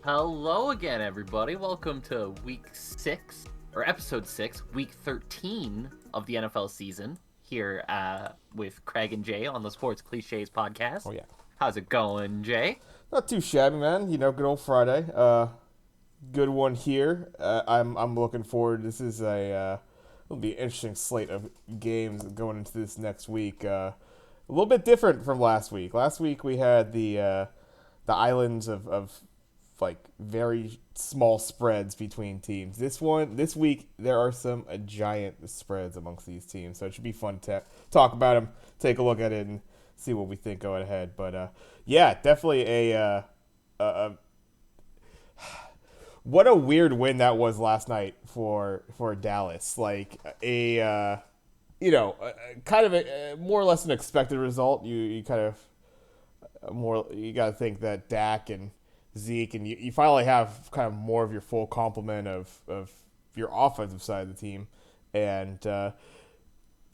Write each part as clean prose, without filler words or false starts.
Hello again, everybody. Welcome to episode 6, week 13 of the NFL season here with Craig and Jay on the Sports Clichés podcast. Oh yeah, How's it going, Jay? not too shabby, man. Good old Friday. Good one here. I'm looking forward. This is it'll be an interesting slate of games going into this next week. A little bit different from last week. Last week we had the islands of like very small spreads between teams. This week there are some giant spreads amongst these teams, so it should be fun to talk about them, take a look at it, and see what we think going ahead. But yeah, definitely a what a weird win that was last night for Dallas. Like kind of a more or less an expected result. You kind of more you got to think that Dak and Zeke and you finally have kind of more of your full complement of your offensive side of the team, and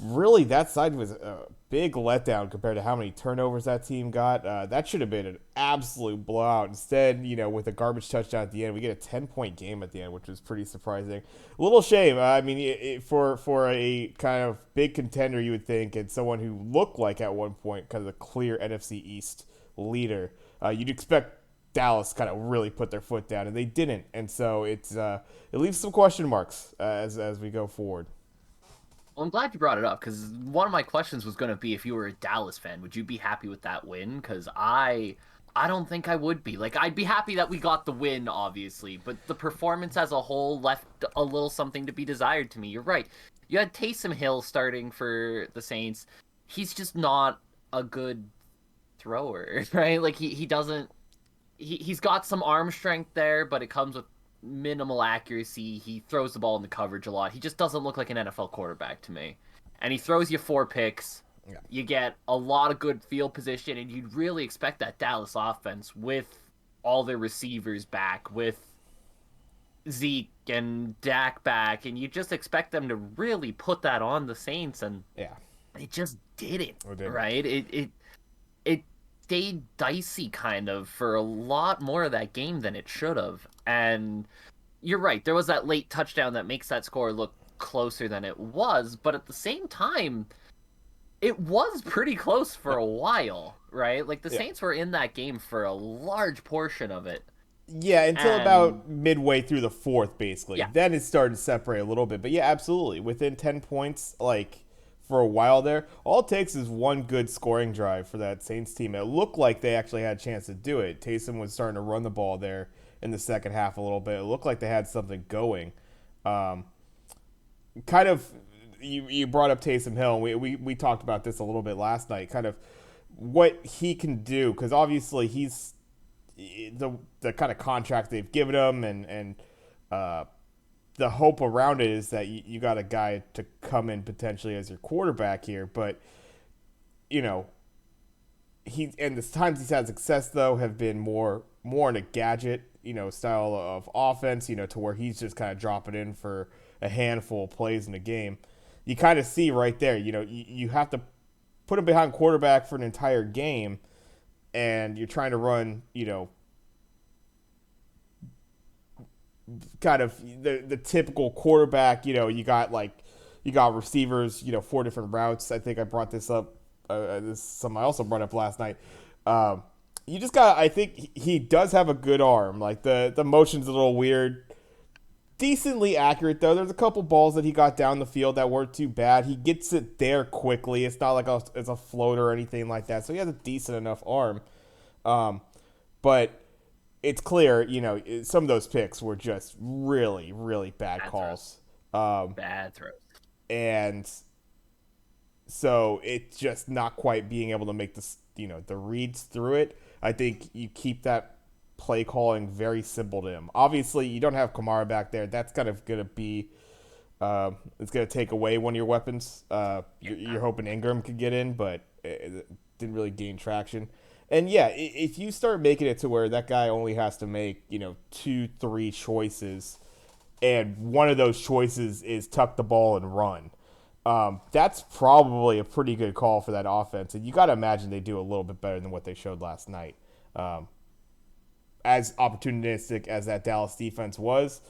really that side was a big letdown compared to how many turnovers that team got. That should have been an absolute blowout. Instead, with a garbage touchdown at the end, we get a 10-point game at the end, which was pretty surprising. A little shame. I mean, for a kind of big contender, you would think, and someone who looked like at one point kind of the clear NFC East leader, you'd expect Dallas kind of really put their foot down, and they didn't. And so it leaves some question marks as we go forward. Well, I'm glad you brought it up because one of my questions was going to be if you were a Dallas fan, would you be happy with that win? Because I don't think I would be. Like, I'd be happy that we got the win, obviously, but the performance as a whole left a little something to be desired to me. You're right. You had Taysom Hill starting for the Saints. He's just not a good thrower, right? Like he doesn't he's got some arm strength there, but it comes with minimal accuracy. He throws the ball in the coverage a lot. He just doesn't look like an NFL quarterback to me. And he throws you 4 picks. Yeah. You get a lot of good field position, and you'd really expect that Dallas offense with all their receivers back, with Zeke and Dak back, and you just expect them to really put that on the Saints, and Yeah. it just didn't, Or didn't. right? It stayed dicey kind of for a lot more of that game than it should have. And you're right, there was that late touchdown that makes that score look closer than it was, but at the same time, it was pretty close for a while, right? Like the Yeah. Saints were in that game for a large portion of it. Yeah, until And about midway through the fourth, basically. yeah, Then it started to separate a little bit. But yeah, absolutely. Within 10 points, like for a while there, all it takes is one good scoring drive for that Saints team. It looked like they actually had a chance to do it. Taysom was starting to run the ball there in the second half a little bit. It looked like they had something going. Um, kind of, you brought up Taysom Hill. We talked about this a little bit last night. Kind of what he can do, because obviously he's the kind of contract they've given him, and uh, the hope around it is that you got a guy to come in potentially as your quarterback here. But you know the times he's had success though have been more in a gadget style of offense, to where he's just kind of dropping in for a handful of plays in a game. You kind of see right there, you have to put him behind quarterback for an entire game, and you're trying to run, kind of the typical quarterback. You got receivers, 4 different routes. I think I brought this up. This is something I also brought up last night. You just got. I think he does have a good arm. Like the motion's a little weird. Decently accurate though. There's a couple balls that he got down the field that weren't too bad. He gets it there quickly. It's not like it's a floater or anything like that. So he has a decent enough arm. But it's clear, some of those picks were just really, really bad bad calls. throws. Bad throws. And so it's just not quite being able to make the reads through it. I think you keep that play calling very simple to him. Obviously, you don't have Kamara back there. That's kind of going to be it's going to take away one of your weapons. You're hoping Ingram could get in, but it didn't really gain traction. And yeah, if you start making it to where that guy only has to make 2, 3 choices, and one of those choices is tuck the ball and run, that's probably a pretty good call for that offense. And you got to imagine they do a little bit better than what they showed last night. as opportunistic as that Dallas defense was,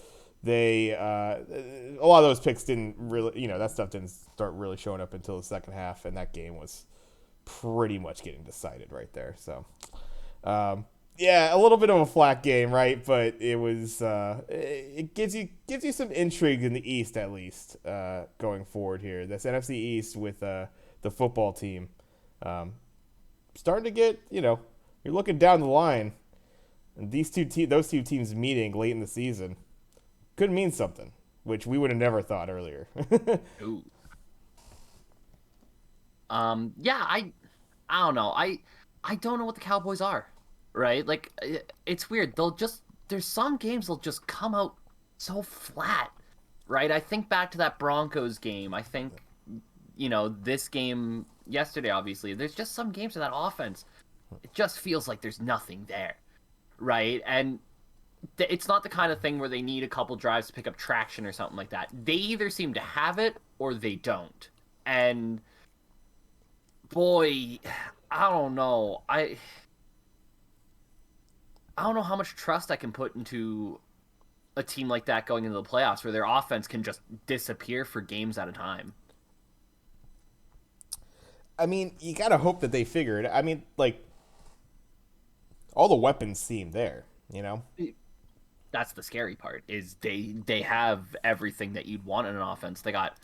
they a lot of those picks didn't really, that stuff didn't start really showing up until the second half, and that game was pretty much getting decided right there. So, yeah, a little bit of a flat game, right? But it was it gives you some intrigue in the East at least going forward here. This NFC East with the football team starting to get you're looking down the line, and those two teams meeting late in the season could mean something, which we would have never thought earlier. Ooh. Yeah, I don't know. I don't know what the Cowboys are, right? Like it's weird. There's some games they'll just come out so flat, right? I think back to that Broncos game. I think this game yesterday, obviously. There's just some games of that offense. It just feels like there's nothing there, right? And it's not the kind of thing where they need a couple drives to pick up traction or something like that. They either seem to have it or they don't. And boy, I don't know. I don't know how much trust I can put into a team like that going into the playoffs where their offense can just disappear for games at a time. I mean, you gotta hope that they figure it. I mean, like all the weapons seem there. That's the scary part is they have everything that you'd want in an offense. They got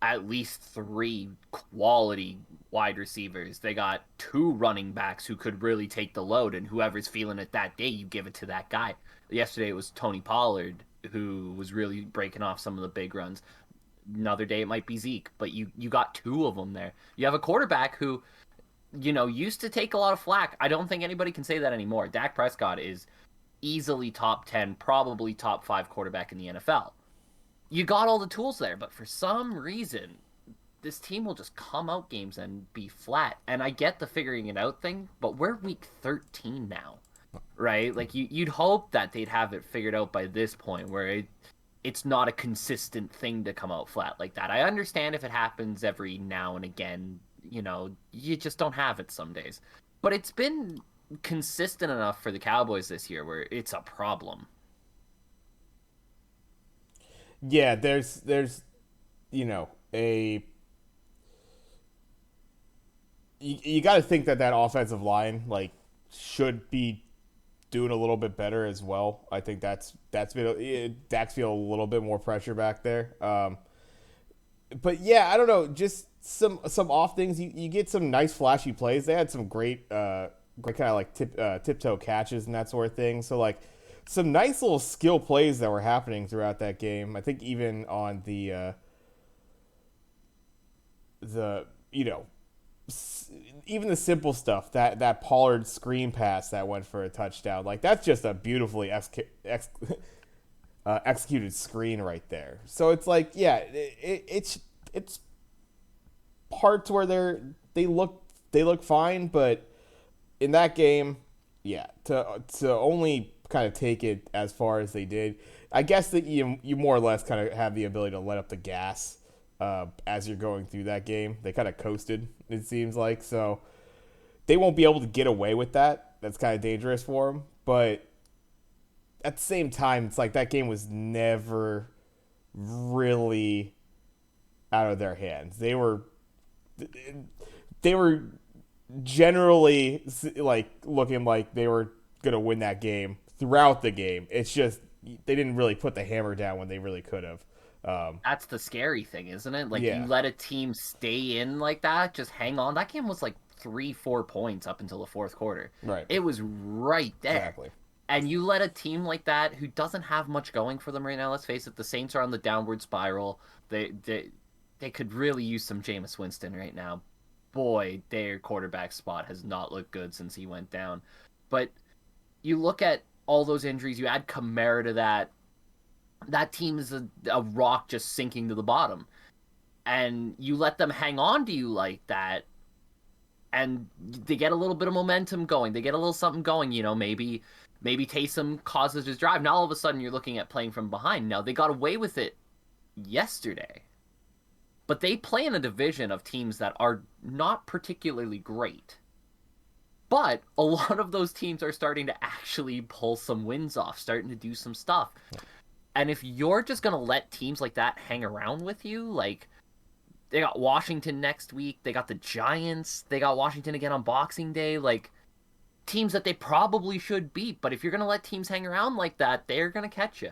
at least three quality wide receivers. They got two running backs who could really take the load, and whoever's feeling it that day, you give it to that guy. Yesterday it was Tony Pollard who was really breaking off some of the big runs. Another day it might be Zeke, but you got two of them there. You have a quarterback who, used to take a lot of flack. I don't think anybody can say that anymore. Dak Prescott is easily top 10, probably top 5 quarterback in the NFL. You got all the tools there, but for some reason, this team will just come out games and be flat. And I get the figuring it out thing, but we're week 13 now, right? Like you'd hope that they'd have it figured out by this point where it's not a consistent thing to come out flat like that. I understand if it happens every now and again, you just don't have it some days. But it's been consistent enough for the Cowboys this year where it's a problem. Yeah, there's a you got to think that offensive line should be doing a little bit better as well. I think that's been Dax feel a little bit more pressure back there. But yeah, I don't know, just some off things. You get some nice flashy plays. They had some great great kind of tiptoe catches and that sort of thing. So some nice little skill plays that were happening throughout that game. I think even on the even the simple stuff, that Pollard screen pass that went for a touchdown, that's just a beautifully executed screen right there. So it's it's parts where they look fine, but in that game, yeah, to only kind of take it as far as they did, I guess that you more or less kind of have the ability to let up the gas as you're going through that game. They kind of coasted, it seems like, so they won't be able to get away with that. That's kind of dangerous for them, but at the same time, it's that game was never really out of their hands. They were generally looking like they were gonna win that game throughout the game. It's just they didn't really put the hammer down when they really could have. That's the scary thing, isn't it? Yeah. You let a team stay in like that, just hang on. That game was 3-4 points up until the fourth quarter. Right. It was right there. Exactly. And you let a team like that who doesn't have much going for them right now, let's face it, the Saints are on the downward spiral. They could really use some Jameis Winston right now. Boy, their quarterback spot has not looked good since he went down. But you look at all those injuries, you add Kamara to that team is a rock just sinking to the bottom. And you let them hang on to you like that, and they get a little bit of momentum going. They get a little something going, maybe Taysom causes his drive. Now all of a sudden you're looking at playing from behind. Now they got away with it yesterday. But they play in a division of teams that are not particularly great. But a lot of those teams are starting to actually pull some wins off, starting to do some stuff. And if you're just going to let teams like that hang around with you, like they got Washington next week, they got the Giants, they got Washington again on Boxing Day, like teams that they probably should beat. But if you're going to let teams hang around like that, they're going to catch you.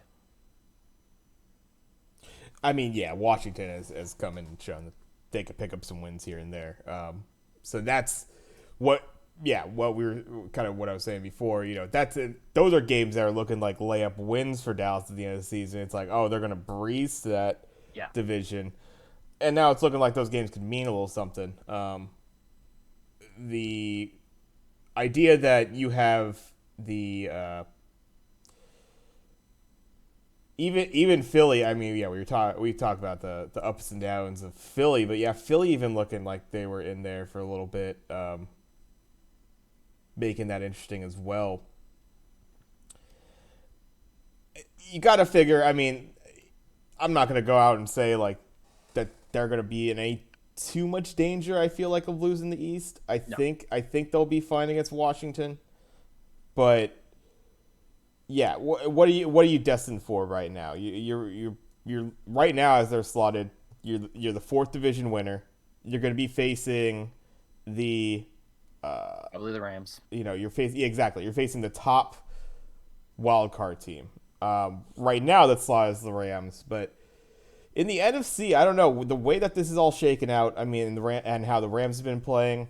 I mean, yeah, Washington has come and shown that they could pick up some wins here and there. So that's what, yeah, what we were kind of what I was saying before. That's it. Those are games that are looking like layup wins for Dallas at the end of the season. It's like, oh, they're going to breeze to that division, and now it's looking like those games could mean a little something. The idea that you have the even Philly. I mean, yeah, we talked about the ups and downs of Philly, but yeah, Philly even looking like they were in there for a little bit, making that interesting as well. You got to figure. I mean, I'm not going to go out and say like that they're going to be in any too much danger. I feel like of losing the East. I think they'll be fine against Washington, but. Yeah, what are you destined for right now? You're right now as they're slotted. You're the fourth division winner. You're going to be facing the Probably the Rams. You're facing exactly. You're facing the top wild card team. Right now that slot is the Rams, but in the NFC, I don't know the way that this is all shaken out. I mean, and how the Rams have been playing.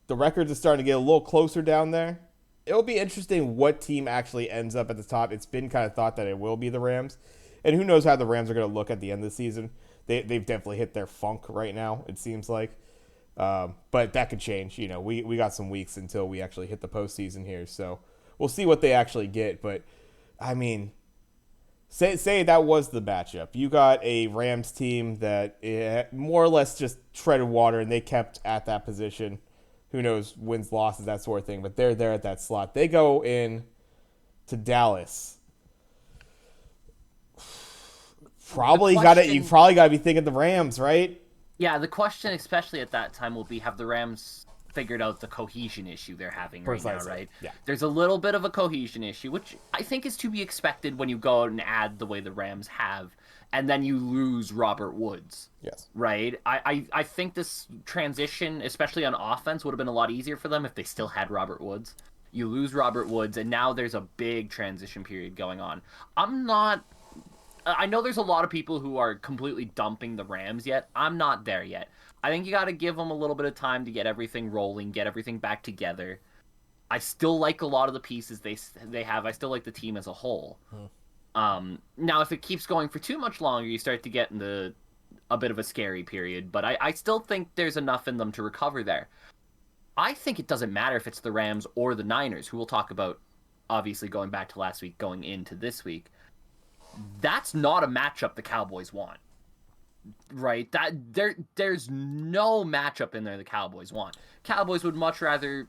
The records are starting to get a little closer down there. It'll be interesting what team actually ends up at the top. It's been kind of thought that it will be the Rams. And who knows how the Rams are going to look at the end of the season. They've definitely hit their funk right now, it seems like. But that could change. We got some weeks until we actually hit the postseason here. So we'll see what they actually get. But, I mean, say that was the matchup. You got a Rams team that more or less just treaded water, and they kept at that position. Who knows, wins, losses, that sort of thing. But they're there at that slot. They go in to Dallas. You probably got to be thinking the Rams, right? Yeah, the question, especially at that time, will be: have the Rams figured out the cohesion issue they're having right now? Right? Yeah. There's a little bit of a cohesion issue, which I think is to be expected when you go out and add the way the Rams have. And then you lose Robert Woods. Yes. Right? I think this transition, especially on offense, would have been a lot easier for them if they still had Robert Woods. You lose Robert Woods, and now there's a big transition period going on. I know there's a lot of people who are completely dumping the Rams yet. I'm not there yet. I think you got to give them a little bit of time to get everything rolling, get everything back together. I still like a lot of the pieces they have. I still like the team as a whole. Now, if it keeps going for too much longer, you start to get into a bit of a scary period. But I still think there's enough in them to recover there. I think it doesn't matter if it's the Rams or the Niners, who we'll talk about, obviously, going back to last week, going into this week. That's not a matchup the Cowboys want. Right? There's no matchup in there the Cowboys want. Cowboys would much rather...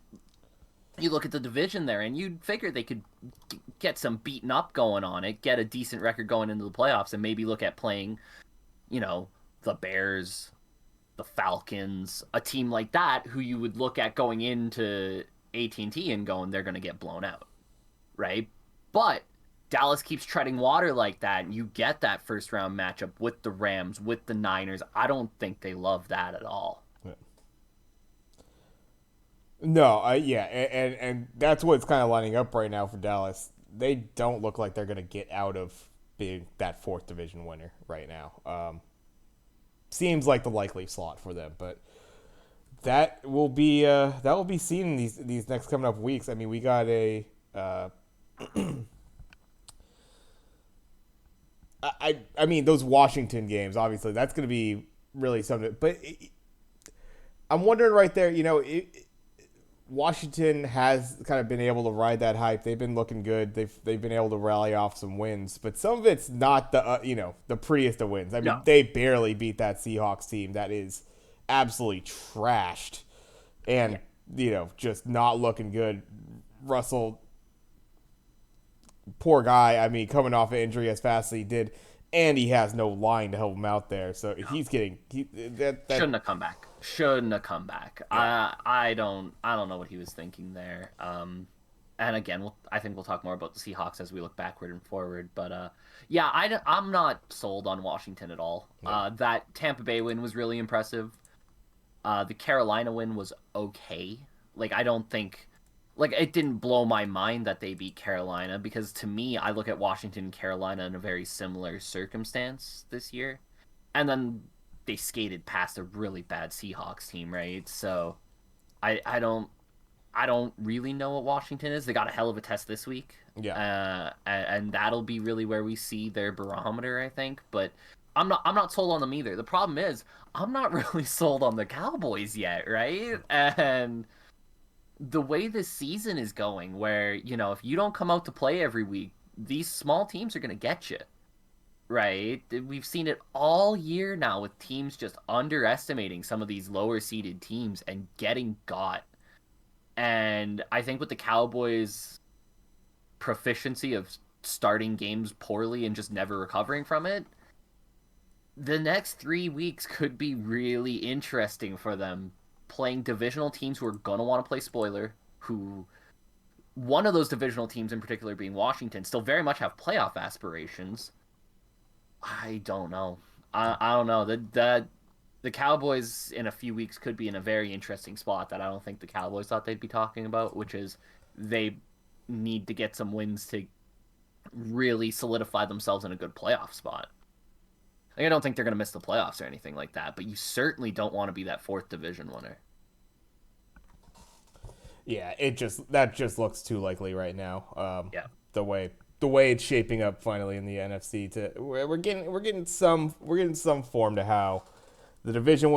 You look at the division there, and you'd figure they could get some beaten up going on it, get a decent record going into the playoffs, and maybe look at playing, the Bears, the Falcons, a team like that, who you would look at going into AT&T and going, they're going to get blown out, right? But Dallas keeps treading water like that, and you get that first-round matchup with the Rams, with the Niners. I don't think they love that at all. No, and that's what's kind of lining up right now for Dallas. They don't look like they're going to get out of being that fourth division winner right now. Seems like the likely slot for them, but that will be seen in these next coming up weeks. I mean, we got a. I mean, those Washington games, obviously, that's going to be really something. But I'm wondering right there, Washington has kind of been able to ride that hype. They've been looking good. They've been able to rally off some wins, but some of it's not the the prettiest of wins. I mean, They barely beat that Seahawks team that is absolutely trashed, and just not looking good. Russell, poor guy. I mean, coming off an injury as fast as he did, and he has no line to help him out there. So he's getting that Shouldn't have come back. Shouldn't have come back. yeah. I don't know what he was thinking there. And again, I think we'll talk more about the Seahawks as we look backward and forward. But yeah, I'm not sold on Washington at all. Yeah. That Tampa Bay win was really impressive. The Carolina win was okay. Like I don't think like it didn't blow my mind that they beat Carolina because to me, I look at Washington and Carolina in a very similar circumstance this year. And then they skated past a really bad Seahawks team, right? So I don't really know what Washington is. They got a hell of a test this week, Yeah. and that'll be really where we see their barometer, I think. But I'm not sold on them either. The problem is I'm not really sold on the Cowboys yet, right? And the way this season is going, where if you don't come out to play every week, these small teams are gonna get you. Right? We've seen it all year now with teams just underestimating some of these lower seeded teams and getting got. And I think with the Cowboys' proficiency of starting games poorly and just never recovering from it, the next 3 weeks could be really interesting for them playing divisional teams who are going to want to play spoiler, who one of those divisional teams in particular being Washington still very much have playoff aspirations. I don't know. I don't know. The Cowboys in a few weeks could be in a very interesting spot that I don't think the Cowboys thought they'd be talking about, which is they need to get some wins to really solidify themselves in a good playoff spot. Like, I don't think they're going to miss the playoffs or anything like that, but you certainly don't want to be that fourth division winner. Yeah, that just looks too likely right now. Yeah. The way it's shaping up finally in the NFC to we're getting some form to how the division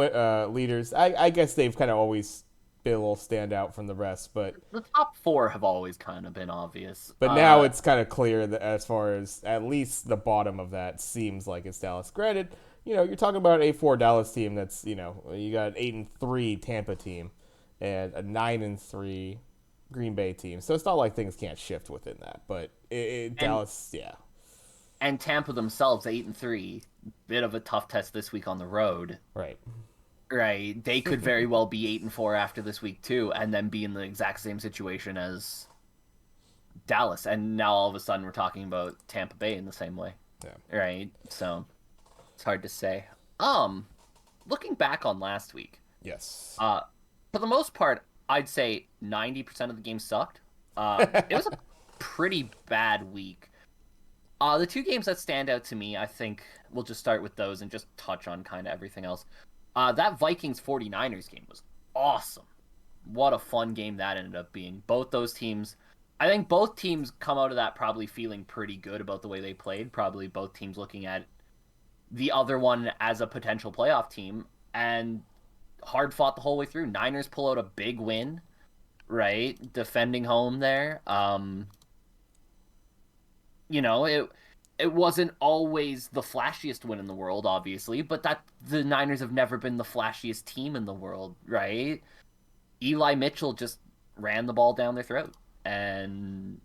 leaders. I guess they've kind of always been a little standout from the rest, The top four have always kind of been obvious. but now it's kind of clear that as far as at least the bottom of that seems like it's Dallas. Granted, you're talking about a 4 Dallas team that's you got an 8-3 Tampa team and a 9-3 Green Bay team. So it's not like things can't shift within that. But and Dallas, yeah, and Tampa themselves 8-3, bit of a tough test this week on the road. right. Right, they could very well be 8-4 after this week too, and then be in the exact same situation as Dallas. And now all of a sudden we're talking about Tampa Bay in the same way, Yeah. right? So it's hard to say. Looking back on last week, Yes. for the most part, I'd say 90% of the game sucked. It was a pretty bad week. The two games that stand out to me, I think we'll just start with those and just touch on kind of everything else. That Vikings 49ers game was awesome. What a fun game that ended up being. I think both teams come out of that probably feeling pretty good about the way they played. Probably both teams looking at the other one as a potential playoff team and hard fought the whole way through. Niners pull out a big win, right? Defending home there. It wasn't always the flashiest win in the world, obviously, but that the Niners have never been the flashiest team in the world, right? Eli Mitchell just ran the ball down their throat, and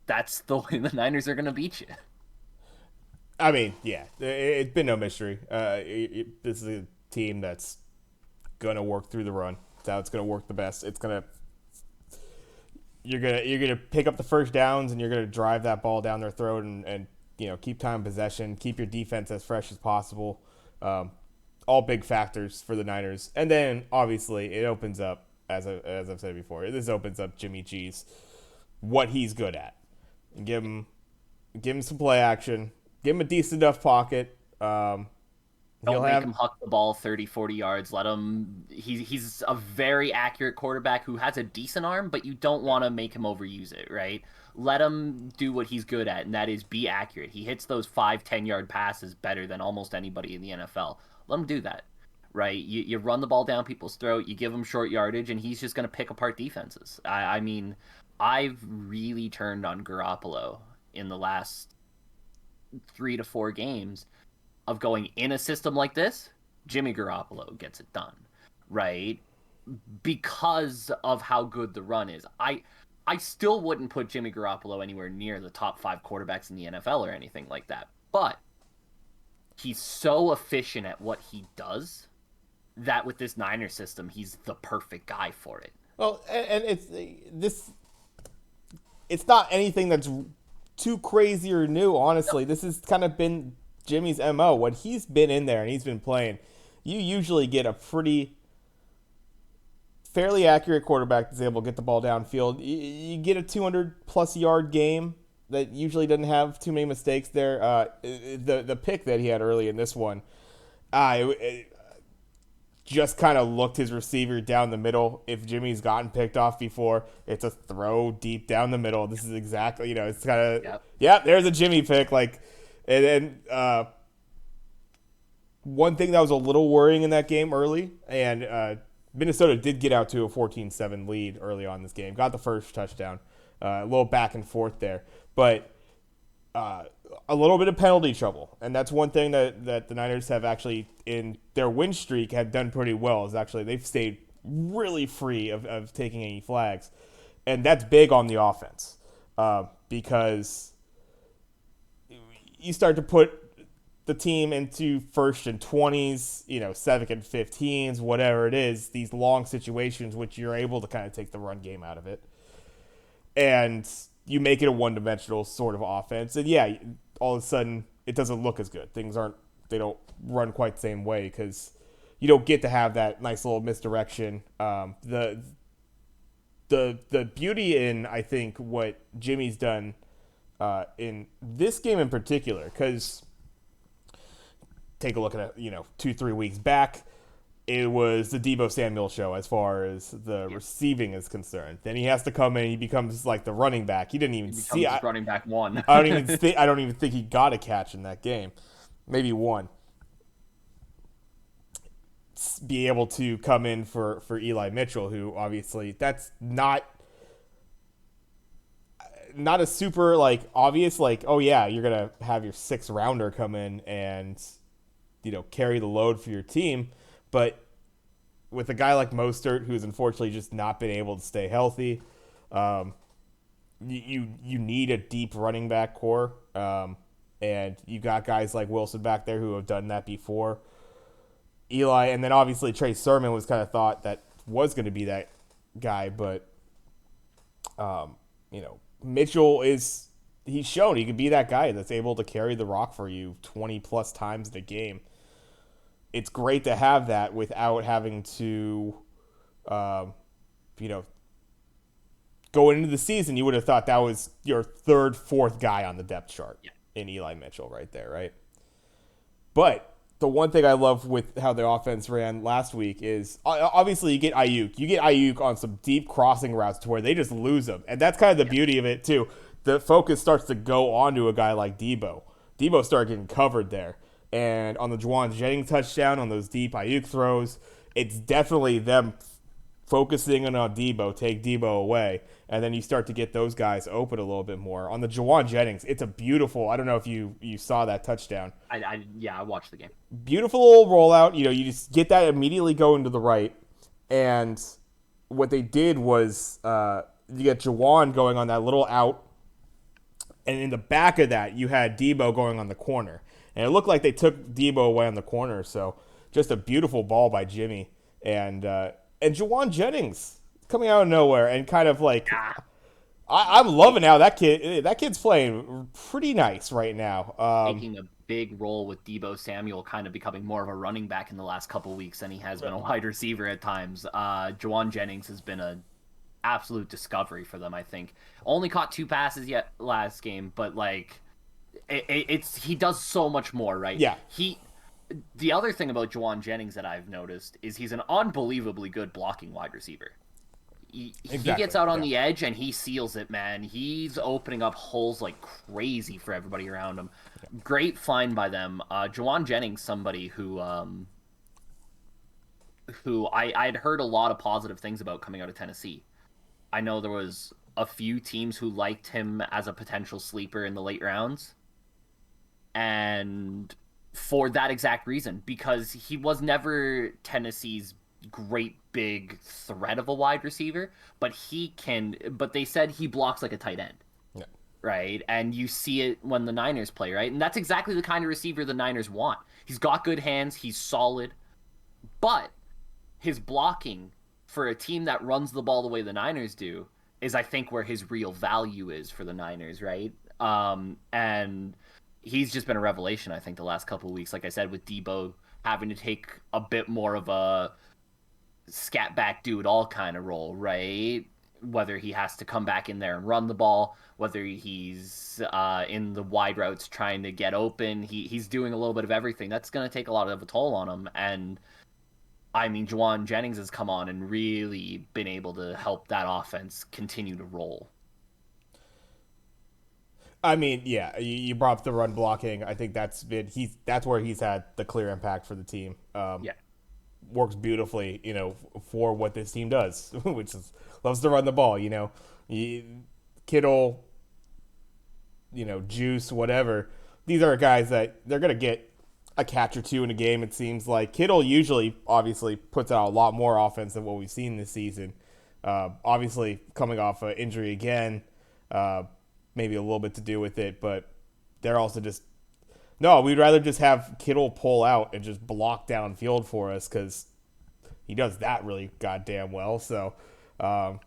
that's the way the Niners are going to beat you. I mean, yeah, it's been no mystery. This is a team that's gonna work through the run. It's how it's gonna work the best. You're gonna pick up the first downs and you're gonna drive that ball down their throat and keep time possession, keep your defense as fresh as possible. All big factors for the Niners. And then obviously it opens up as I've said before. This opens up Jimmy G's what he's good at. And give him some play action. Give him a decent enough pocket. Don't make him huck the ball 30, 40 yards. Let him. He's a very accurate quarterback who has a decent arm, but you don't want to make him overuse it, right? Let him do what he's good at, and that is be accurate. He hits those 5, 10-yard passes better than almost anybody in the NFL. Let him do that, right? You run the ball down people's throat, you give him short yardage, and he's just going to pick apart defenses. I mean, I've really turned on Garoppolo in the last 3 to 4 games of going in a system like this. Jimmy Garoppolo gets it done, right? Because of how good the run is. I still wouldn't put Jimmy Garoppolo anywhere near the top 5 quarterbacks in the NFL or anything like that. But he's so efficient at what he does that with this Niner system, he's the perfect guy for it. Well, and it's this. It's not anything that's too crazy or new. Honestly, this has kind of been Jimmy's mo. When he's been in there and he's been playing, you usually get a pretty fairly accurate quarterback that's able to get the ball downfield. You get a 200 plus yard game that usually doesn't have too many mistakes there. The pick that he had early in this one, it just kind of looked his receiver down the middle. If Jimmy's gotten picked off before, it's a throw deep down the middle. This is exactly, it's kind of, yep, there's a Jimmy pick. Like, and then one thing that was a little worrying in that game early, and Minnesota did get out to a 14-7 lead early on in this game. Got the first touchdown. A little back and forth there. But a little bit of penalty trouble. And that's one thing that the Niners have actually, in their win streak, have done pretty well. Is actually they've stayed really free of taking any flags. And that's big on the offense. Because you start to put the team into 1st and 20s, 2nd and 15s, whatever it is, these long situations which you're able to kind of take the run game out of it. And you make it a one-dimensional sort of offense. And yeah, all of a sudden it doesn't look as good. They don't run quite the same way because you don't get to have that nice little misdirection. The beauty in, I think, what Jimmy's done in this game in particular, because take a look at it, 2-3 weeks back, it was the Deebo Samuel show as far as the receiving is concerned. Then he has to come in, he becomes like the running back. He didn't even see running back one. I don't even think he got a catch in that game. Maybe one. Be able to come in for Eli Mitchell, who obviously that's not a super obvious oh yeah, you're gonna have your 6th rounder come in and carry the load for your team. But with a guy like Mostert, who's unfortunately just not been able to stay healthy, you need a deep running back core, and you got guys like Wilson back there who have done that before. Eli, and then obviously Trey Sermon was kind of thought that was going to be that guy, but Mitchell he's shown he can be that guy that's able to carry the rock for you 20 plus times in a game. It's great to have that without having to, go into the season. You would have thought that was your 3rd, 4th guy on the depth chart in Eli Mitchell right there, right? But the one thing I love with how the offense ran last week is obviously you get Ayuk. You get Ayuk on some deep crossing routes to where they just lose him. And that's kind of the beauty of it, too. The focus starts to go onto a guy like Deebo. Deebo started getting covered there. And on the Juwan Jennings touchdown, on those deep Ayuk throws, it's definitely them focusing on Deebo, take Deebo away, and then you start to get those guys open a little bit more. On the Juwan Jennings, it's a beautiful, I don't know if you saw that touchdown. I watched the game. Beautiful little rollout. You just get that immediately going to the right. And what they did was you get Juwan going on that little out, and in the back of that, you had Deebo going on the corner. And it looked like they took Deebo away on the corner, so just a beautiful ball by Jimmy. And Juwan Jennings coming out of nowhere and kind of I'm loving how that kid's playing pretty nice right now. Taking a big role with Deebo Samuel kind of becoming more of a running back in the last couple weeks than he has been a wide receiver at times. Juwan Jennings has been an absolute discovery for them, I think. Only caught 2 passes yet last game, but he does so much more, right? Yeah. The other thing about Juwan Jennings that I've noticed is he's an unbelievably good blocking wide receiver. He gets out on the edge and he seals it, man. He's opening up holes like crazy for everybody around him. Yeah. Great find by them. Juwan Jennings, somebody who I'd heard a lot of positive things about coming out of Tennessee. I know there was a few teams who liked him as a potential sleeper in the late rounds. And for that exact reason, because he was never Tennessee's great big threat of a wide receiver, but they said he blocks like a tight end. Yeah. right? And you see it when the Niners play, right? And that's exactly the kind of receiver the Niners want. He's got good hands, he's solid, but his blocking for a team that runs the ball the way the Niners do is, I think, where his real value is for the Niners, right? And he's just been a revelation, I think, the last couple of weeks. Like I said, with Debo having to take a bit more of a scat back, do it all kind of role, right? Whether he has to come back in there and run the ball, whether he's in the wide routes trying to get open, he's doing a little bit of everything. That's going to take a lot of a toll on him. And I mean, Juwan Jennings has come on and really been able to help that offense continue to roll. I mean, yeah, you brought up the run blocking. I think that's where he's had the clear impact for the team. Yeah. Works beautifully, for what this team does, which is loves to run the ball. Kittle, Juice, whatever. These are guys that they're gonna get a catch or two in a game. It seems like Kittle usually, obviously, puts out a lot more offense than what we've seen this season. Obviously, coming off an injury again, maybe a little bit to do with it, but they're also just no. We'd rather just have Kittle pull out and just block downfield for us because he does that really goddamn well. So um,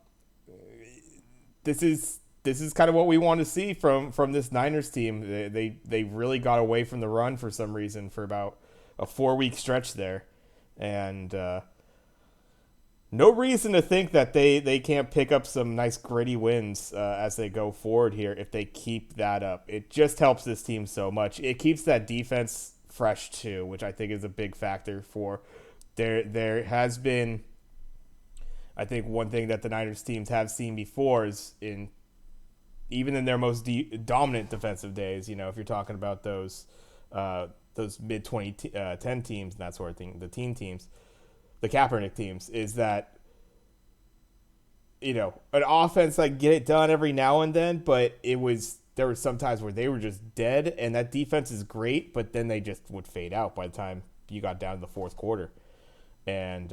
this is kind of what we want to see from this Niners team. They really got away from the run for some reason for about a 4-week stretch there, and no reason to think that they can't pick up some nice gritty wins as they go forward here if they keep that up. It just helps this team so much. It keeps that defense fresh too, which I think is a big factor for there has been. I think one thing that the Niners teams have seen before is even in their most dominant defensive days, if you're talking about those mid 2010 teams and that sort of thing, the teen teams, the Kaepernick teams, is that an offense like get it done every now and then, but there were some times where they were just dead, and that defense is great, but then they just would fade out by the time you got down to the fourth quarter, and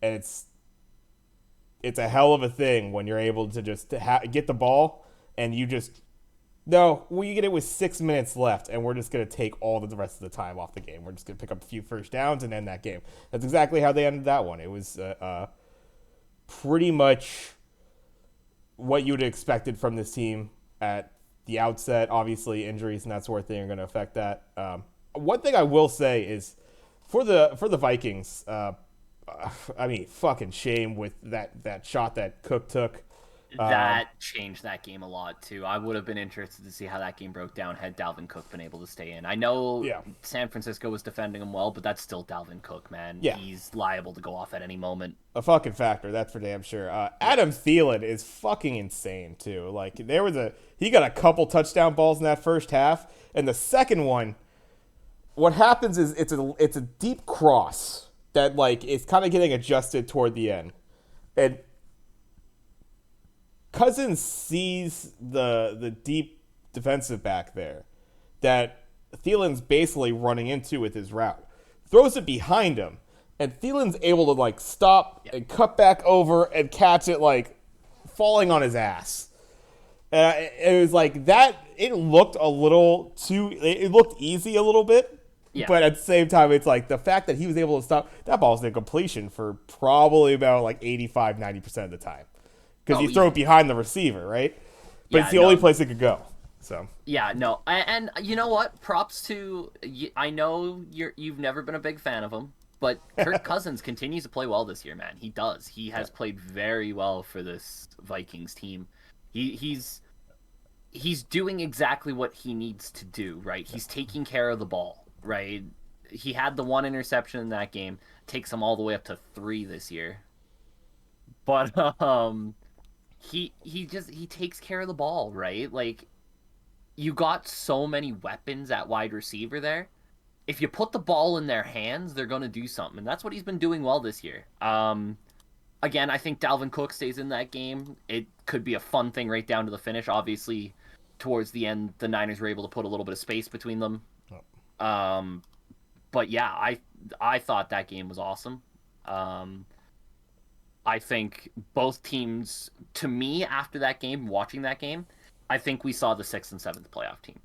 it's a hell of a thing when you're able to just get the ball and you just no, we get it with 6 minutes left, and we're just going to take all the rest of the time off the game. We're just going to pick up a few first downs and end that game. That's exactly how they ended that one. It was pretty much what you would have expected from this team at the outset. Obviously, injuries and that sort of thing are going to affect that. One thing I will say is for the Vikings, I mean, fucking shame with that shot that Cook took. That changed that game a lot too. I would have been interested to see how that game broke down had Dalvin Cook been able to stay in. I know San Francisco was defending him well, but that's still Dalvin Cook, man. Yeah. He's liable to go off at any moment. A fucking factor, that's for damn sure. Adam Thielen is fucking insane too. Like he got a couple touchdown balls in that first half, and the second one, what happens is it's a deep cross that is kind of getting adjusted toward the end, and Cousins sees the deep defensive back there that Thielen's basically running into with his route, throws it behind him, and Thielen's able to stop and cut back over and catch it falling on his ass. It was like that. It looked a little too. It looked easy a little bit. Yeah. But at the same time, it's the fact that he was able to stop that ball's in completion for probably about 85-90% of the time. Because you throw it behind the receiver, right? But it's the only place it could go. So yeah, no, and you know what? Props to I know you've never been a big fan of him, but Kirk Cousins continues to play well this year, man. He does. He has played very well for this Vikings team. He's doing exactly what he needs to do, right? He's taking care of the ball, right? He had the one interception in that game. Takes him all the way up to 3 this year. But he takes care of the ball, right? You got so many weapons at wide receiver there. If you put the ball in their hands, they're going to do something. And that's what he's been doing well this year. Again, I think Dalvin Cook stays in that game. It could be a fun thing right down to the finish. Obviously, towards the end, the Niners were able to put a little bit of space between them. But yeah, I thought that game was awesome. I think both teams, to me, after that game, watching that game, I think we saw the sixth and seventh playoff team.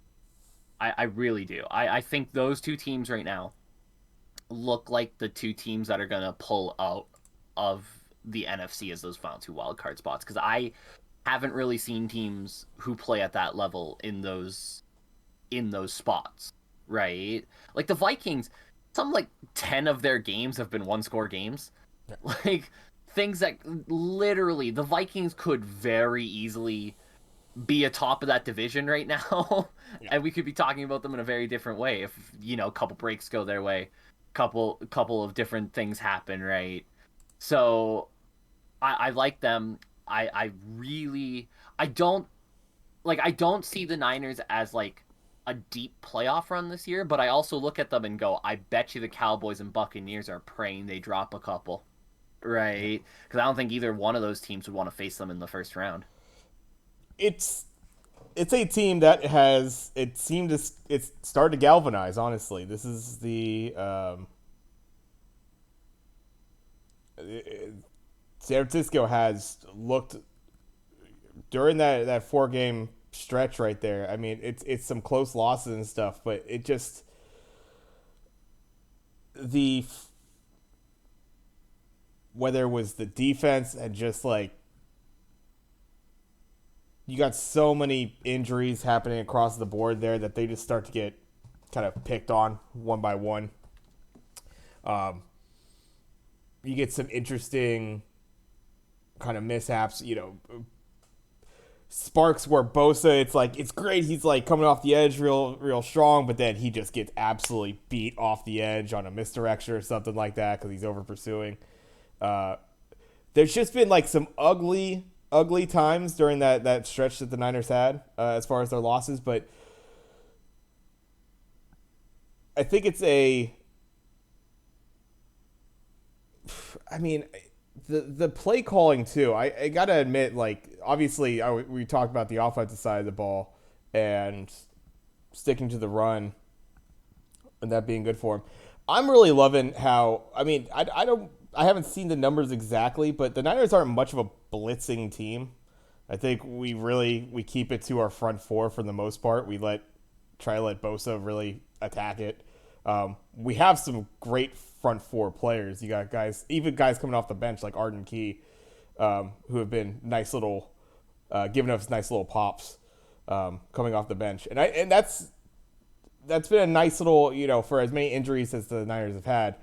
I really do. I think those two teams right now look like the two teams that are gonna pull out of the NFC as those final two wild card spots because I haven't really seen teams who play at that level in those spots, right? Like the Vikings, some like 10 of their games have been one score games. Like things that literally the Vikings could very easily be atop of that division right now Yeah. and we could be talking about them in a very different way if a couple breaks go their way, couple of different things happen, right? So I like them. I really I don't I don't see the Niners as like a deep playoff run this year, but I also look at them and go, I bet you the Cowboys and Buccaneers are praying they drop a couple, Yeah. right? Because I don't think either one of those teams would want to face them in the first round. It's it's a team that has it seemed to it's started to galvanize. Honestly, this is the San Francisco has looked during that 4 game stretch right there. I mean, it's some close losses and stuff, but it just the whether it was the defense and just like you got so many injuries happening across the board there that they just start to get kind of picked on one by one. Um, you get some interesting kind of mishaps, sparks where Bosa, it's like it's great. He's like coming off the edge real strong, but then he just gets absolutely beat off the edge on a misdirection or something like that because he's over pursuing. Uh, there's just been like some ugly times during that stretch that the Niners had as far as their losses, but I think it's a. I mean, the play calling too. I gotta admit, like obviously, we talked about the offensive side of the ball and sticking to the run and that being good for him. I'm really loving how. I mean, I haven't seen the numbers exactly, but the Niners aren't much of a blitzing team. I think we keep it to our front four for the most part. We try to let Bosa really attack it. We have some great front four players. You got even guys coming off the bench like Arden Key, who have been giving us nice little pops coming off the bench, and that's been a nice little for as many injuries as the Niners have had.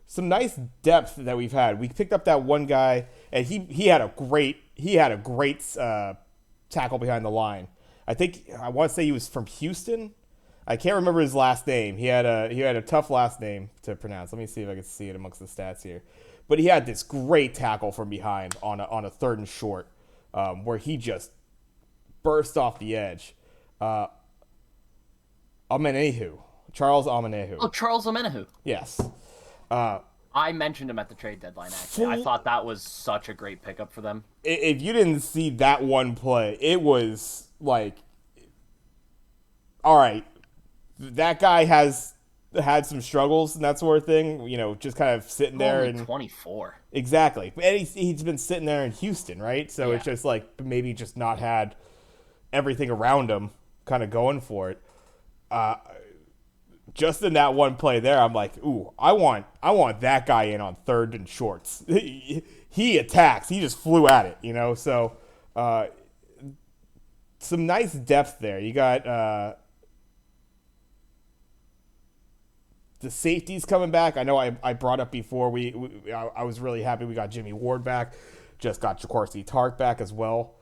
Some nice depth that we've had. We picked up that one guy, and he had a great tackle behind the line. I want to say he was from Houston. I can't remember his last name. He had a tough last name to pronounce. Let me see if I can see it amongst the stats here. But he had this great tackle from behind on a third and short, where he just burst off the edge. Amenehu, Charles Amenehu. Oh, Charles Omenihu. Yes. Uh, I mentioned him at the trade deadline, actually. I thought that was such a great pickup for them. if you didn't see that one play, it was like, all right, that guy has had some struggles and that sort of thing. Just kind of sitting there Only and 24. exactly. And he's been sitting there in Houston, right? So Yeah. it's just like maybe just not had everything around him kind of going for it. Uh, just in that one play there, I'm like, ooh, I want that guy in on third and shorts. He attacks. He just flew at it. So some nice depth there. You got the safeties coming back. I know I brought up before. I was really happy we got Jimmy Ward back. Just got Jaquarcy Tark back as well.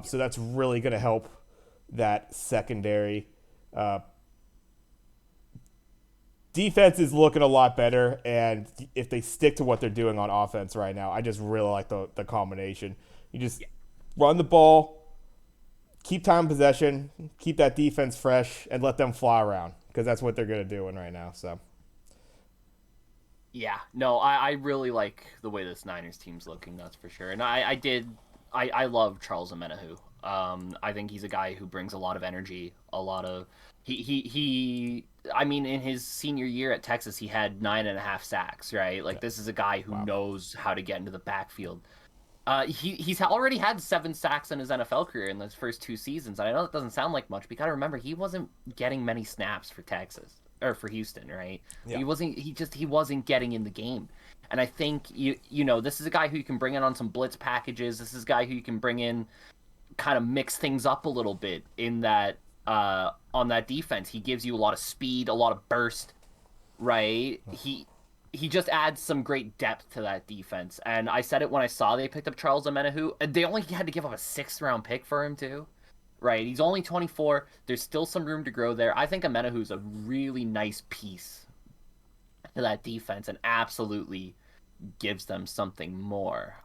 So that's really going to help that secondary. Defense is looking a lot better, and if they stick to what they're doing on offense right now, I just really like the combination. You just run the ball, keep time possession, keep that defense fresh, and let them fly around because that's what they're good at doing right now. So Yeah. No, I really like the way this Niners team's looking, that's for sure. And I love Charles Omenihu. I think he's a guy who brings a lot of energy, a lot of he I mean, in his senior year at Texas, he had 9.5 sacks, right? Like, yeah. this is a guy who Wow. knows how to get into the backfield. He's already had 7 sacks in his NFL career in those first 2 seasons. And I know that doesn't sound like much, but you got to remember he wasn't getting many snaps for Texas or for Houston, right? Yeah. He wasn't getting in the game. And I think this is a guy who you can bring in on some blitz packages. This is a guy who you can bring in, kind of mix things up a little bit in that on that defense. He gives you a lot of speed, a lot of burst, right? He just adds some great depth to that defense. And I said it when I saw they picked up Charles Omenihu. They only had to give up a 6th-round pick for him too. Right? He's only 24. There's still some room to grow there. I think Omenihu's a really nice piece to that defense and absolutely gives them something more.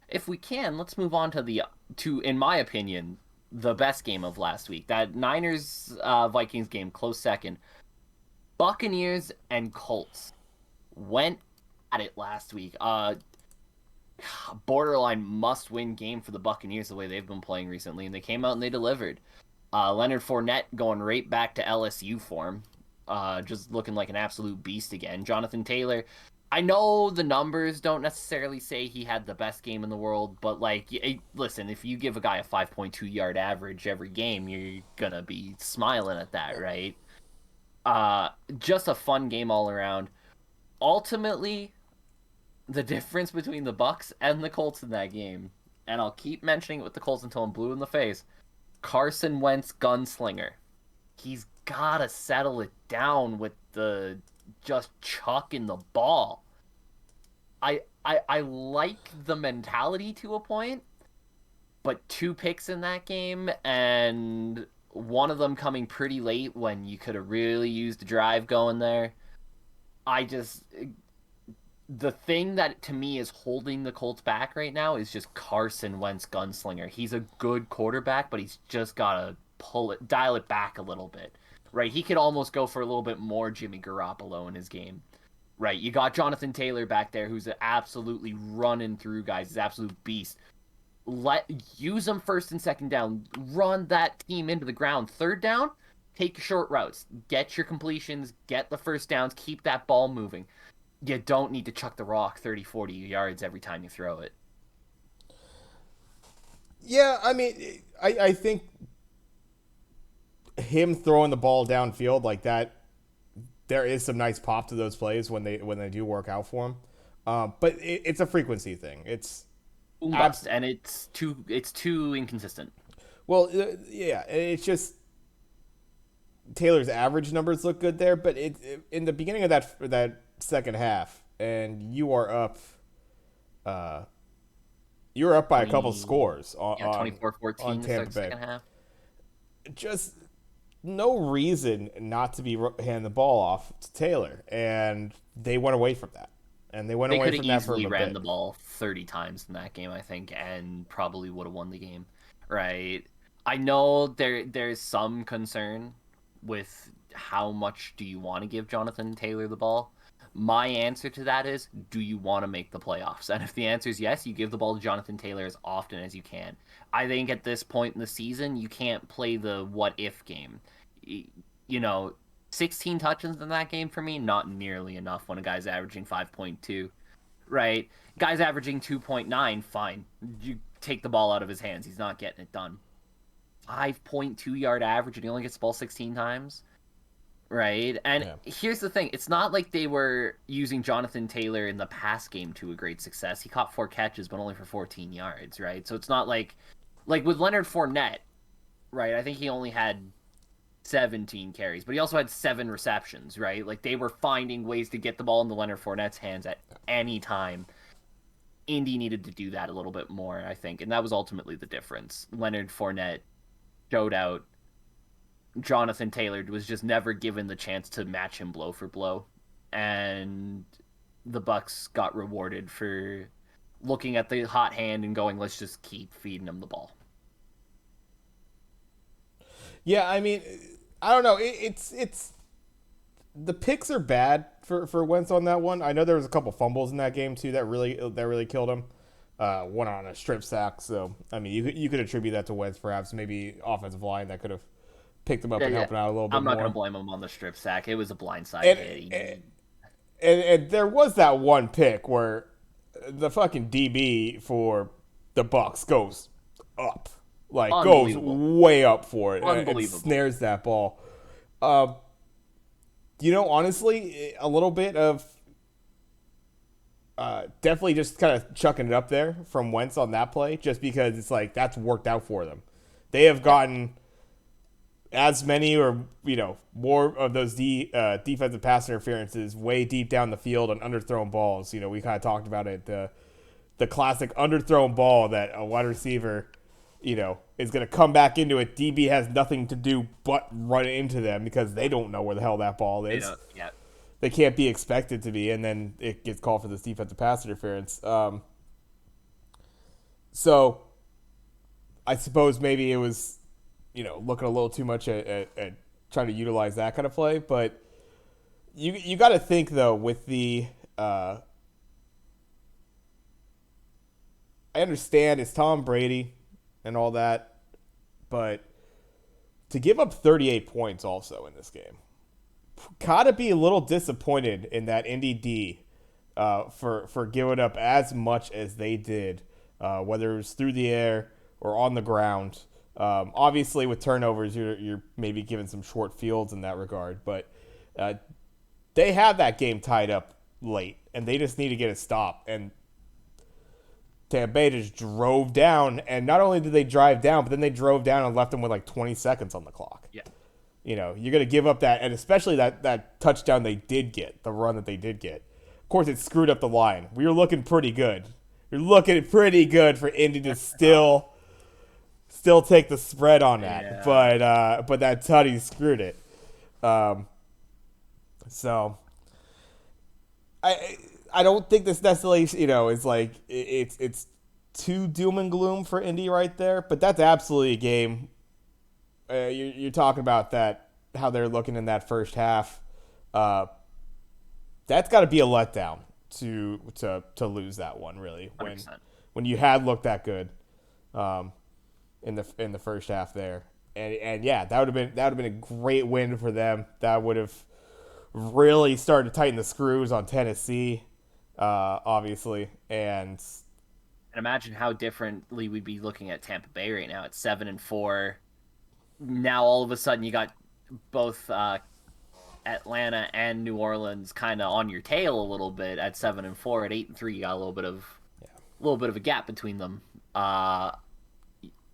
If we can, let's move on to in my opinion, the best game of last week. That Niners Vikings game, close second. Buccaneers and Colts went at it last week. Borderline must-win game for the Buccaneers the way they've been playing recently, and they came out and they delivered. Leonard Fournette going right back to LSU form, just looking like an absolute beast again. Jonathan Taylor, I know the numbers don't necessarily say he had the best game in the world, but listen, if you give a guy a 5.2 yard average every game, you're gonna be smiling at that, right? Just a fun game all around. Ultimately, the difference between the Bucks and the Colts in that game, and I'll keep mentioning it with the Colts until I'm blue in the face. Carson Wentz gunslinger. He's gotta settle it down with the just chucking the ball. I like the mentality to a point, but 2 picks in that game, and one of them coming pretty late when you could have really used a drive going there. The thing that to me is holding the Colts back right now is just Carson Wentz gunslinger. He's a good quarterback, but he's just gotta dial it back a little bit. Right? He could almost go for a little bit more Jimmy Garoppolo in his game. Right? You got Jonathan Taylor back there who's absolutely running through guys. He's an absolute beast. Use them first and second down. Run that team into the ground. Third down, take short routes. Get your completions. Get the first downs. Keep that ball moving. You don't need to chuck the rock 30, 40 yards every time you throw it. Yeah, I mean, I think him throwing the ball downfield like that, there is some nice pop to those plays when they do work out for him. But it's a frequency thing. It's bust, and it's too inconsistent. Well, yeah, it's just Taylor's average numbers look good there, but in the beginning of that second half, and you're up by 20, a couple scores on 24-14 on to Tampa start the Bay. second half. Just no reason not to be handing the ball off to Taylor, and they went away from that. And they went away from that for a They could have easily ran bit. the ball 30 times in that game, I think, and probably would have won the game, right? I know there's some concern with how much do you want to give Jonathan Taylor the ball. My answer to that is, do you want to make the playoffs? And if the answer is yes, you give the ball to Jonathan Taylor as often as you can. I think at this point in the season, you can't play the what if game. 16 touches in that game for me, not nearly enough when a guy's averaging 5.2, right? Guy's averaging 2.9, fine. You take the ball out of his hands. He's not getting it done. 5.2 yard average and he only gets the ball 16 times, right? And Yeah. here's the thing. It's not like they were using Jonathan Taylor in the pass game to a great success. He caught 4 catches, but only for 14 yards, right? So it's not like with Leonard Fournette, right? I think he only had 17 carries, but he also had 7 receptions, right? Like they were finding ways to get the ball into Leonard Fournette's hands at any time. Indy needed to do that a little bit more, I think, and that was ultimately the difference. Leonard Fournette showed out. Jonathan Taylor was just never given the chance to match him blow for blow, and the Bucks got rewarded for looking at the hot hand and going, "Let's just keep feeding him the ball." Yeah, I mean, I don't know. It's the picks are bad for Wentz on that one. I know there was a couple fumbles in that game too that really killed him. One on a strip sack. So I mean, you could attribute that to Wentz, perhaps maybe offensive line that could have picked him up and helped him out a little bit I'm not more. going to blame him on the strip sack. It was a blindside And, hit. and there was that one pick where the fucking DB for the Bucks goes up, like goes Unbelievable. way up for it, and Unbelievable. snares that ball. Um, honestly, a little bit of definitely just kind of chucking it up there from Wentz on that play, just because it's like that's worked out for them. They have Yeah. gotten as many or more of those defensive pass interferences way deep down the field on underthrown balls. We kind of talked about it, the classic underthrown ball that a wide receiver is going to come back into it. DB has nothing to do but run into them because they don't know where the hell that ball They is. don't. Yeah. They can't be expected to be, and then it gets called for this defensive pass interference. So I suppose maybe it was, looking a little too much at trying to utilize that kind of play. But you got to think though with the I understand it's Tom Brady and all that, but to give up 38 points also in this game, gotta be a little disappointed in that Indy D for giving up as much as they did, whether it was through the air or on the ground. Obviously, with turnovers, you're maybe given some short fields in that regard, but they have that game tied up late, and they just need to get a stop. And Tampa Bay just drove down, and not only did they drive down, but then they drove down and left them with like 20 seconds on the clock. Yeah. You're going to give up that, and especially that touchdown they did get, the run that they did get. Of course, it screwed up the line. We were looking pretty good. You're looking pretty good for Indy to still take the spread on that, Yeah. but that tutty screwed it. So I don't think this necessarily is like it's too doom and gloom for Indy right there, but that's absolutely a game. You're talking about that, how they're looking in that first half. That's got to be a letdown to lose that one, really, 100%. when you had looked that good in the first half there. And yeah, that would have been a great win for them. That would have really started to tighten the screws on Tennessee, obviously. And imagine how differently we'd be looking at Tampa Bay right now at 7-4. Now all of a sudden you got both Atlanta and New Orleans kind of on your tail a little bit at 7-4. At 8-3, you got a little bit of a gap between them.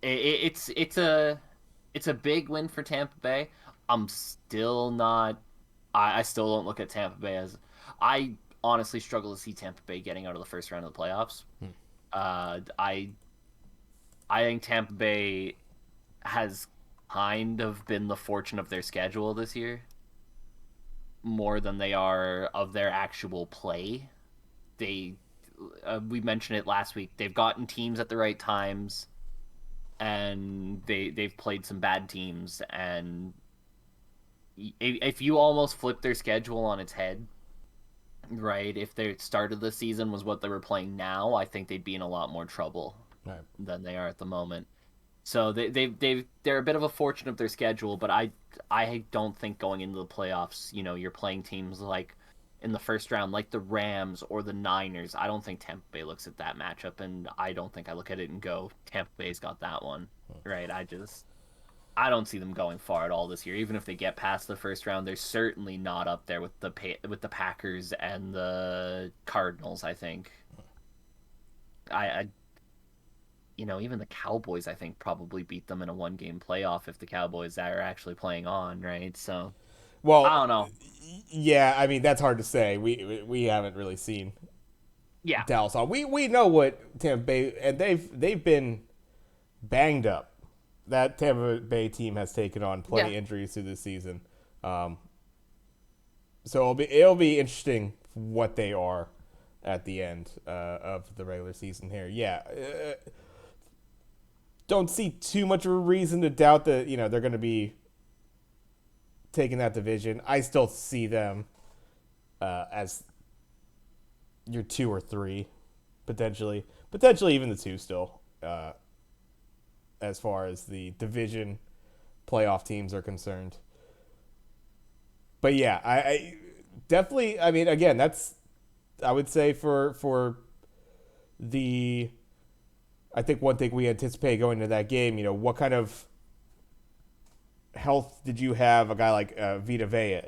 It's a big win for Tampa Bay. I'm still not. I still don't look at Tampa Bay as. I honestly struggle to see Tampa Bay getting out of the first round of the playoffs. I think Tampa Bay has kind of been the fortune of their schedule this year more than they are of their actual play. They we mentioned it last week. They've gotten teams at the right times, and they've played some bad teams. And if you almost flip their schedule on its head, right? If their start of the season was what they were playing now, I think they'd be in a lot more trouble right. than they are at the moment. So they're a bit of a fortune of their schedule, but I don't think going into the playoffs, you're playing teams like in the first round, like the Rams or the Niners. I don't think Tampa Bay looks at that matchup, and I don't think I look at it and go, Tampa Bay's got that one, right? I don't see them going far at all this year. Even if they get past the first round, they're certainly not up there with the Packers and the Cardinals. I think. I even the Cowboys, I think, probably beat them in a one-game playoff if the Cowboys are actually playing on, right? So I Well, don't know. yeah, I mean that's hard to say. We haven't really seen Yeah, Dallas on. We know what Tampa Bay, and they've been banged up. That Tampa Bay team has taken on plenty yeah. injuries through this season. So it'll be interesting what they are at the end of the regular season here. Yeah, don't see too much of a reason to doubt that they're going to be taking that division. I still see them as your 2 or 3, potentially even the 2 still, as far as the division playoff teams are concerned. But yeah, I definitely. I mean, again, that's I would say for the I think one thing we anticipate going into that game, what kind of health did you have a guy like Vita Vea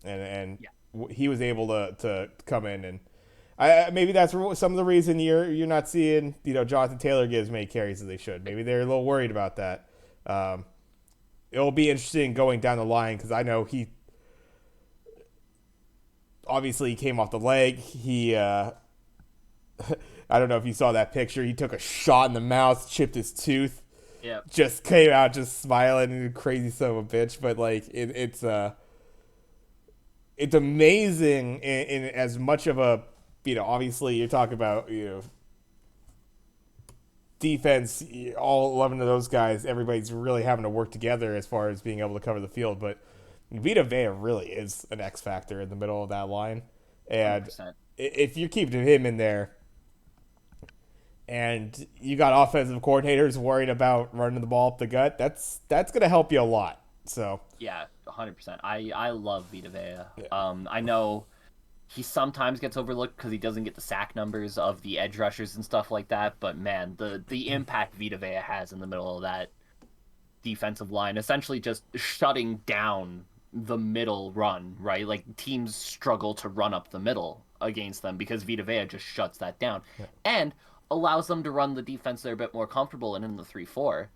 in? And Yeah. he was able to come in, and maybe that's some of the reason you're not seeing Jonathan Taylor get as many carries as they should. Maybe they're a little worried about that. Um, it'll be interesting going down the line because I know he obviously came off the leg. He I don't know if you saw that picture. He took a shot in the mouth, chipped his tooth, Yeah. just came out just smiling and crazy son of a bitch. But like it's amazing in as much of a obviously you're talking about defense, all 11 of those guys, everybody's really having to work together as far as being able to cover the field. But Vita Vea really is an X factor in the middle of that line, and 100%. if you're keeping him in there, and you got offensive coordinators worried about running the ball up the gut, that's going to help you a lot. So Yeah, 100%. I love Vita Vea. yeah, I know he sometimes gets overlooked because he doesn't get the sack numbers of the edge rushers and stuff like that. But man, the impact Vita Vea has in the middle of that defensive line, essentially just shutting down the middle run, right? Like teams struggle to run up the middle against them because Vita Vea just shuts that down and allows them to run the defense they're a bit more comfortable in the 3-4,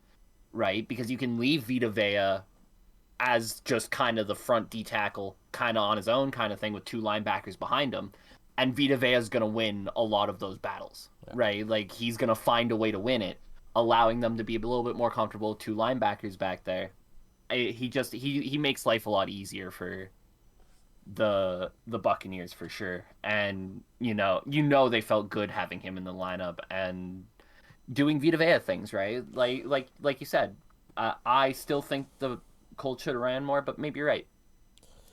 right? Because you can leave Vita Vea as just kind of the front D tackle, kind of on his own kind of thing with two linebackers behind him. And Vita Vea is going to win a lot of those battles, right? Like he's going to find a way to win it, allowing them to be a little bit more comfortable. Two linebackers back there. He makes life a lot easier for the Buccaneers for sure. And they felt good having him in the lineup and doing Vita Vea things, right? Like you said, I still think the Colts should have ran more, but maybe you're right.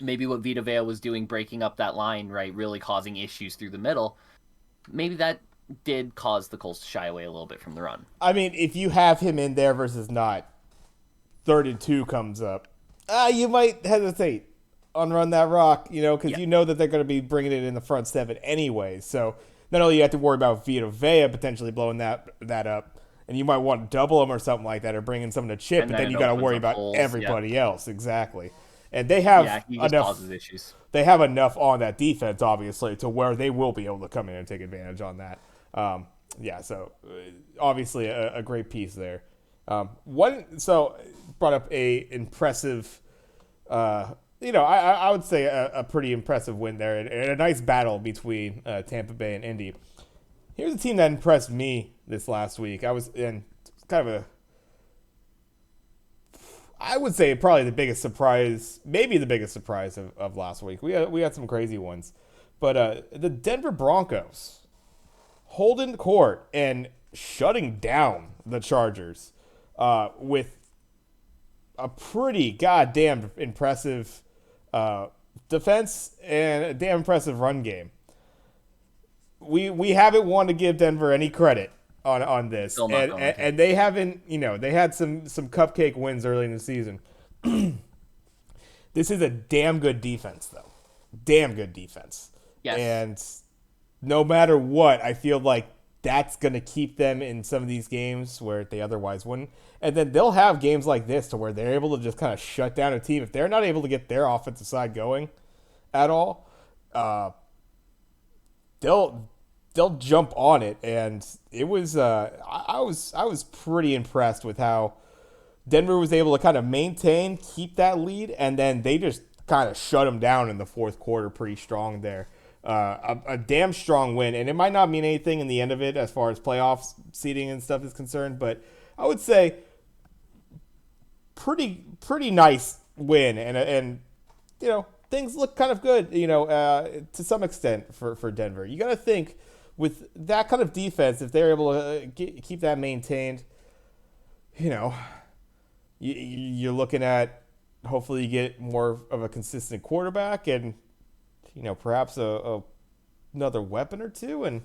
Maybe what Vita Vea was doing, breaking up that line, right, really causing issues through the middle, maybe that did cause the Colts to shy away a little bit from the run. I mean, if you have him in there versus not, 3rd and 2 comes up, you might hesitate on run that rock, because Yeah. you know that they're going to be bringing it in the front 7 anyway. So not only you have to worry about Vita Vea potentially blowing that up, and you might want to double them or something like that, or bring in someone to chip, And but then then it you got to opens worry up about holes. Yeah. everybody else. Exactly. And they have Yeah, he just enough. causes issues. They have enough on that defense, obviously, to where they will be able to come in and take advantage on that. So obviously a great piece there. Brought up a impressive, I would say a pretty impressive win there, and a nice battle between Tampa Bay and Indy. Here's a team that impressed me this last week. I was in kind of I would say probably the biggest surprise, maybe the biggest surprise of last week. We had some crazy ones, but the Denver Broncos holding court and shutting down the Chargers with a pretty goddamn impressive defense and a damn impressive run game. We haven't wanted to give Denver any credit on this, Still not going to. and they haven't. They had some cupcake wins early in the season. This is a damn good defense, though. Damn good defense. Yes. And no matter what, I feel like that's going to keep them in some of these games where they otherwise wouldn't. And then they'll have games like this to where they're able to just kind of shut down a team. If they're not able to get their offensive side going at all, they'll jump on it. And it was I was pretty impressed with how Denver was able to kind of keep that lead, and then they just kind of shut them down in the fourth quarter pretty strong there. A damn strong win, and it might not mean anything in the end of it as far as playoffs seeding and stuff is concerned, but I would say pretty nice win, and things look kind of good, to some extent for Denver. You got to think with that kind of defense, if they're able to keep that maintained, you're looking at hopefully you get more of a consistent quarterback and perhaps another weapon or two, and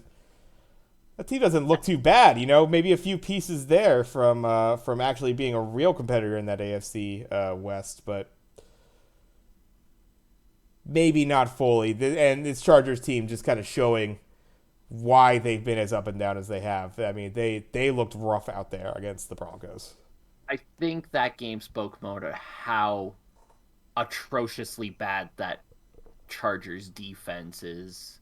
that team doesn't look too bad. Maybe a few pieces there from actually being a real competitor in that AFC West, but maybe not fully. And this Chargers team just kind of showing why they've been as up and down as they have. I mean, they looked rough out there against the Broncos. I think that game spoke more to how atrociously bad that Chargers defense is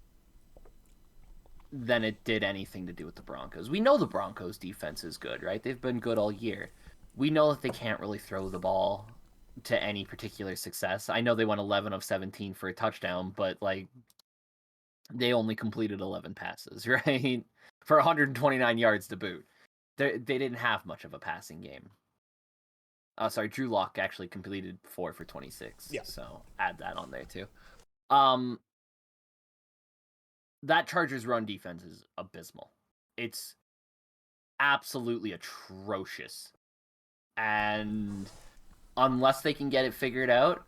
than it did anything to do with the Broncos. We know the Broncos defense is good, right? They've been good all year. We know that they can't really throw the ball to any particular success. I know they went 11 of 17 for a touchdown, but like they only completed 11 passes, right? For 129 yards to boot. They didn't have much of a passing game. Sorry, Drew Lock actually completed 4 for 26. Yeah. So add that on there too. Um, that Chargers run defense is abysmal. It's absolutely atrocious. And unless they can get it figured out,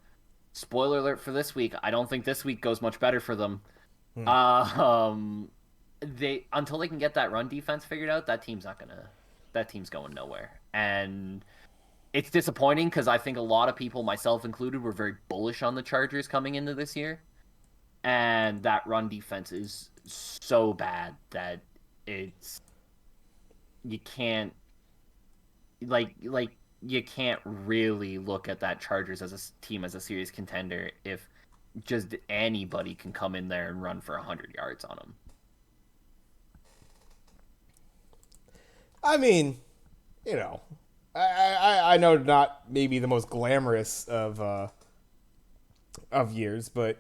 spoiler alert for this week, I don't think this week goes much better for them. They until they can get that run defense figured out, that team's going nowhere. And it's disappointing because I think a lot of people, myself included, were very bullish on the Chargers coming into this year. And that run defense is so bad that it's you can't you can't really look at that Chargers as a team as a serious contender if just anybody can come in there and run for 100 yards on them. I mean, you know, I know not maybe the most glamorous of years, but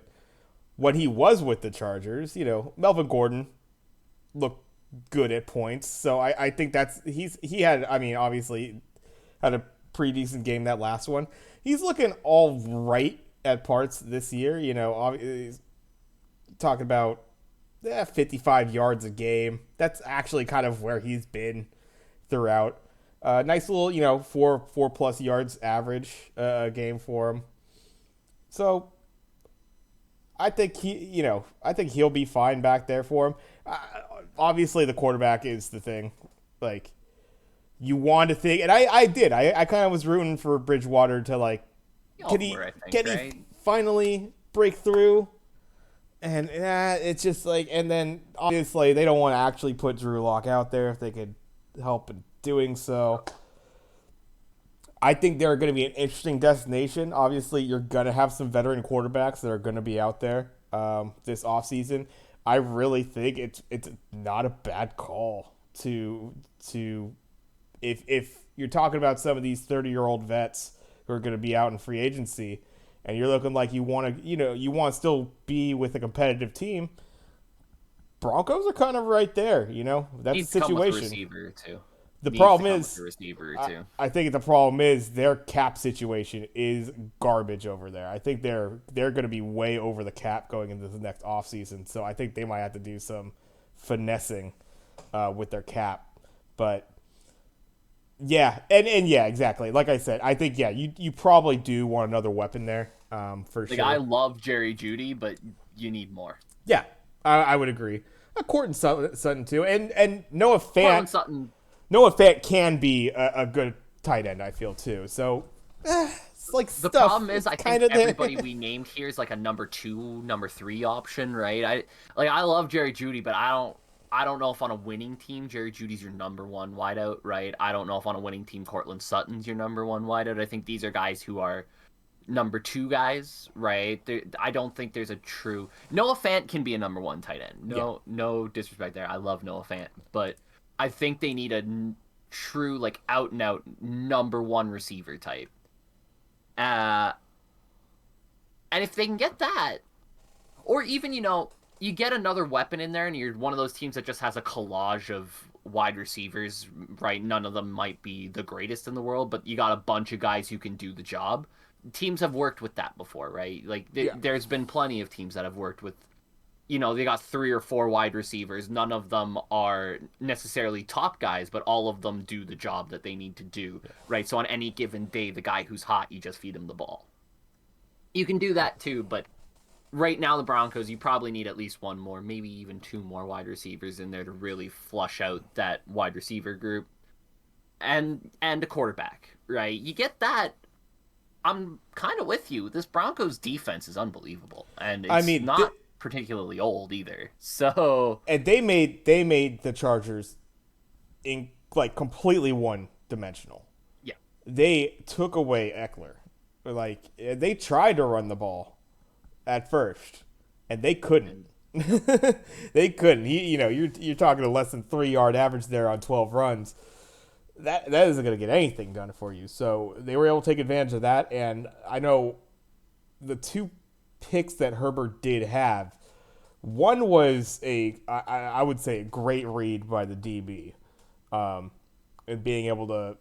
when he was with the Chargers, you know, Melvin Gordon looked good at points. So I think he had, I mean, obviously had a pretty decent game that last one. He's looking all right at parts this year. You know, he's talking about 55 yards a game. That's actually kind of where he's been throughout. Nice little, you know, four plus yards average game for him. So I think I think he'll be fine back there for him. Obviously, the quarterback is the thing. Like, you want to think, and I did. I kind of was rooting for Bridgewater to like, can he finally break through? And it's just like, and then obviously they don't want to actually put Drew Lock out there if they could help in doing so. I think they're going to be an interesting destination. Obviously, you're going to have some veteran quarterbacks that are going to be out there this offseason. I really think it's not a bad call to if you're talking about some of these 30-year-old vets who are going to be out in free agency and you're looking like you want to still be with a competitive team. Broncos are kind of right there, you know. That's the situation. Come with a receiver too. The problem is, I think the problem is their cap situation is garbage over there. I think they're going to be way over the cap going into the next offseason. So I think they might have to do some finessing with their cap. But yeah, and yeah, exactly. Like I said, I think you probably do want another weapon there for sure. I love Jerry Jeudy, but you need more. Yeah, I would agree. Courtland Sutton too, and Noah Fant. Noah Fant can be a good tight end, I feel, too. So, it's like the problem is, I think everybody we named here is like a number 2, number 3 option, right? I love Jerry Jeudy, but I don't know if on a winning team Jerry Judy's your number 1 wideout, right? I don't know if on a winning team Courtland Sutton's your number 1 wideout. I think these are guys who are number 2 guys, right? I don't think there's a true Noah Fant can be a number 1 tight end. No disrespect there. I love Noah Fant, but I think they need a true, like, out-and-out number 1 receiver type. And if they can get that, or even, you get another weapon in there and you're one of those teams that just has a collage of wide receivers, right? None of them might be the greatest in the world, but you got a bunch of guys who can do the job. Teams have worked with that before, right? Like, there's been plenty of teams that have worked with they got 3 or 4 wide receivers. None of them are necessarily top guys, but all of them do the job that they need to do, right? So on any given day, the guy who's hot, you just feed him the ball. You can do that too, but right now the Broncos, you probably need at least 1 more, maybe even 2 more wide receivers in there to really flush out that wide receiver group. And a quarterback, right? You get that. I'm kind of with you. This Broncos defense is unbelievable, and it's particularly old either. So And they made the Chargers in like completely one dimensional. yeah, They took away Eckler. Like they tried to run the ball at first, and they couldn't. and They couldn't. You're talking a less than 3 yard average there on 12 runs. That isn't going to get anything done for you. So they were able to take advantage of that. And I know the two picks that Herbert did have. One was I would say a great read by the DB, and being able to.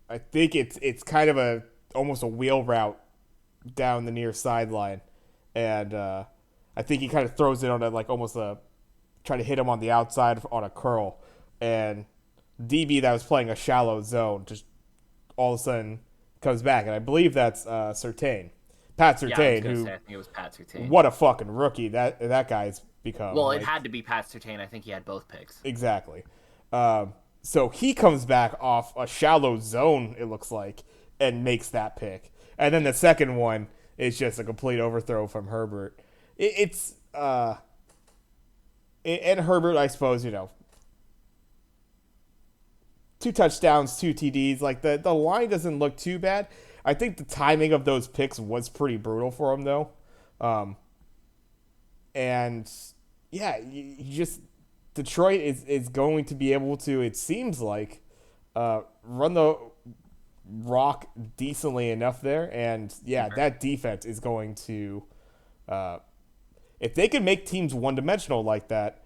I think it's kind of a almost a wheel route down the near sideline, and I think he kind of throws it on a like almost a try to hit him on the outside on a curl, and DB that was playing a shallow zone just all of a sudden comes back, and I believe that's Surtain, Pat yeah, I was Surtain, gonna who say I think it was Pat Surtain. what a fucking rookie that guy's become. Well, it Like, had to be Pat Surtain. I think he had both picks. exactly. So he comes back off a shallow zone, it looks like, and makes that pick. And then the second one is just a complete overthrow from Herbert. And Herbert, I suppose, 2 touchdowns, 2 TDs. Like the line doesn't look too bad. I think the timing of those picks was pretty brutal for him, though. And yeah, you just Detroit is going to be able to, it seems like, run the rock decently enough there. And yeah, that defense is going to, if they can make teams one dimensional like that,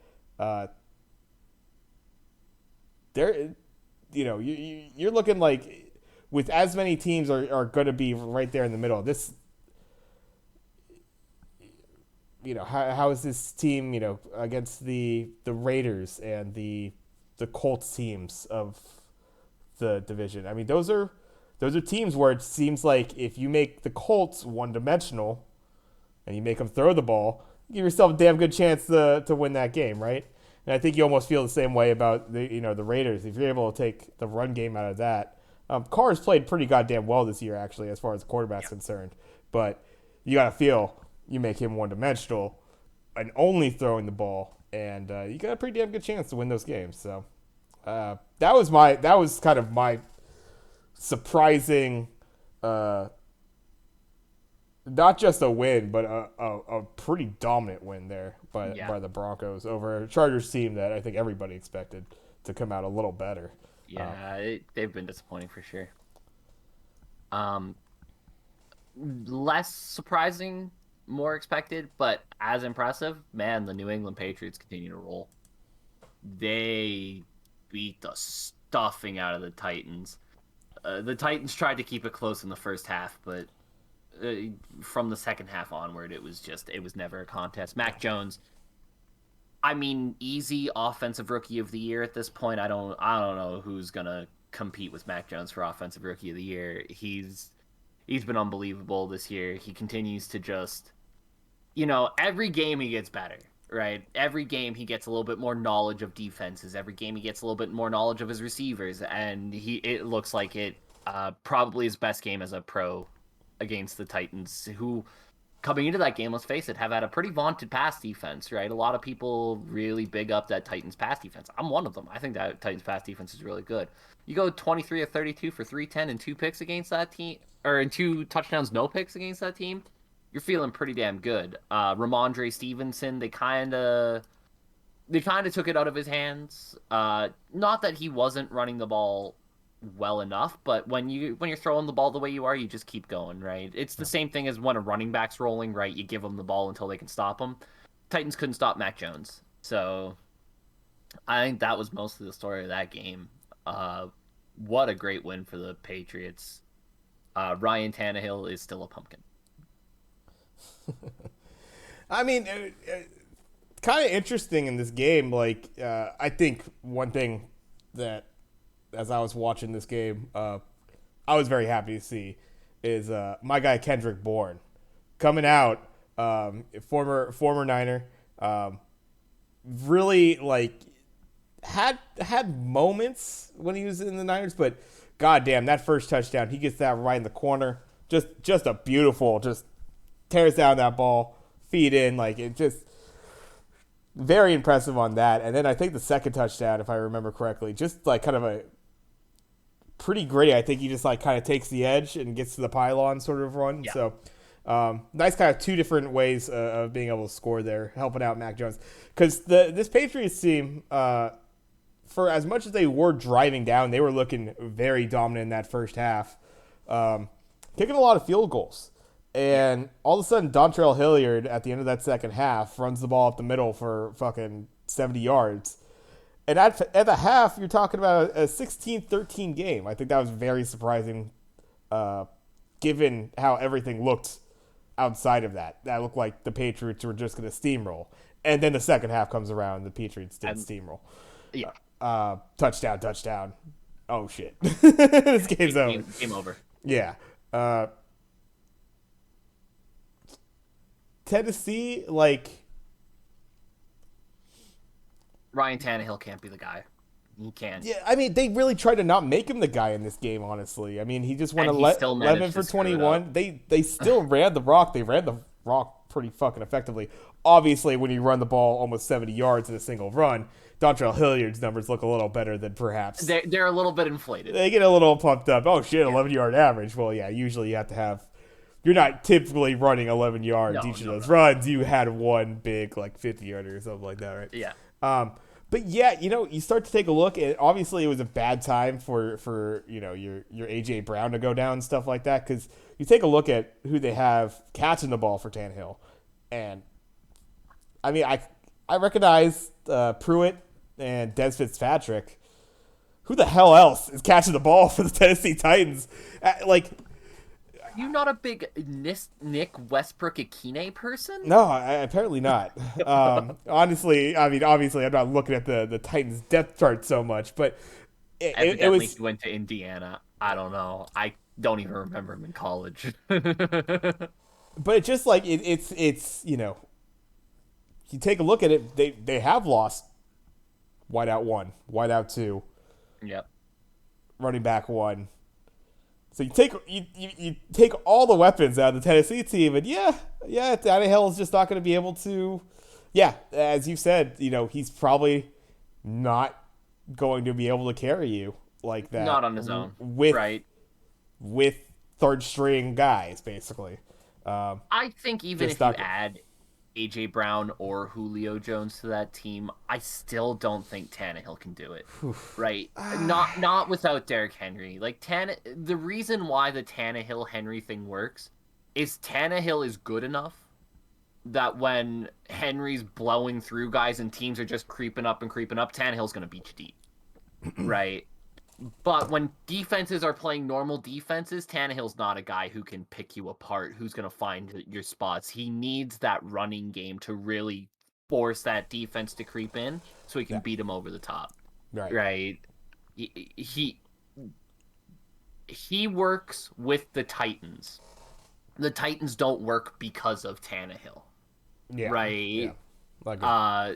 they're, you're looking like with as many teams are going to be right there in the middle. This, how is this team, against the Raiders and the Colts teams of the division? I mean, those are teams where it seems like if you make the Colts one dimensional and you make them throw the ball, you give yourself a damn good chance to win that game, right? And I think you almost feel the same way about the Raiders. If you're able to take the run game out of that, Carr's played pretty goddamn well this year, actually, as far as the quarterback's concerned. But you got to feel you make him one-dimensional and only throwing the ball, and you got a pretty damn good chance to win those games. So that was kind of my surprising, not just a win, but a pretty dominant win there by the Broncos over a Chargers team that I think everybody expected to come out a little better. Yeah, they've been disappointing for sure. Less surprising, more expected, but as impressive, man, the New England Patriots continue to roll. They beat the stuffing out of the Titans. The Titans tried to keep it close in the first half, but from the second half onward, it was never a contest. Mac Jones, I mean, easy offensive rookie of the year at this point. I don't know who's gonna compete with Mac Jones for offensive rookie of the year. He's been unbelievable this year. He continues to just, every game he gets better, right? Every game he gets a little bit more knowledge of defenses. Every game he gets a little bit more knowledge of his receivers, and it looks like it probably his best game as a pro against the Titans, who, coming into that game, let's face it, have had a pretty vaunted pass defense, right? A lot of people really big up that Titans pass defense. I'm one of them. I think that Titans pass defense is really good. You go 23 of 32 for 310 and 2 picks against that team, or in 2 touchdowns, no picks against that team. You're feeling pretty damn good. Ramondre Stevenson, they kind of took it out of his hands. Not that he wasn't running the ball well enough, but when you're throwing the ball the way you are, you just keep going, right? It's the same thing as when a running back's rolling, right? You give them the ball until they can stop him. Titans couldn't stop Mac Jones, so I think that was mostly the story of that game. What a great win for the Patriots. Ryan Tannehill is still a pumpkin. I mean, kind of interesting in this game. Like, I think one thing that, as I was watching this game, I was very happy to see is my guy Kendrick Bourne coming out, former Niner, really like had moments when he was in the Niners, but goddamn, that first touchdown, he gets that right in the corner, just a beautiful, just tears down that ball, feet in, like it just very impressive on that. And then I think the second touchdown, if I remember correctly, just like kind of a pretty gritty. I think he just like kind of takes the edge and gets to the pylon sort of run. Yeah. So nice kind of two different ways of being able to score there, helping out Mac Jones. Because this Patriots team, for as much as they were driving down, they were looking very dominant in that first half, kicking a lot of field goals. And all of a sudden, Dontrell Hilliard at the end of that second half runs the ball up the middle for fucking 70 yards. And at the half, you're talking about a 16-13 game. I think that was very surprising, given how everything looked outside of that. That looked like the Patriots were just going to steamroll. And then the second half comes around, and the Patriots did steamroll. Yeah. Touchdown. Oh, shit. This game's over. Game over. Yeah. Tennessee, like... Ryan Tannehill can't be the guy. He can't. Yeah, I mean, they really tried to not make him the guy in this game, honestly. I mean, he just went And he still 11 managed for to screw it 21. up. They still ran the rock. They ran the rock pretty fucking effectively. Obviously, when you run the ball almost 70 yards in a single run, Dontrell Hilliard's numbers look a little better than perhaps. They're a little bit inflated. They get a little pumped up. Oh, shit, 11-yard average. Well, yeah, usually you have to have... You're not typically running 11 yards each of those runs. You had one big, like, 50-yarder or something like that, right? Yeah. But yeah, you start to take a look, and obviously it was a bad time for your AJ Brown to go down and stuff like that, because you take a look at who they have catching the ball for Tannehill, and I mean I recognize Pruitt and Des Fitzpatrick. Who the hell else is catching the ball for the Tennessee Titans? Like, Are you not a big Nick Westbrook-Akine person? no, apparently not. Honestly, I mean, obviously, I'm not looking at the Titans depth chart so much, but it Evidently, was. he went to Indiana. I don't know. I don't even remember him in college. But it's just like it's you take a look at it. They have lost wideout 1, wideout 2, Yep. running back 1. So you take all the weapons out of the Tennessee team, and yeah, Tannehill is just not going to be able to. Yeah, as you said, he's probably not going to be able to carry you like that. Not on his own. With Right. third string guys, basically. I think even Just if you not- add AJ Brown or Julio Jones to that team, I still don't think Tannehill can do it. Right? Not without Derrick Henry. Like the reason why the Tannehill Henry thing works is Tannehill is good enough that when Henry's blowing through guys and teams are just creeping up, Tannehill's gonna beat you deep. Right? But when defenses are playing normal defenses, Tannehill's not a guy who can pick you apart, who's going to find your spots. He needs that running game to really force that defense to creep in so he can beat him over the top. Right? He works with the Titans. The Titans don't work because of Tannehill. Yeah. Right? Yeah.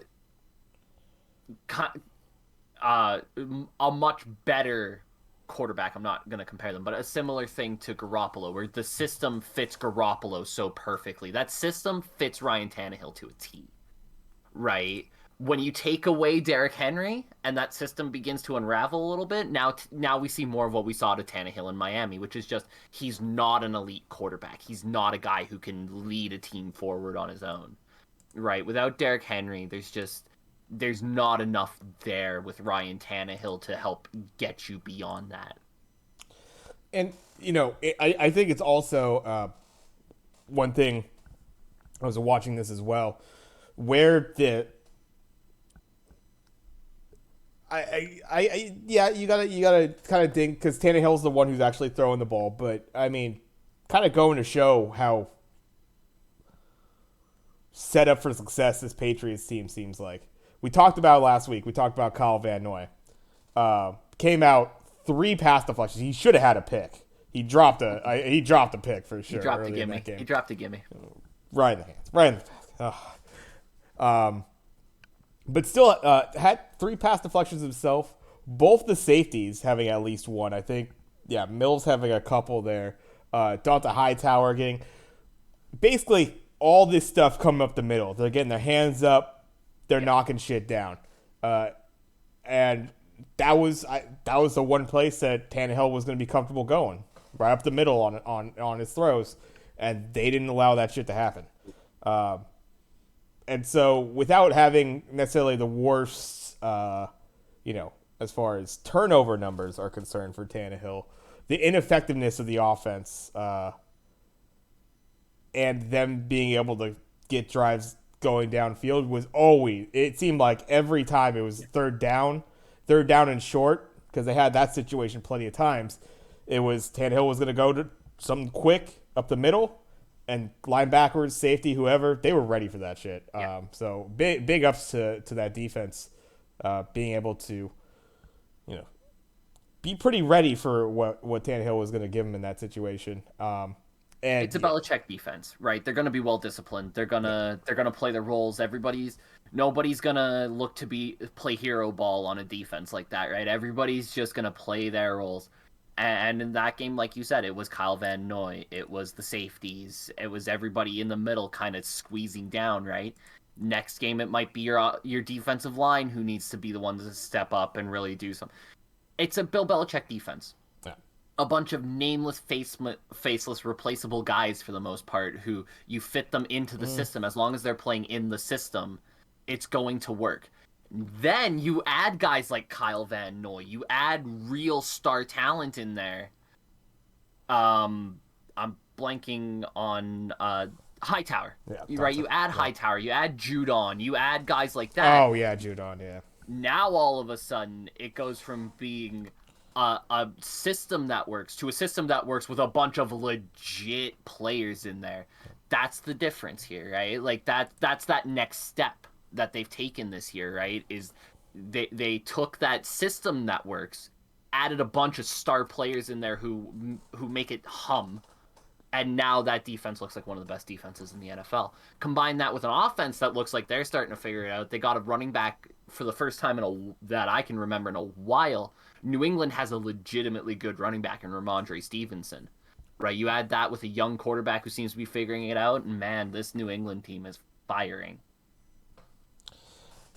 A much better quarterback. I'm not going to compare them, but a similar thing to Garoppolo, where the system fits Garoppolo so perfectly. That system fits Ryan Tannehill to a T, right? When you take away Derrick Henry and that system begins to unravel a little bit, now we see more of what we saw to Tannehill in Miami, which is just he's not an elite quarterback. He's not a guy who can lead a team forward on his own, right? Without Derrick Henry, there's not enough there with Ryan Tannehill to help get you beyond that. And, I think it's also one thing, I was watching this as well, where you gotta kind of think, because Tannehill's the one who's actually throwing the ball, but, I mean, kind of going to show how set up for success this Patriots team seems like. We talked about last week. We talked about Kyle Van Noy. Came out 3 pass deflections. He should have had a pick. He dropped a pick for sure. He dropped a gimme. Right in the hands. Right in the face. But still had 3 pass deflections himself. Both the safeties having at least one. I think, yeah, Mills having a couple there. Donta Hightower getting basically all this stuff coming up the middle. They're getting their hands up they're Yeah. knocking shit down. And that was the one place that Tannehill was going to be comfortable going, right up the middle on his throws, and they didn't allow that shit to happen. And so, without having necessarily the worst, as far as turnover numbers are concerned for Tannehill, the ineffectiveness of the offense, and them being able to get drives going downfield was always, it seemed like every time it was third down and short, because they had that situation plenty of times. It was Tannehill was going to go to something quick up the middle, and linebackers, safety, whoever, they were ready for that shit. Yeah. So big ups to that defense, being able to, be pretty ready for what Tannehill was going to give him in that situation. And It's a Belichick defense, right? They're gonna be well disciplined. They're gonna play their roles. Nobody's gonna look to play hero ball on a defense like that, right? Everybody's just gonna play their roles. And in that game, like you said, it was Kyle Van Noy, it was the safeties, it was everybody in the middle kind of squeezing down, right? Next game, it might be your defensive line who needs to be the one to step up and really do something. It's a Bill Belichick defense. yeah. A bunch of nameless, faceless, replaceable guys for the most part who you fit them into the system. As long as they're playing in the system, it's going to work. Then you add guys like Kyle Van Noy. You add real star talent in there. I'm blanking on Hightower. Yeah, Right? You add yeah. Hightower. You add Judon. You add guys like that. Oh yeah, Judon, yeah. Now all of a sudden it goes from being a system that works to a system that works with a bunch of legit players in there. That's the difference here, right? Like that's that next step that they've taken this year, right? Is they took that system that works, added a bunch of star players in there who make it hum, and now that defense looks like one of the best defenses in the NFL. Combine that with an offense that looks like they're starting to figure it out. They got a running back for the first time that I can remember in a while. New England has a legitimately good running back in Ramondre Stevenson, right? You add that with a young quarterback who seems to be figuring it out, and man, this New England team is firing.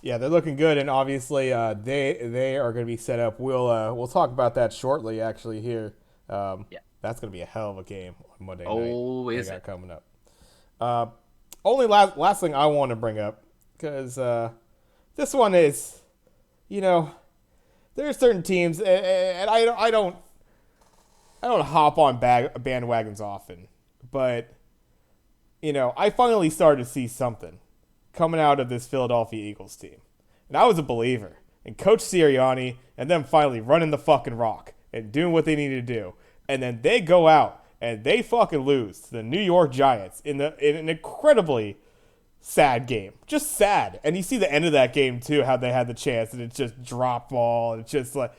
Yeah, they're looking good, and obviously they are going to be set up. We'll talk about that shortly. Actually, here, Yeah. that's going to be a hell of a game on Monday night. Oh, They is got it? coming up. Only last thing I want to bring up, because this one is, there are certain teams, and I don't hop on bandwagons often, but I finally started to see something coming out of this Philadelphia Eagles team, and I was a believer in Coach Sirianni and them finally running the fucking rock and doing what they need to do, and then they go out and they fucking lose to the New York Giants in an incredibly sad game. Just sad. And you see the end of that game too, how they had the chance and it's just drop ball and it's just like,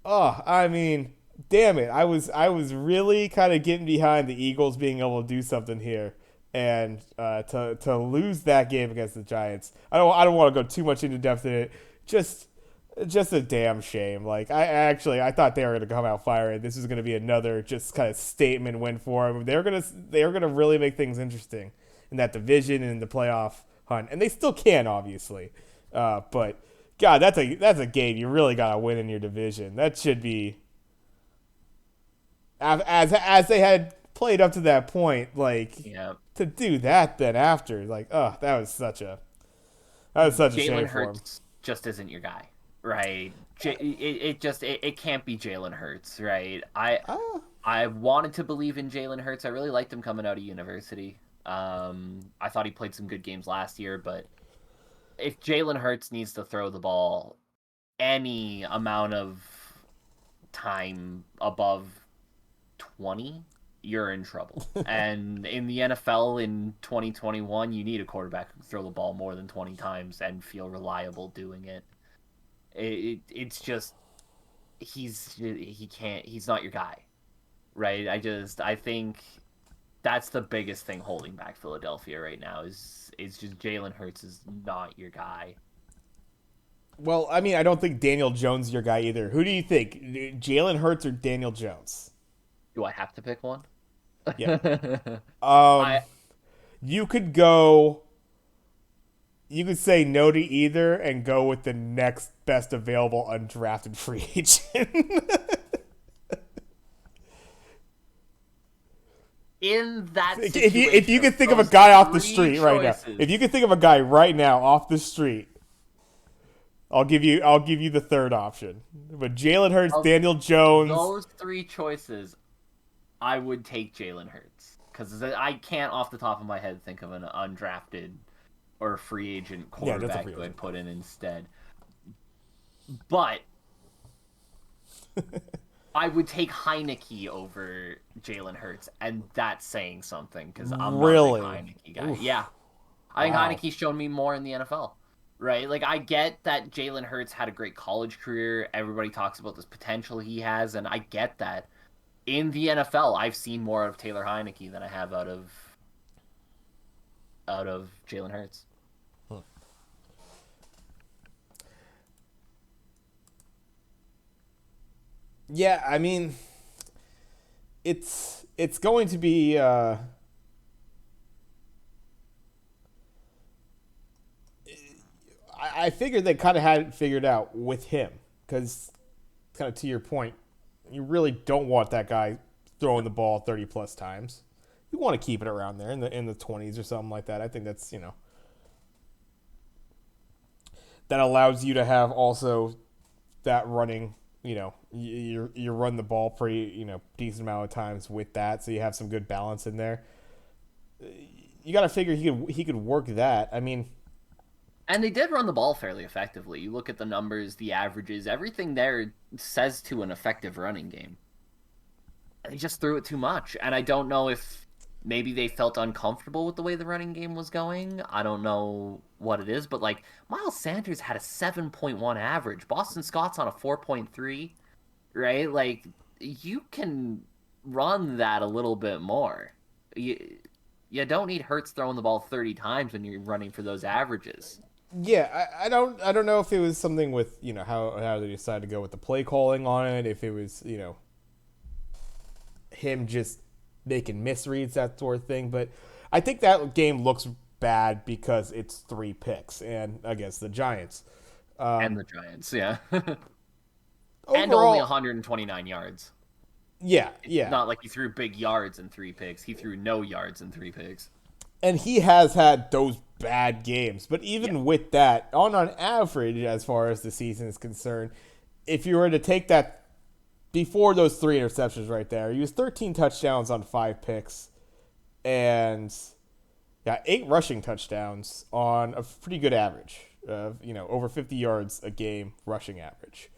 oh, I mean, damn it. I was really kind of getting behind the Eagles being able to do something here. And to lose that game against the Giants, I don't want to go too much into depth in it. Just a damn shame. Like I thought they were gonna come out firing. This was gonna be another just kind of statement win for them. They're gonna really make things interesting in that division and in the playoff hunt, and they still can, obviously. But God, that's a game you really gotta win in your division. That should be as they had played up to that point. Like Yeah. to do that then after, like, oh, that was such a shame Jalen for him. Hurts just isn't your guy, right? It can't be Jalen Hurts, right? Ah, I wanted to believe in Jalen Hurts. I really liked him coming out of university. I thought he played some good games last year, but if Jalen Hurts needs to throw the ball any amount of time above 20, you're in trouble. And in the NFL in 2021, you need a quarterback who can throw the ball more than 20 times and feel reliable doing it. It's just he's not your guy, right? I think that's the biggest thing holding back Philadelphia right now is just Jalen Hurts is not your guy. well, I mean, I don't think Daniel Jones is your guy either. Who do you think, Jalen Hurts or Daniel Jones? Do I have to pick one? Yeah. Um, I you could go you could say no to either and go with the next best available undrafted free agent. In that if you situation, could think of a those guy off the three street right now, if choices. you could think of a guy right now off the street, I'll give you the third option. But Jalen Hurts, Of Daniel Jones. those three choices, I would take Jalen Hurts because I can't, off the top of my head, think of an undrafted or free agent Yeah, that's a quarterback free who I'd agent. put in instead. But I would take Heineke over Jalen Hurts, and that's saying something because I'm not a big Really? Heineke guy. Oof. Yeah, I think Wow. Heineke's shown me more in the NFL. Right? Like, I get that Jalen Hurts had a great college career. Everybody talks about this potential he has, and I get that. In the NFL, I've seen more of Taylor Heineke than I have out of Jalen Hurts. Yeah, I mean, it's going to be. I figured they kind of had it figured out with him because, kind of to your point, you really don't want that guy throwing the ball 30 plus times. You want to keep it around there in the 20s or something like that. I think that's that allows you to have also that running. You run the ball pretty decent amount of times with that, so you have some good balance in there. You got to figure he could work that. I mean, And they did run the ball fairly effectively. You look at the numbers, the averages, everything there says to an effective running game. They just threw it too much. And I don't know if maybe they felt uncomfortable with the way the running game was going. I don't know what it is, but like Miles Sanders had a 7.1 average. Boston Scott's on a 4.3, right? Like you can run that a little bit more. You don't need Hurts throwing the ball 30 times when you're running for those averages. yeah, I don't know if it was something with how they decided to go with the play calling on it. If it was him just making misreads, that sort of thing. But I think that game looks bad because it's 3 picks and against the Giants. And the Giants, yeah. And only Overall, 129 yards. yeah, It's yeah. not like he threw big yards in 3 picks. He threw no yards in 3 picks. And he has had those bad games. But Yeah. even with that, on average, as far as the season is concerned, if you were to take that before those 3 interceptions right there, he was 13 touchdowns on 5 picks and got 8 rushing touchdowns on a pretty good average of, over 50 yards a game rushing average,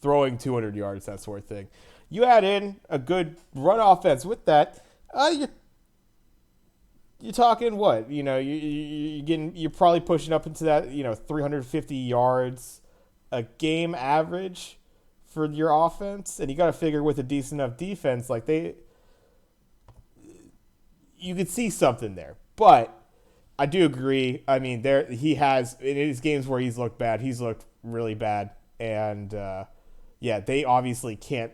throwing 200 yards, that sort of thing. You add in a good run offense with that, you're talking what? You're probably pushing up into that 350 yards a game average for your offense, and you got to figure with a decent enough defense, like you could see something there. But I do agree. I mean, there he has in his games where he's looked bad. He's looked really bad, and yeah, they obviously can't.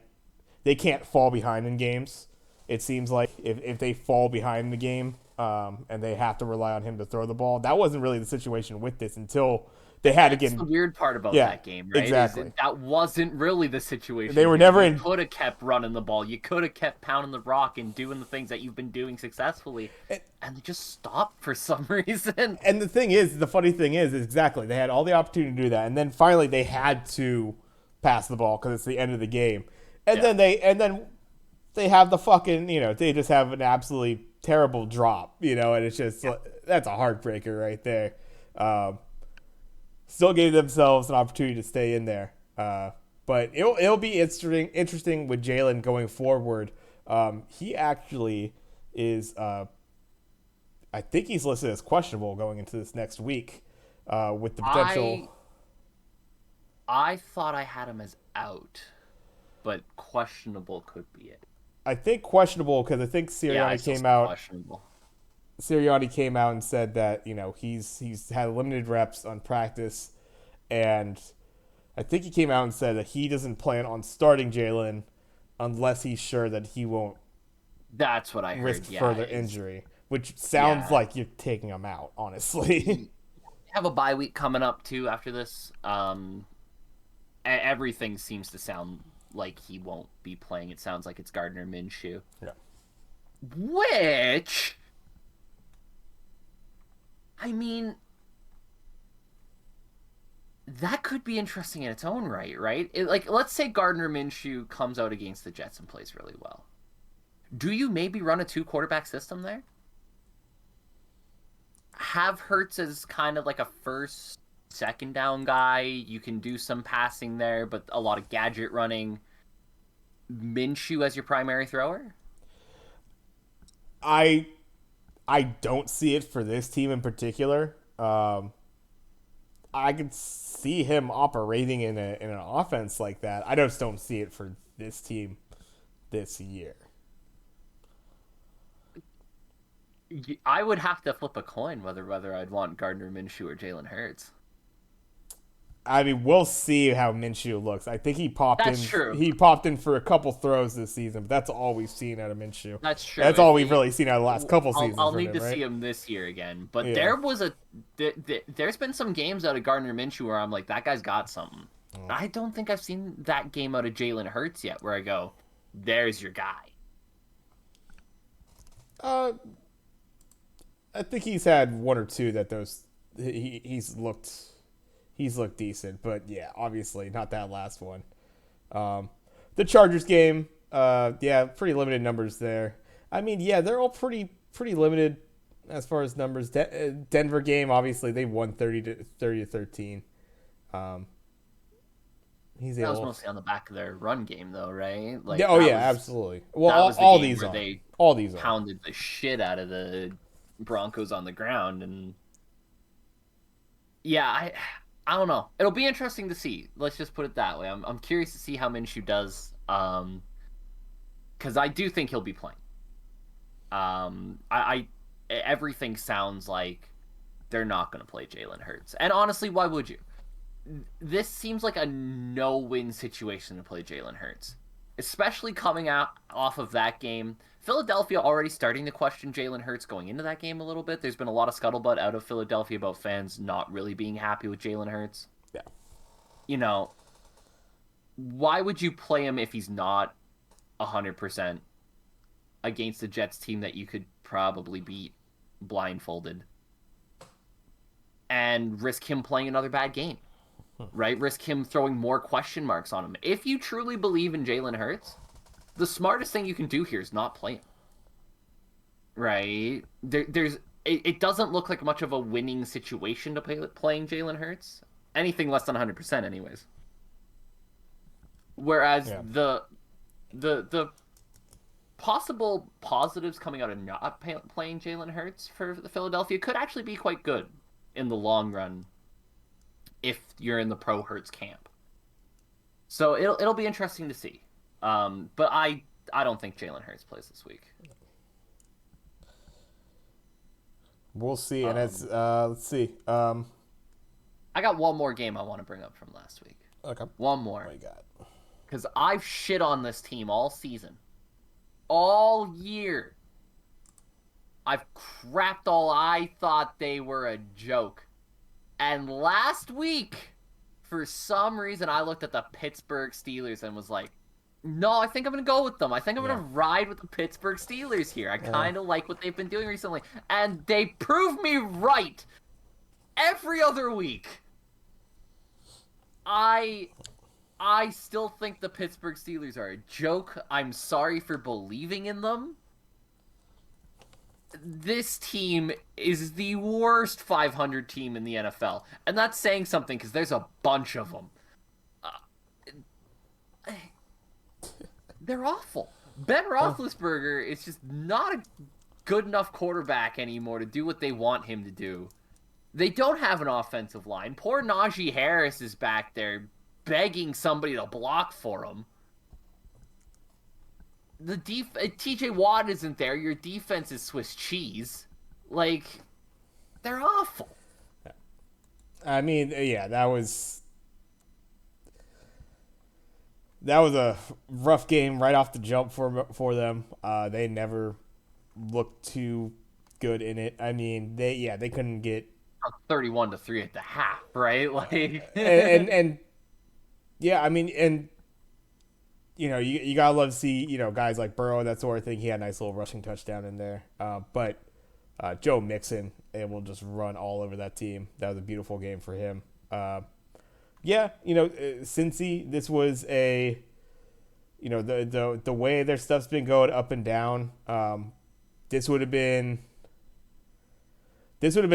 They can't fall behind in games. It seems like if they fall behind in the game, and they have to rely on him to throw the ball. That wasn't really the situation with this until they had to That's get. the weird part about Yeah, that game, right? exactly. That wasn't really the They situation were here. never You in. could have kept running the ball. You could have kept pounding the rock and doing the things that you've been doing successfully, and they just stopped for some reason. And the funny thing is exactly they had all the opportunity to do that, and then finally they had to pass the ball because it's the end of the game, and Yeah. then they have the fucking they just have an absolutely terrible drop, and it's just that's a heartbreaker right there. Still gave themselves an opportunity to stay in there, but it'll be interesting with Jalen going forward. He actually is. I think he's listed as questionable going into this next week, with the potential. I thought I had him as out, but questionable could be it. I think questionable because I think Yeah, I still say questionable. Sirianni came out and said that he's had limited reps on practice, and I think he came out and said that he doesn't plan on starting Jalen unless he's sure that he won't That's what I heard. risk Yeah, further injury, which sounds yeah. like you're taking him out, honestly. have a bye week coming up too after this. Everything seems to sound like he won't be playing. It sounds like it's Gardner Minshew. Yeah. Which, I mean, that could be interesting in its own right, right? Like, let's say Gardner Minshew comes out against the Jets and plays really well. Do you maybe run a two quarterback system there? Have Hurts as kind of like a first, second down guy. You can do some passing there, but a lot of gadget running. Minshew as your primary thrower? I I don't see it for this team in particular. I could see him operating in an offense like that. I just don't see it for this team this year. I would have to flip a coin whether I'd want Gardner Minshew or Jalen Hurts. I mean, we'll see how Minshew looks. I think he popped That's in. true. He popped in for a couple throws this season, but that's all we've seen out of Minshew. That's true. That's all we've really seen out of the last couple seasons. I'll from need him, to right? see him this year again. But Yeah. there's been some games out of Gardner Minshew where I'm like, that guy's got something. I don't think I've seen that game out of Jalen Hurts yet, where I go, there's your guy. I think he's had one or two that he's looked decent, but yeah, obviously not that last one. The Chargers game, yeah, pretty limited numbers there. I mean, yeah, they're all pretty limited as far as numbers. Denver game, obviously they won 30-13. That was mostly on the back of their run game, though, right? Like, yeah, oh yeah, absolutely. Well, that was the all game these where are. they All these are. pounded the shit out of the Broncos on the ground, and yeah, I don't know. It'll be interesting to see. Let's just put it that way. I'm curious to see how Minshew does, because I do think he'll be playing. I everything sounds like they're not going to play Jalen Hurts, and honestly, why would you? This seems like a no-win situation to play Jalen Hurts, especially coming out off of that game. Philadelphia already starting to question Jalen Hurts going into that game a little bit. There's been a lot of scuttlebutt out of Philadelphia about fans not really being happy with Jalen Hurts. Yeah. You know, why would you play him if he's not 100% against the Jets team that you could probably beat blindfolded and risk him playing another bad game? Right? Risk him throwing more question marks on him. If you truly believe in Jalen Hurts, the smartest thing you can do here is not play him. Right? It doesn't look like much of a winning situation to playing Jalen Hurts. Anything less than 100% anyways. Whereas the possible positives coming out of not playing Jalen Hurts for the Philadelphia could actually be quite good in the long run if you're in the pro Hurts camp. So it'll be interesting to see. But I don't think Jalen Hurts plays this week. We'll see, and it's let's see. I got one more game I want to bring up from last week. Okay. One more. What you got? Because I've shit on this team all season. All year. I've crapped all I thought they were a joke. And last week, for some reason, I looked at the Pittsburgh Steelers and was like, no, I think I'm going to go with them. I think I'm going to ride with the Pittsburgh Steelers here. I kind of like what they've been doing recently. And they prove me right every other week. I still think the Pittsburgh Steelers are a joke. I'm sorry for believing in them. This team is the worst 500 team in the NFL. And that's saying something because there's a bunch of them. They're awful. Ben Roethlisberger is just not a good enough quarterback anymore to do what they want him to do. They don't have an offensive line. Poor Najee Harris is back there begging somebody to block for him. TJ Watt isn't there. Your defense is Swiss cheese. Like, they're awful. I mean, yeah, that was a rough game right off the jump for them. They never looked too good in it. I mean, they couldn't get 31-3 at the half, right? Like, And yeah, I mean, and you gotta love to see guys like Burrow, that sort of thing. He had a nice little rushing touchdown in there. But Joe Mixon able to just run all over that team. That was a beautiful game for him. Yeah, Cincy, this was a the way their stuff's been going up and down. This would have been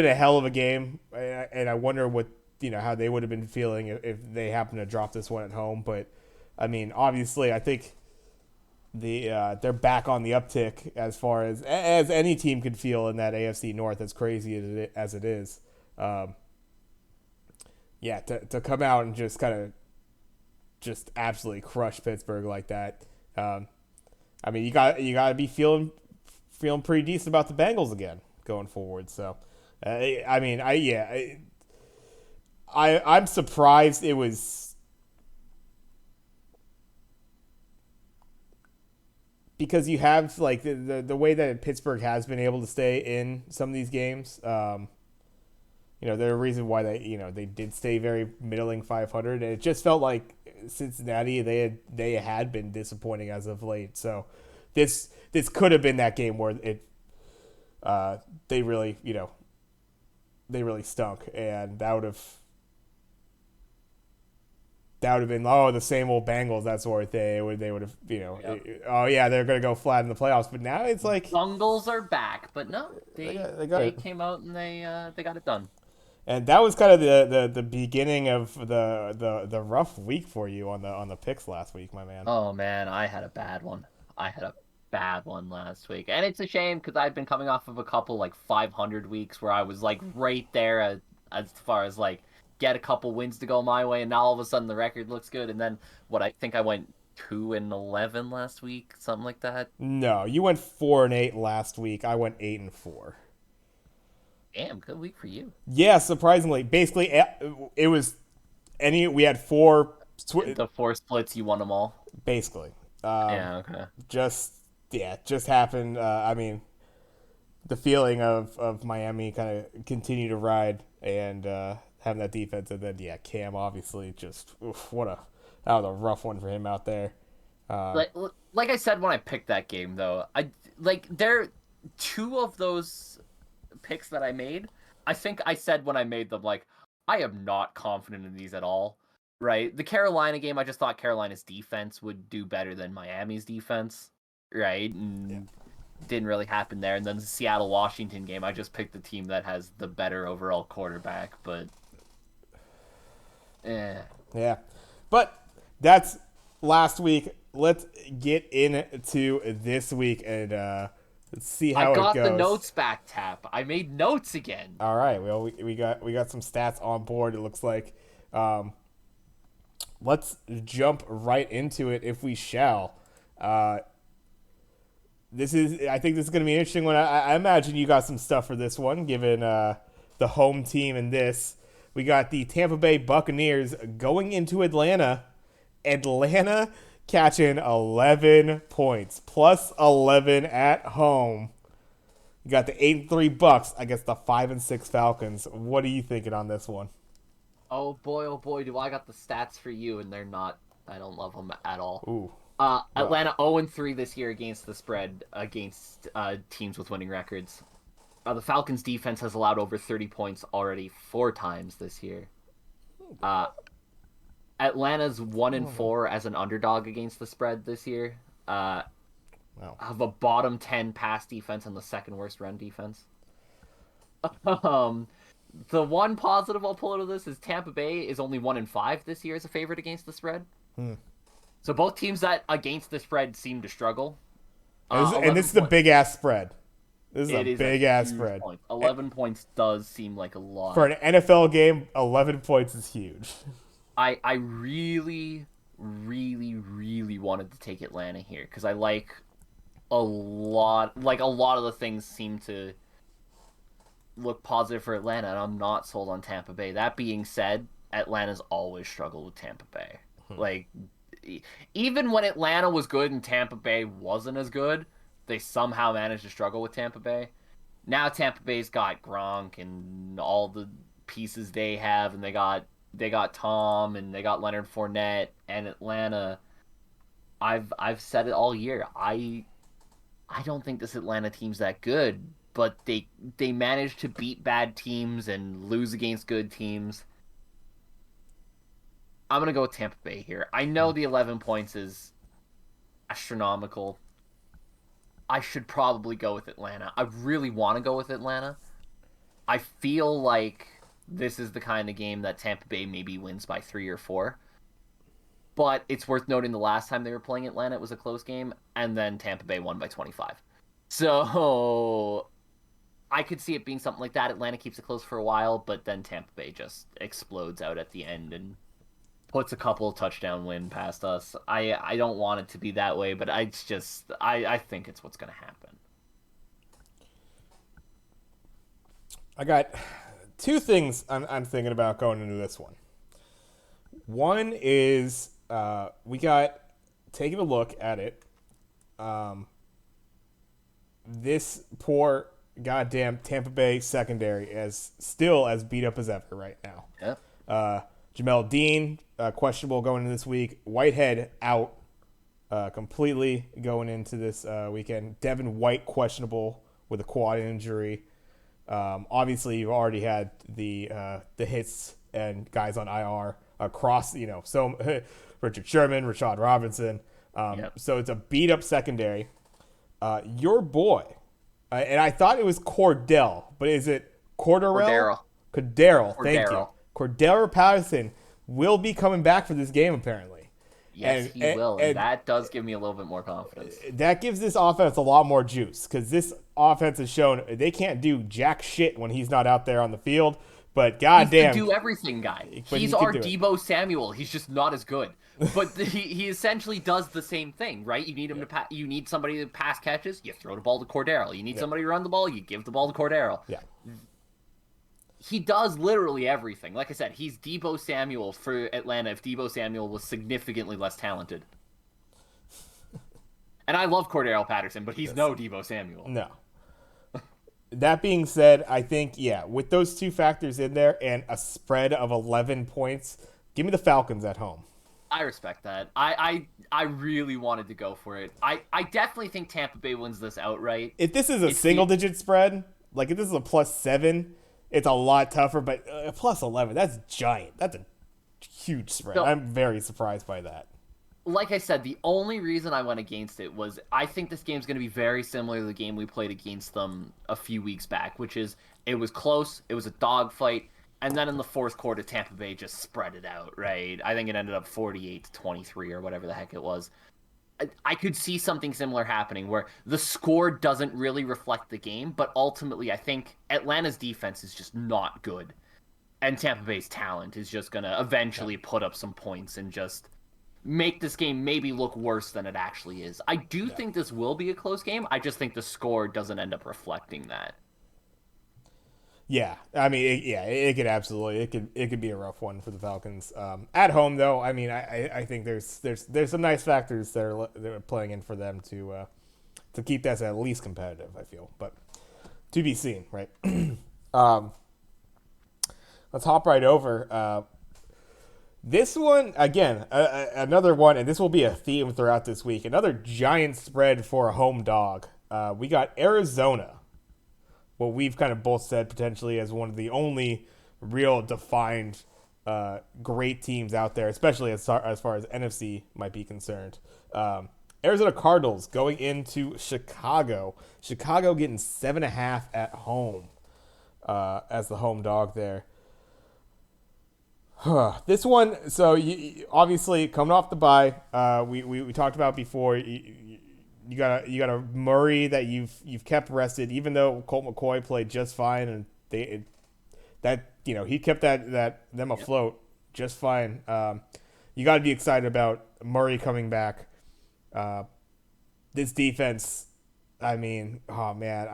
a hell of a game, and I wonder what how they would have been feeling if they happened to drop this one at home. But I mean, obviously, I think they're back on the uptick as far as any team could feel in that AFC North, as crazy as it is. Um, yeah, to come out and just kind of just absolutely crush Pittsburgh like that. Um, I mean, you got to be feeling pretty decent about the Bengals again going forward. So, I mean, I'm surprised it was because you have like the way that Pittsburgh has been able to stay in some of these games. There's a reason why they did stay very middling 500, and it just felt like Cincinnati they had been disappointing as of late. So this could have been that game where they really they really stunk, and that would have been the same old Bengals, that sort of thing. They would have yep. oh yeah, they're gonna go flat in the playoffs, but now it's like Bungles are back, but no, they got they it. came out and they got it done. And that was kind of the beginning of the rough week for you on the picks last week, my man. Oh man, I had a bad one. I had a bad one last week, and it's a shame because I've been coming off of a couple like 500 weeks where I was like right there as far as like get a couple wins to go my way, and now all of a sudden the record looks good. And then what I think I went 2-11 last week, something like that. No, you went 4-8 last week. I went 8-4. Damn, good week for you. Yeah, surprisingly, basically it was we had four The four splits, you won them all. basically. Yeah, okay. Just just happened. I mean, the feeling of Miami kind of continue to ride and having that defense, and then Cam obviously just that was a rough one for him out there. like like I said when I picked that game though, I like there two of those picks that I made. I think I said when I made them like I am not confident in these at all. Right? The Carolina game, I just thought Carolina's defense would do better than Miami's defense. Right? Yeah. And didn't really happen there. And then the Seattle Washington game, I just picked the team that has the better overall quarterback, but Yeah, but that's last week. Let's get into this week and let's see I how it got the goes. notes back, Tap. I made notes again. All right. Well, we got some stats on board. It looks like. Let's jump right into it, if we shall. I think this is going to be an interesting one. I imagine you got some stuff for this one, given the home team in this. We got the Tampa Bay Buccaneers going into Atlanta. Atlanta catching 11 points, plus 11 at home. You got the 8-3 Bucks against the 5-6 Falcons. What are you thinking on this one? Oh boy, do I got the stats for you, and they're not. I don't love them at all. Ooh, rough. Atlanta 0-3 this year against the spread against teams with winning records. The Falcons' defense has allowed over 30 points already 4 times this year. Uh, Atlanta's 1-4 as an underdog against the spread this year. Wow. Have a bottom 10 pass defense and the second worst run defense. um, the one positive I'll pull out of this is Tampa Bay is only 1-5 this year as a favorite against the spread. So both teams that against the spread seem to struggle. And this is the big ass spread. This is It a is big ass spread. Point. 11 points does seem like a lot. For an NFL game, 11 points is huge. I really, really, really wanted to take Atlanta here because I like a lot of the things seem to look positive for Atlanta, and I'm not sold on Tampa Bay. That being said, Atlanta's always struggled with Tampa Bay. Like, even when Atlanta was good and Tampa Bay wasn't as good, they somehow managed to struggle with Tampa Bay. Now Tampa Bay's got Gronk and all the pieces they have, and they got Tom and they got Leonard Fournette and Atlanta. I've said it all year. I don't think this Atlanta team's that good, but they managed to beat bad teams and lose against good teams. I'm gonna go with Tampa Bay here. I know the 11 points is astronomical. I should probably go with Atlanta. I really want to go with Atlanta. I feel like this is the kind of game that Tampa Bay maybe wins by 3 or 4. But it's worth noting the last time they were playing Atlanta, it was a close game, and then Tampa Bay won by 25. So I could see it being something like that. Atlanta keeps it close for a while, but then Tampa Bay just explodes out at the end and puts a couple touchdown win past us. I don't want it to be that way, but I think it's what's going to happen. I got two things I'm thinking about going into this one. One is we got taking a look at it. This poor goddamn Tampa Bay secondary is still as beat up as ever right now. Yeah. Jamel Dean questionable going into this week. Whitehead out completely going into this weekend. Devin White questionable with a quad injury. Obviously, you've already had the hits and guys on IR across. So Richard Sherman, Rashad Robinson. Yep. So it's a beat up secondary. Your boy, and I thought it was Cordell, but is it Cordarrelle? Cordero. Thank you. Cordero Patterson will be coming back for this game apparently. Yes, he will, and that does give me a little bit more confidence. That gives this offense a lot more juice because this offense has shown they can't do jack shit when he's not out there on the field. But goddamn, he's the do everything guy. He's our Deebo Samuel. He's just not as good. But he essentially does the same thing, right? You need him to you need somebody to pass catches. You throw the ball to Cordero. You need somebody to run the ball. You give the ball to Cordero. Yeah. He does literally everything. Like I said, he's Deebo Samuel for Atlanta if Deebo Samuel was significantly less talented. And I love Cordero Patterson, but he's no Deebo Samuel. No. That being said, I think, with those two factors in there and a spread of 11 points, give me the Falcons at home. I respect that. I really wanted to go for it. I definitely think Tampa Bay wins this outright. If this is a single-digit spread, like if this is a +7, it's a lot tougher, but +11, that's giant. That's a huge spread. So, I'm very surprised by that. Like I said, the only reason I went against it was I think this game's going to be very similar to the game we played against them a few weeks back, which is it was close, it was a dogfight, and then in the fourth quarter, Tampa Bay just spread it out, right? I think it ended up 48-23 or whatever the heck it was. I could see something similar happening where the score doesn't really reflect the game, but ultimately I think Atlanta's defense is just not good. And Tampa Bay's talent is just going to eventually put up some points and just make this game maybe look worse than it actually is. I do think this will be a close game. I just think the score doesn't end up reflecting that. Yeah, I mean, it could absolutely, it could be a rough one for the Falcons. At home, though, I mean, I think there's some nice factors that are playing in for them to keep that at least competitive. I feel, but to be seen, right? Let's hop right over. This one again, another one, and this will be a theme throughout this week. Another giant spread for a home dog. We got Arizona. What we've kind of both said potentially as one of the only real defined great teams out there, especially as far as NFC might be concerned. Arizona Cardinals going into Chicago. Chicago getting 7.5 at home as the home dog there. This one, so obviously coming off the bye, we talked about before. You got a Murray that you've kept rested, even though Colt McCoy played just fine, and he kept them afloat just fine. You got to be excited about Murray coming back. This defense, I mean, oh man,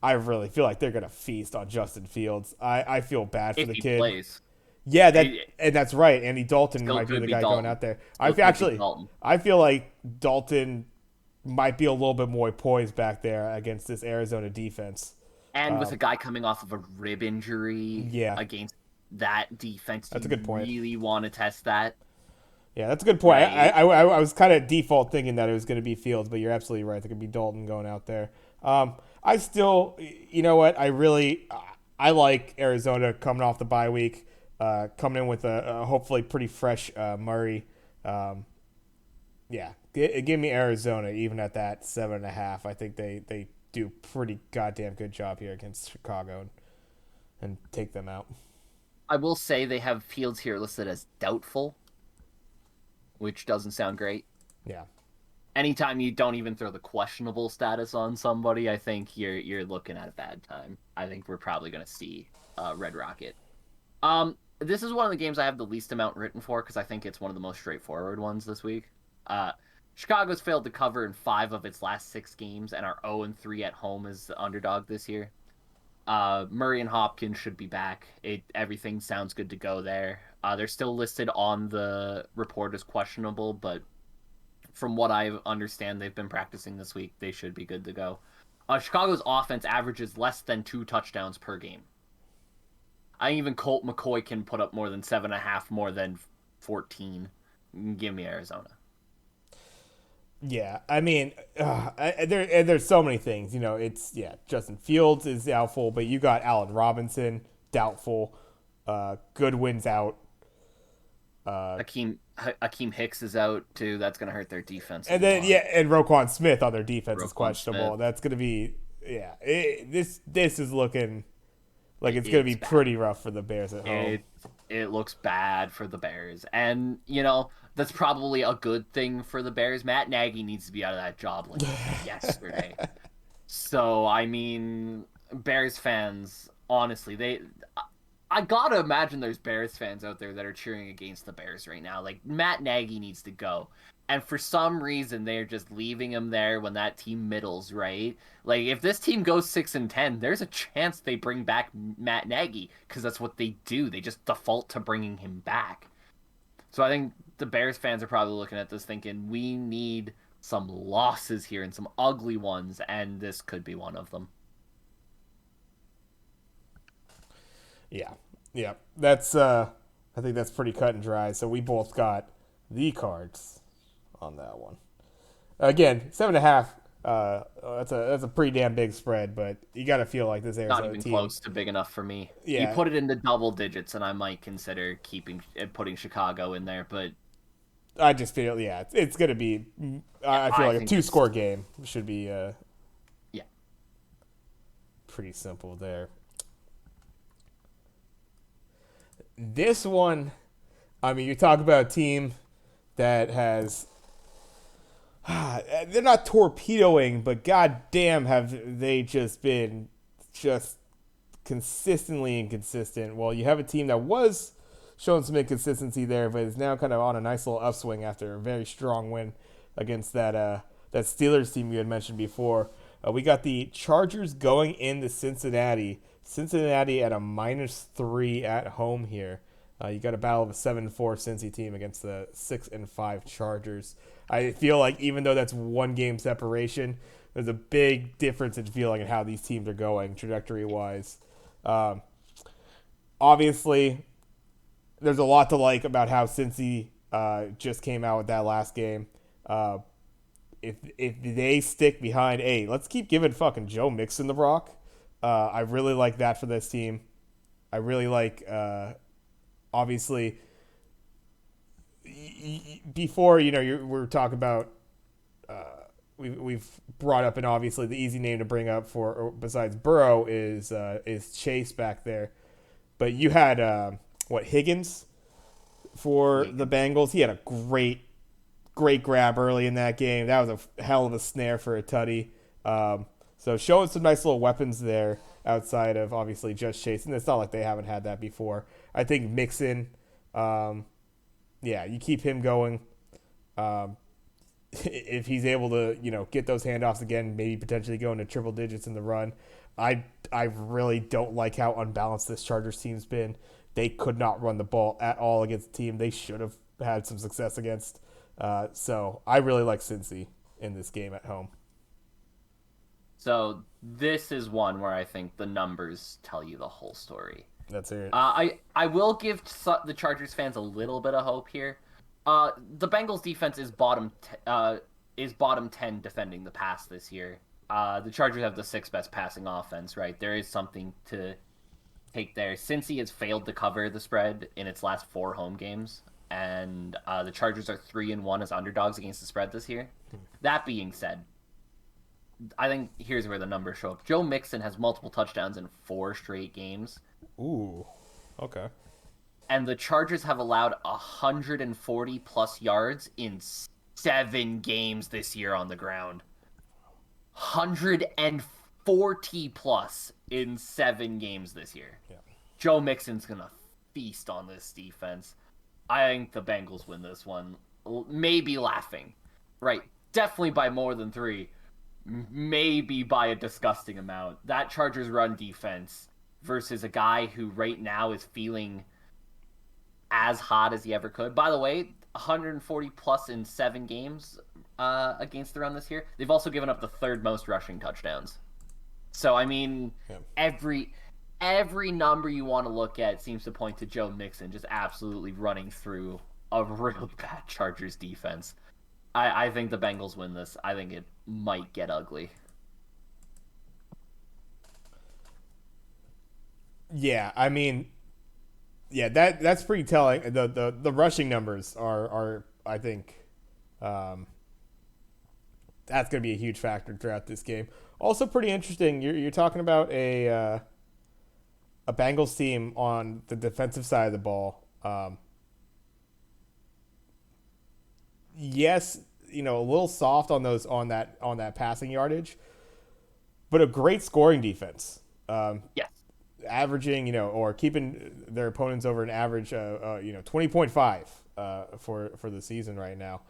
I really feel like they're gonna feast on Justin Fields. I feel bad for the kid. Plays. Yeah, and that's right. Andy Dalton might be the guy going out there. I feel like Dalton might be a little bit more poised back there against this Arizona defense. And with a guy coming off of a rib injury Yeah, against that defense, do that's a you good point. really want to test that? Yeah, that's a good point. Right. I was kind of default thinking that it was going to be Fields, but you're absolutely right. There could be Dalton going out there. I still, you know what? I like Arizona coming off the bye week, coming in with a hopefully pretty fresh Murray. Um, yeah, give me Arizona even at that 7.5. I think they do pretty goddamn good job here against Chicago and take them out. I will say they have Fields here listed as doubtful, which doesn't sound great. Yeah. Anytime you don't even throw the questionable status on somebody, I think you're looking at a bad time. I think we're probably going to see Red Rocket. This is one of the games I have the least amount written for because I think it's one of the most straightforward ones this week. Uh, Chicago's failed to cover in 5 of its last 6 games and are 0-3 at home as the underdog this year. Murray and Hopkins should be back. Everything sounds good to go there. They're still listed on the report as questionable, but from what I understand, they've been practicing this week. They should be good to go. Chicago's offense averages less than 2 touchdowns per game. I think even Colt McCoy can put up more than 7.5, more than 14. Give me Arizona. Yeah, I mean, there's so many things. Justin Fields is doubtful, but you got Allen Robinson doubtful. Goodwin's out. Akeem Hicks is out too. That's going to hurt their defense. And then and Roquan Smith on their defense is Roquan questionable. Smith. That's going to be this is looking like it's going to be bad. pretty rough for the Bears at home. It looks bad for the Bears, and that's probably a good thing for the Bears. Matt Nagy needs to be out of that job like yesterday. So I mean, Bears fans, honestly, I gotta imagine there's Bears fans out there that are cheering against the Bears right now. Like, Matt Nagy needs to go. And for some reason, they're just leaving him there when that team middles, right? Like, if this team goes 6-10, there's a chance they bring back Matt Nagy, because that's what they do. They just default to bringing him back. So I think the Bears fans are probably looking at this thinking, we need some losses here and some ugly ones, and this could be one of them. Yeah. That's I think that's pretty cut and dry. So we both got the cards on that one. Again, 7.5. That's a pretty damn big spread, but you got to feel like this Arizona Not even team. close to big enough for me. Yeah. You put it into double digits, and I might consider putting Chicago in there. But I just feel it's gonna be. I feel like a 2-score game should be. Yeah. Pretty simple there. This one, I mean, you talk about a team that has. They're not torpedoing, but goddamn, have they just been consistently inconsistent. Well, you have a team that was showing some inconsistency there, but is now kind of on a nice little upswing after a very strong win against that Steelers team you had mentioned before. We got the Chargers going into Cincinnati. Cincinnati at a -3 at home here. You got a battle of a 7-4 Cincy team against the 6-5 Chargers. I feel like even though that's 1 game separation, there's a big difference in feeling and how these teams are going trajectory-wise. Obviously, there's a lot to like about how Cincy just came out with that last game. If they stick behind, hey, let's keep giving fucking Joe Mixon the rock. I really like that for this team. I really like, obviously, before, we're talking about, we've brought up, and obviously the easy name to bring up for besides Burrow is Chase back there. But you had, Higgins for the Bengals. He had a great grab early in that game. That was a hell of a snare for a tutty. So showing some nice little weapons there outside of obviously just Chase. And it's not like they haven't had that before. I think Mixon, you keep him going. If he's able to, get those handoffs again, maybe potentially go into triple digits in the run. I really don't like how unbalanced this Chargers team's been. They could not run the ball at all against the team they should have had some success against. So I really like Cincy in this game at home. So this is one where I think the numbers tell you the whole story. That's it. I will give the Chargers fans a little bit of hope here. The Bengals defense is bottom 10 defending the pass this year. The Chargers have the sixth best passing offense, right? There is something to take there. Cincy has failed to cover the spread in its last 4 home games, and the Chargers are 3-1 as underdogs against the spread this year. That being said, I think here's where the numbers show up. Joe Mixon has multiple touchdowns in 4 straight games. Ooh, okay. And the Chargers have allowed 140 plus yards in 7 games this year on the ground. 140 plus in 7 games this year. Yeah. Joe Mixon's going to feast on this defense. I think the Bengals win this one. Maybe laughing. Right. Definitely by more than 3. Maybe by a disgusting amount. That Chargers run defense versus a guy who right now is feeling as hot as he ever could. By the way, 140 plus in 7 games against the run this year. They've also given up the 3rd most rushing touchdowns. So I mean, every number you want to look at seems to point to Joe Mixon just absolutely running through a really bad Chargers defense. I think the Bengals win this. I think it might get ugly. Yeah, I mean, yeah, that's pretty telling. The rushing numbers are I think that's going to be a huge factor throughout this game. Also, pretty interesting. You're talking about a Bengals team on the defensive side of the ball. Yes, a little soft on that passing yardage, but a great scoring defense. Yes. Averaging, or keeping their opponents over an average, 20.5 for the season right now.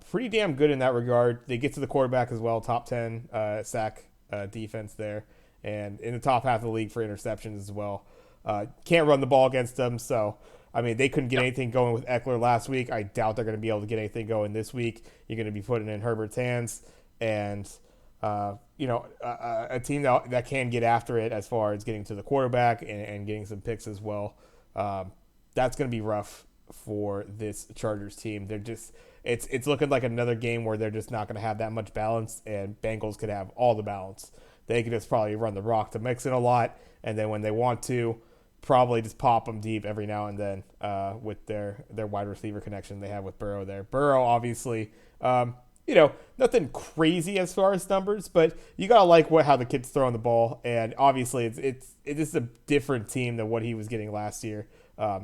Pretty damn good in that regard. They get to the quarterback as well, top 10 sack defense there, and in the top half of the league for interceptions as well. Can't run the ball against them, so I mean, they couldn't get anything going with Eckler last week. I doubt they're going to be able to get anything going this week. You're going to be putting in Herbert's hands, and a team that can get after it as far as getting to the quarterback and getting some picks as well. That's going to be rough for this Chargers team. It's looking like another game where they're just not going to have that much balance, and Bengals could have all the balance. They could just probably run the rock to mix it a lot, and then when they want to, probably just pop them deep every now and then with their wide receiver connection they have with Burrow there. Burrow, obviously, nothing crazy as far as numbers, but you gotta like how the kid's throwing the ball, and obviously it's just a different team than what he was getting last year.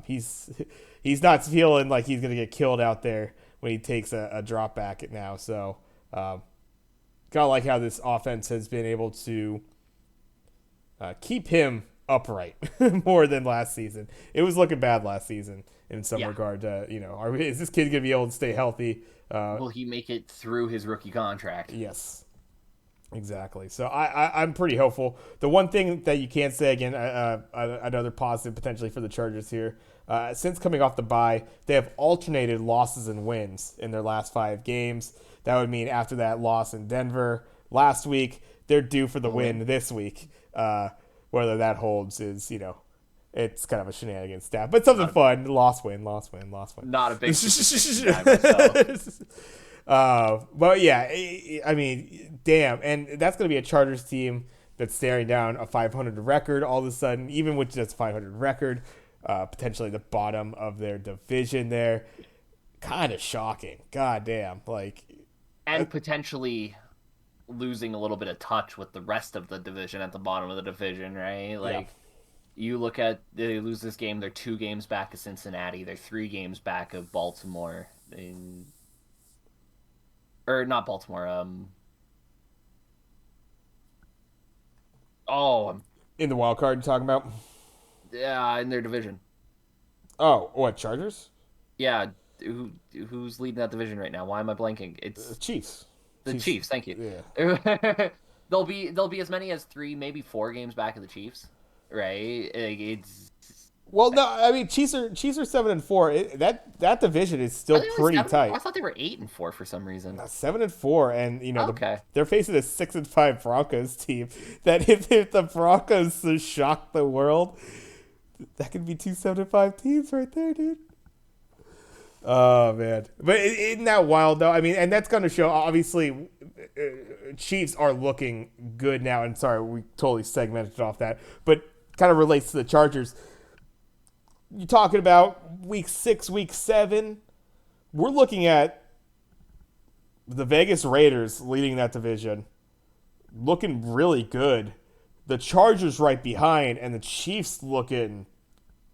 He's not feeling like he's gonna get killed out there when he takes a drop back now. So gotta like how this offense has been able to keep him upright more than last season. It was looking bad last season in some regard. Is this kid gonna be able to stay healthy? Will he make it through his rookie contract? Yes, exactly. So I'm pretty hopeful. The one thing that you can't say, again, another positive potentially for the Chargers here, since coming off the bye, they have alternated losses and wins in their last 5 games. That would mean after that loss in Denver last week, they're due for the win this week. Whether that holds is, it's kind of a shenanigans stat, but something fun. Loss, win. Not a big myself. But yeah, I mean, damn. And that's going to be a Chargers team that's staring down a 500 record all of a sudden, even with just 500 record, potentially the bottom of their division there. Kind of shocking. God damn. And potentially losing a little bit of touch with the rest of the division at the bottom of the division, right? You look at, they lose this game, they're 2 games back of Cincinnati, they're 3 games back of Baltimore, or not Baltimore, in the wild card you're talking about? Yeah, in their division. Oh, what, Chargers? Yeah, who's leading that division right now? Why am I blanking? It's Chiefs. The Chiefs, thank you. Yeah. They'll be as many as 3, maybe 4 games back of the Chiefs, right? Well, no, I mean Chiefs are 7-4. That division is Are still they only pretty 7-4? I tight. thought they were 8-4 for some reason. 7-4, and Okay. they're facing a 6-5 Broncos team. That if the Broncos shock the world, that could be two 7-5 teams right there, dude. Oh man, but isn't that wild though? I mean, and that's going to show. Obviously, Chiefs are looking good now. And sorry, we totally segmented off that, but kind of relates to the Chargers. You're talking about week 6, week 7. We're looking at the Vegas Raiders leading that division, looking really good. The Chargers right behind, and the Chiefs looking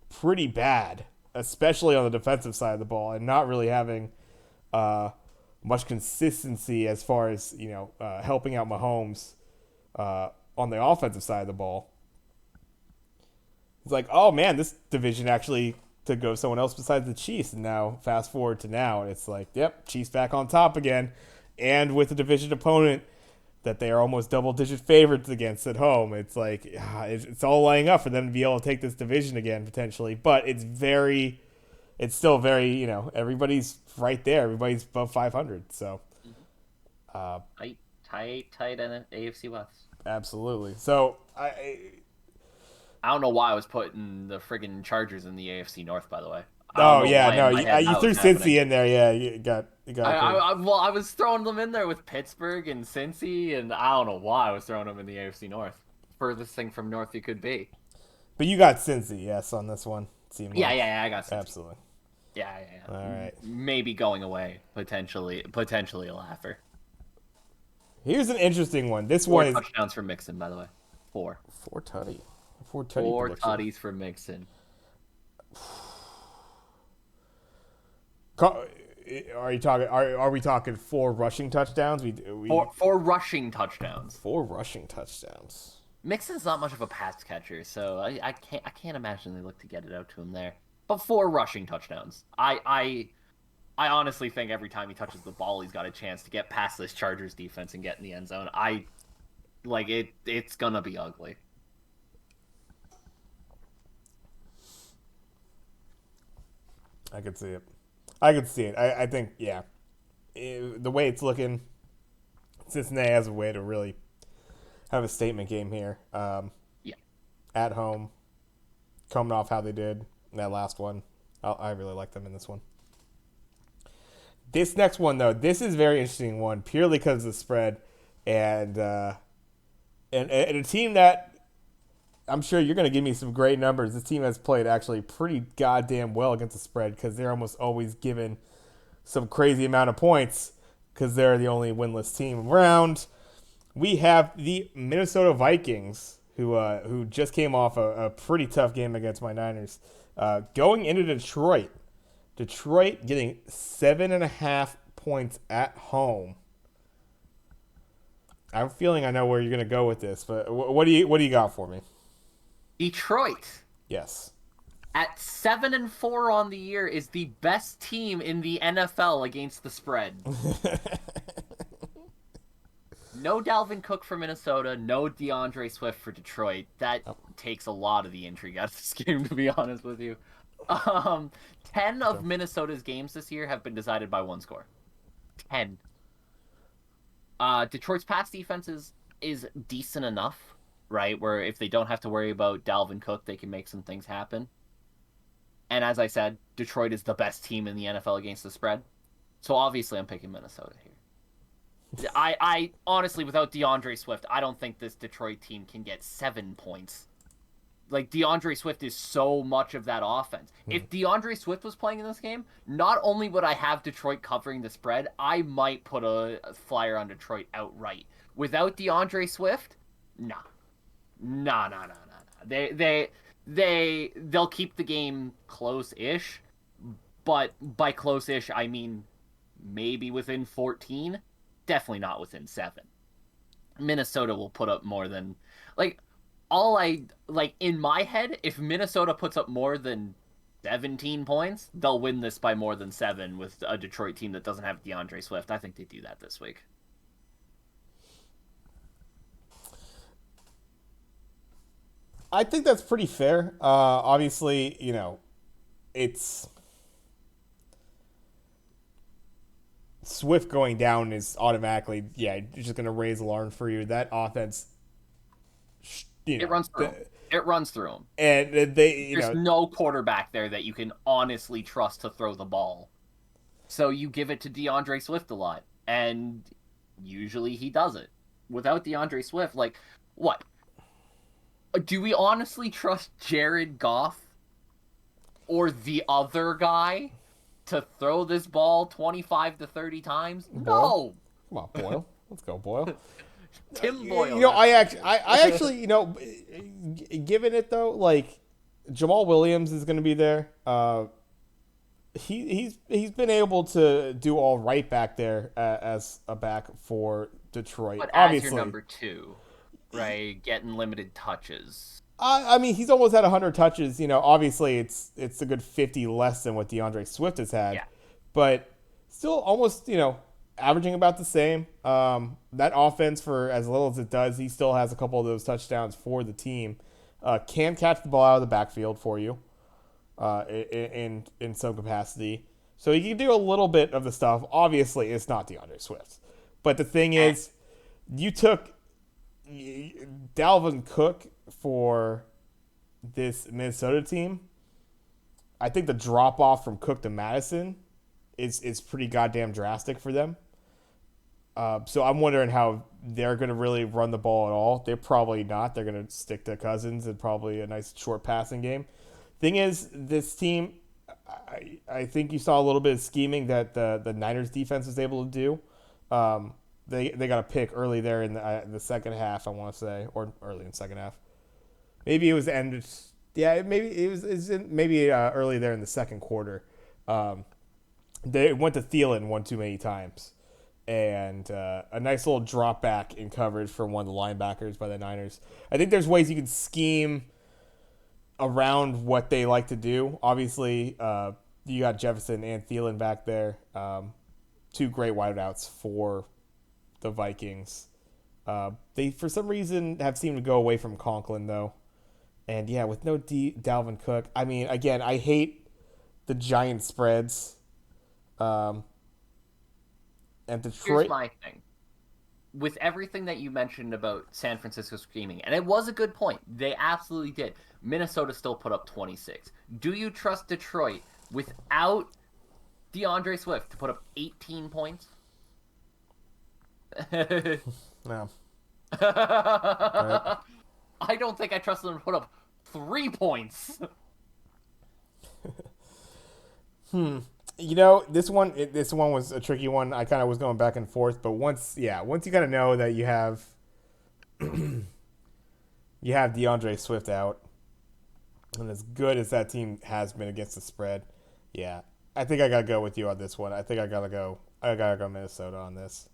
pretty bad, especially on the defensive side of the ball, and not really having much consistency as far as helping out Mahomes on the offensive side of the ball. It's like, oh man, this division actually to go someone else besides the Chiefs. And now, fast forward to now, and it's like, yep, Chiefs back on top again, and with a division opponent that they are almost double-digit favorites against at home. It's like it's all lining up for them to be able to take this division again potentially, but it's still very everybody's right there. Everybody's above 500, so Tight in AFC West. absolutely. So I don't know why I was putting the friggin' Chargers in the AFC North, by the way. I don't oh know yeah, why in no, my head you that threw was happening. Cincy in there. Yeah, you got Well, I was throwing them in there with Pittsburgh and Cincy, and I don't know why I was throwing them in the AFC North. Furthest thing from North you could be. but you got Cincy, yes, on this one. Seemed Yeah, like yeah, yeah, I got Cincy. absolutely. Yeah. All right. Maybe going away, potentially a laugher. Here's an interesting one. This Four one is touchdowns for Mixon, by the way. Four. four tutty, Four prediction. tutties for Mixon. Are you talking? Are we talking 4 rushing touchdowns? We Four rushing touchdowns. 4 rushing touchdowns. Mixon's not much of a pass catcher, so I can't imagine they look to get it out to him there. But 4 rushing touchdowns. I honestly think every time he touches the ball, he's got a chance to get past this Chargers defense and get in the end zone. I like it. It's gonna be ugly. I could see it. I think yeah. The way it's looking, Cincinnati has a way to really have a statement game here. Yeah. At home, coming off how they did in that last one, I really like them in this one. This next one though, this is a very interesting one purely because of the spread, and a team that I'm sure you're going to give me some great numbers. This team has played actually pretty goddamn well against the spread because they're almost always given some crazy amount of points because they're the only winless team around. We have the Minnesota Vikings, who just came off a pretty tough game against my Niners, going into Detroit. Detroit getting 7.5 points at home. I'm feeling I know where you're going to go with this, but what do you got for me? Detroit Yes. at 7-4 on the year is the best team in the NFL against the spread. No Dalvin Cook for Minnesota, no DeAndre Swift for Detroit. That takes a lot of the intrigue out of this game, to be honest with you. 10 of Minnesota's games this year have been decided by one score. 10. Detroit's pass defense is decent enough, right? Where if they don't have to worry about Dalvin Cook, they can make some things happen. And as I said, Detroit is the best team in the NFL against the spread. So obviously I'm picking Minnesota here. I honestly, without DeAndre Swift, I don't think this Detroit team can get 7 points. Like, DeAndre Swift is so much of that offense. If DeAndre Swift was playing in this game, not only would I have Detroit covering the spread, I might put a flyer on Detroit outright. Without DeAndre Swift, nah. Nah. They'll keep the game close-ish, but by close-ish, I mean maybe within 14, definitely not within 7. Minnesota will put up more than... in my head, if Minnesota puts up more than 17 points, they'll win this by more than 7 with a Detroit team that doesn't have DeAndre Swift. I think they do that this week. I think that's pretty fair. Obviously, it's Swift going down is automatically, just going to raise alarm for you. That offense, It runs through him. It runs through him. and they, There's no quarterback there that you can honestly trust to throw the ball. So you give it to DeAndre Swift a lot, and usually he does it. Without DeAndre Swift, like, what? Do we honestly trust Jared Goff or the other guy to throw this ball 25 to 30 times? Boyle. No. Come on, Boyle. Let's go, Boyle. Tim Boyle. I actually, given it though, like Jamal Williams is going to be there. He's been able to do all right back there as a back for Detroit. But obviously, as your number two, right, getting limited touches. I mean, he's almost had 100 touches. Obviously, it's a good 50 less than what DeAndre Swift has had, Yeah. but still almost, averaging about the same. That offense, for as little as it does, he still has a couple of those touchdowns for the team. Can catch the ball out of the backfield for you, in some capacity. So he can do a little bit of the stuff. Obviously, it's not DeAndre Swift, but the thing is, you took Dalvin Cook for this Minnesota team. I think the drop off from Cook to Madison is pretty goddamn drastic for them. So I'm wondering how they're going to really run the ball at all. They're probably not. They're going to stick to Cousins and probably a nice short passing game. Thing is, this team, I think you saw a little bit of scheming that the Niners defense was able to do. They got a pick early there in the second half, I want to say, or early in the second half. Maybe it was the end. Yeah, maybe it was early there in the second quarter. They went to Thielen one too many times, and a nice little drop back in coverage from one of the linebackers by the Niners. I think there's ways you can scheme around what they like to do. Obviously, you got Jefferson and Thielen back there, two great wideouts for the Vikings. They, for some reason, have seemed to go away from Conklin, though. And, yeah, with no Dalvin Cook. I mean, again, I hate the giant spreads. And Detroit... Here's my thing. With everything that you mentioned about San Francisco screaming, and it was a good point. They absolutely did. Minnesota still put up 26. Do you trust Detroit without DeAndre Swift to put up 18 points? No. Right. I don't think I trust them to put up 3 points. This one was a tricky one. I kind of was going back and forth, but once you kind of know that you have DeAndre Swift out, and as good as that team has been against the spread, I think I gotta go with you on this one. I think I gotta go Minnesota on this.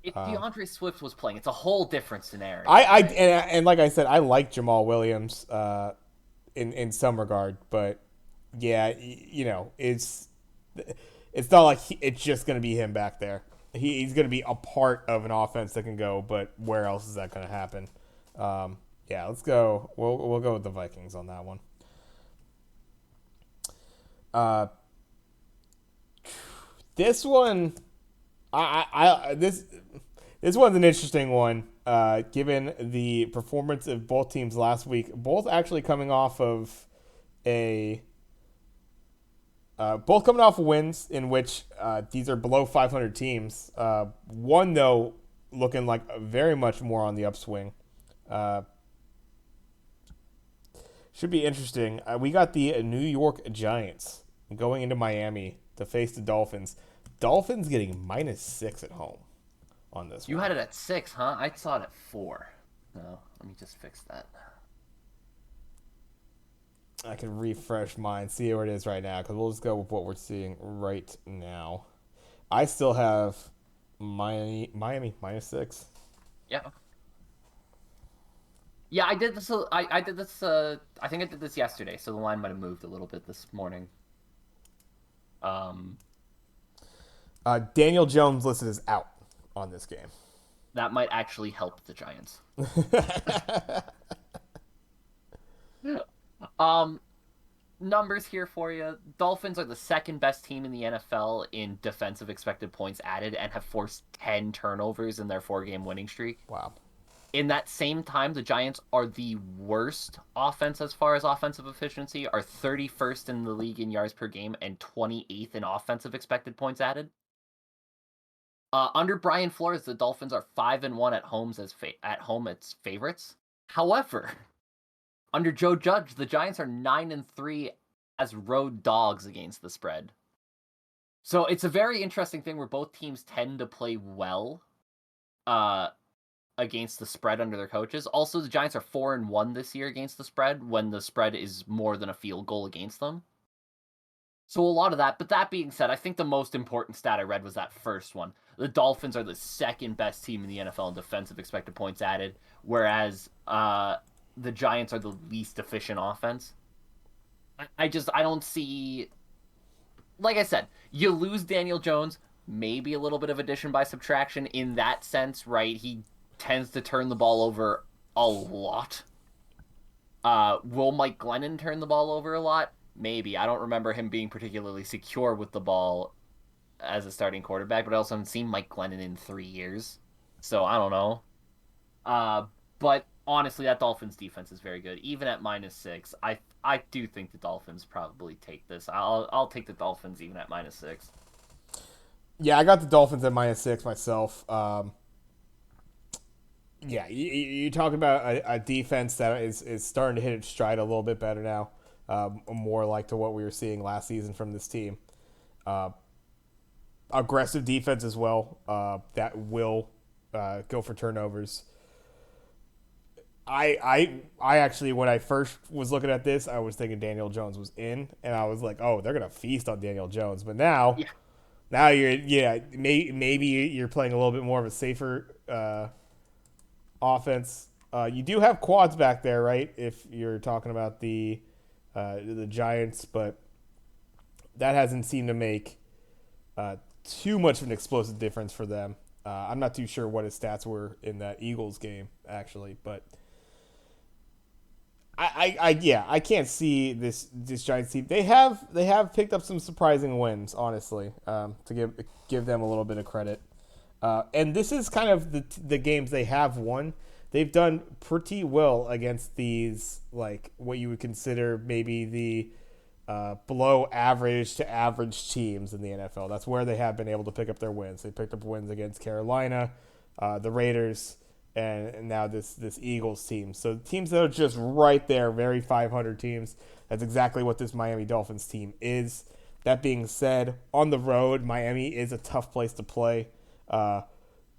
If DeAndre Swift was playing, it's a whole different scenario. And like I said, I like Jamal Williams in some regard, but it's not like it's just going to be him back there. He's going to be a part of an offense that can go, but where else is that going to happen? Let's go. We'll go with the Vikings on that one. This one, this one's an interesting one, given the performance of both teams last week. Both actually coming off of both coming off of wins in which these are below 500 teams. One, though, looking like very much more on the upswing. Should be interesting. We got the New York Giants going into Miami to face the Dolphins. Dolphins getting -6 at home on this You one. had it at 6, huh? I saw it at 4. No, let me just fix that. I can refresh mine, see where it is right now, because we'll just go with what we're seeing right now. I still have Miami -6. Yeah. Yeah, I did this. I did this. I think I did this yesterday, so the line might have moved a little bit this morning. Daniel Jones listed as out on this game. That might actually help the Giants. Um, numbers here for you. Dolphins are the second best team in the NFL in defensive expected points added and have forced 10 turnovers in their 4-game winning streak. Wow. In that same time, the Giants are the worst offense as far as offensive efficiency, are 31st in the league in yards per game and 28th in offensive expected points added. Under Brian Flores, the Dolphins are 5-1 at at home as favorites. However, under Joe Judge, the Giants are 9-3 as road dogs against the spread. So it's a very interesting thing where both teams tend to play well against the spread under their coaches. Also, the Giants are 4-1 this year against the spread when the spread is more than a field goal against them. So a lot of that. But that being said, I think the most important stat I read was that first one. The Dolphins are the second best team in the NFL in defensive expected points added, whereas the Giants are the least efficient offense. I don't see. Like I said, you lose Daniel Jones, maybe a little bit of addition by subtraction in that sense, right? He tends to turn the ball over a lot. Will Mike Glennon turn the ball over a lot? Maybe. I don't remember him being particularly secure with the ball as a starting quarterback, but I also haven't seen Mike Glennon in 3 years. So I don't know. But honestly, that Dolphins defense is very good. Even at -6, I do think the Dolphins probably take this. I'll take the Dolphins even at -6. Yeah, I got the Dolphins at -6 myself. Yeah, you talk about a defense that is starting to hit its stride a little bit better now, more like to what we were seeing last season from this team. Aggressive defense as well, that will go for turnovers. I actually, when I first was looking at this, I was thinking Daniel Jones was in, and I was like, oh, they're gonna feast on Daniel Jones. But now, Yeah. now maybe you're playing a little bit more of a safer offense. You do have quads back there, right? If you're talking about the Giants, but that hasn't seemed to make too much of an explosive difference for them. I'm not too sure what his stats were in that Eagles game actually, but I can't see this Giants team. They have picked up some surprising wins, honestly, to give them a little bit of credit. And this is kind of the games they have won. They've done pretty well against these, like what you would consider maybe the below average to average teams in the NFL. That's where they have been able to pick up their wins. They picked up wins against Carolina, the Raiders, and now this Eagles team. So teams that are just right there, very 500 teams. That's exactly what this Miami Dolphins team is. That being said, on the road, Miami is a tough place to play.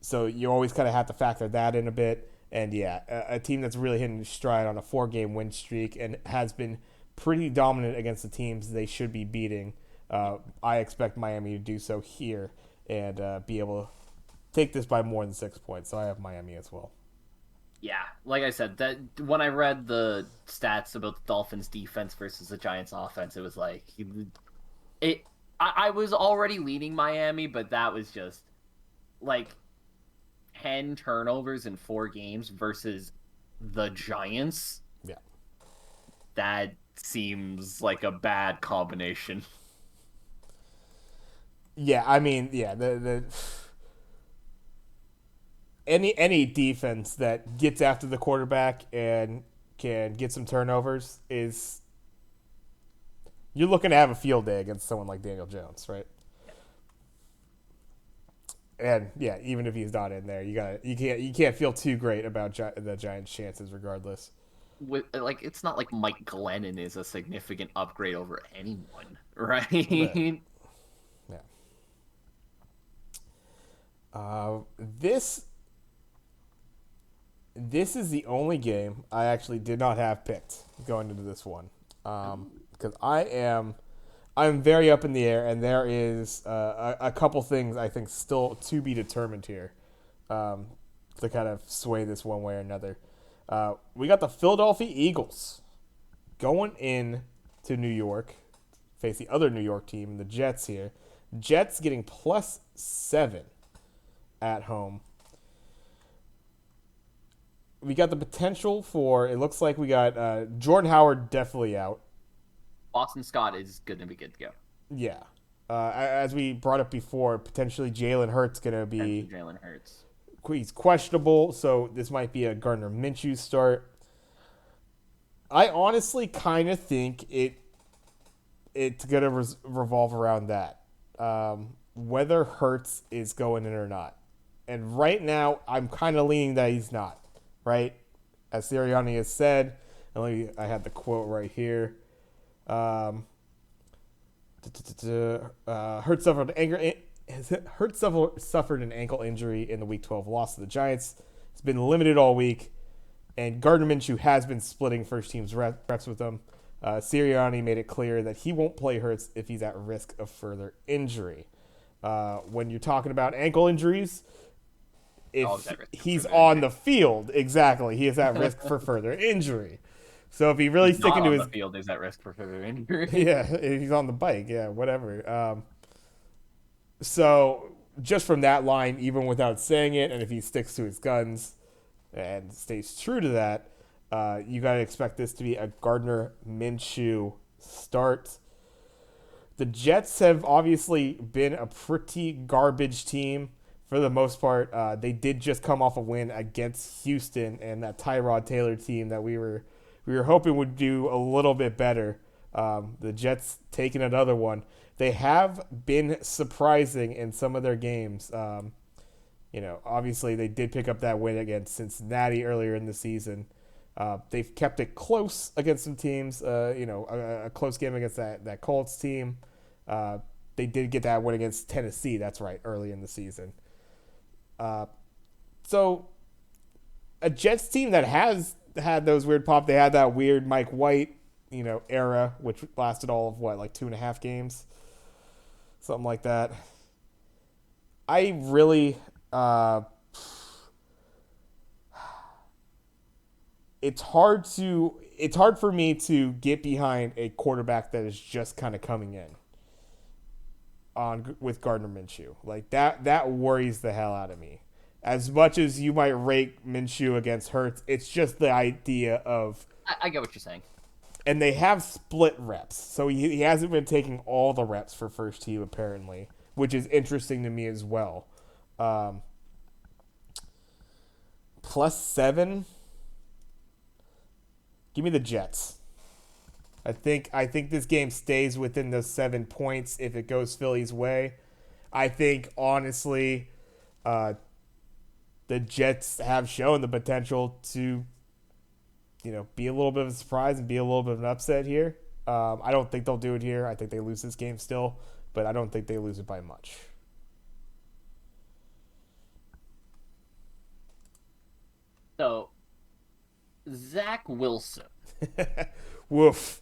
So you always kind of have to factor that in a bit. And yeah, a team that's really hitting stride on a 4-game win streak and has been pretty dominant against the teams they should be beating. I expect Miami to do so here and be able to take this by more than 6 points. So I have Miami as well. Yeah, like I said, that when I read the stats about the Dolphins defense versus the Giants offense, it was like it. I was already leaning Miami, but that was just like 10 turnovers in 4 games versus the Giants. Yeah. That seems like a bad combination. Yeah, I mean, yeah, the any defense that gets after the quarterback and can get some turnovers is you're looking to have a field day against someone like Daniel Jones, right? And yeah, even if he's not in there, you can't feel too great about the Giants' chances, regardless. It's not like Mike Glennon is a significant upgrade over anyone, right? Right. Yeah. This is the only game I actually did not have picked going into this one, because I'm very up in the air, and there is a couple things I think still to be determined here, to kind of sway this one way or another. We got the Philadelphia Eagles going in to New York, face the other New York team, the Jets here. Jets getting +7 at home. we got the potential for. It looks like we got Jordan Howard definitely out. Boston Scott is going to be good to go. Yeah. As we brought up before, potentially Jalen Hurts gonna Potentially be Jalen Hurts. he's questionable, so this might be a Gardner Minshew start. I honestly kind of think it's gonna revolve around that, whether Hurts is going in or not. And right now, I'm kind of leaning that he's not. Right, as Sirianni has said, I had the quote right here. Hurts suffered an ankle injury in the Week 12 loss to the Giants. It's been limited all week, and Gardner Minshew has been splitting first team's reps with him. Sirianni made it clear that he won't play Hurts if he's at risk of further injury. When you're talking about ankle injuries, if he's on the field, exactly, he is at risk for further injury. So if he really sticking to his field, he's at risk for further injury. Yeah, if he's on the bike, yeah, whatever. So just from that line, even without saying it, and if he sticks to his guns and stays true to that, you got to expect this to be a Gardner Minshew start. The Jets have obviously been a pretty garbage team for the most part. They did just come off a win against Houston and that Tyrod Taylor team that we were hoping would do a little bit better. The Jets taking another one. They have been surprising in some of their games. Obviously they did pick up that win against Cincinnati earlier in the season. They've kept it close against some teams. A close game against that Colts team. They did get that win against Tennessee. That's right, early in the season. So a Jets team that has had those weird pop. They had that weird Mike White, era, which lasted all of 2.5 games, something like that. I really, it's hard for me to get behind a quarterback that is just kind of coming in with Gardner Minshew. Like that worries the hell out of me. As much as you might rate Minshew against Hurts, it's just the idea of... I get what you're saying. And they have split reps. So he hasn't been taking all the reps for first team, apparently, which is interesting to me as well. +7. Give me the Jets. I think this game stays within those 7 points if it goes Philly's way. I think, honestly... the Jets have shown the potential to, be a little bit of a surprise and be a little bit of an upset here. I don't think they'll do it here. I think they lose this game still, but I don't think they lose it by much. So, Zach Wilson. Woof.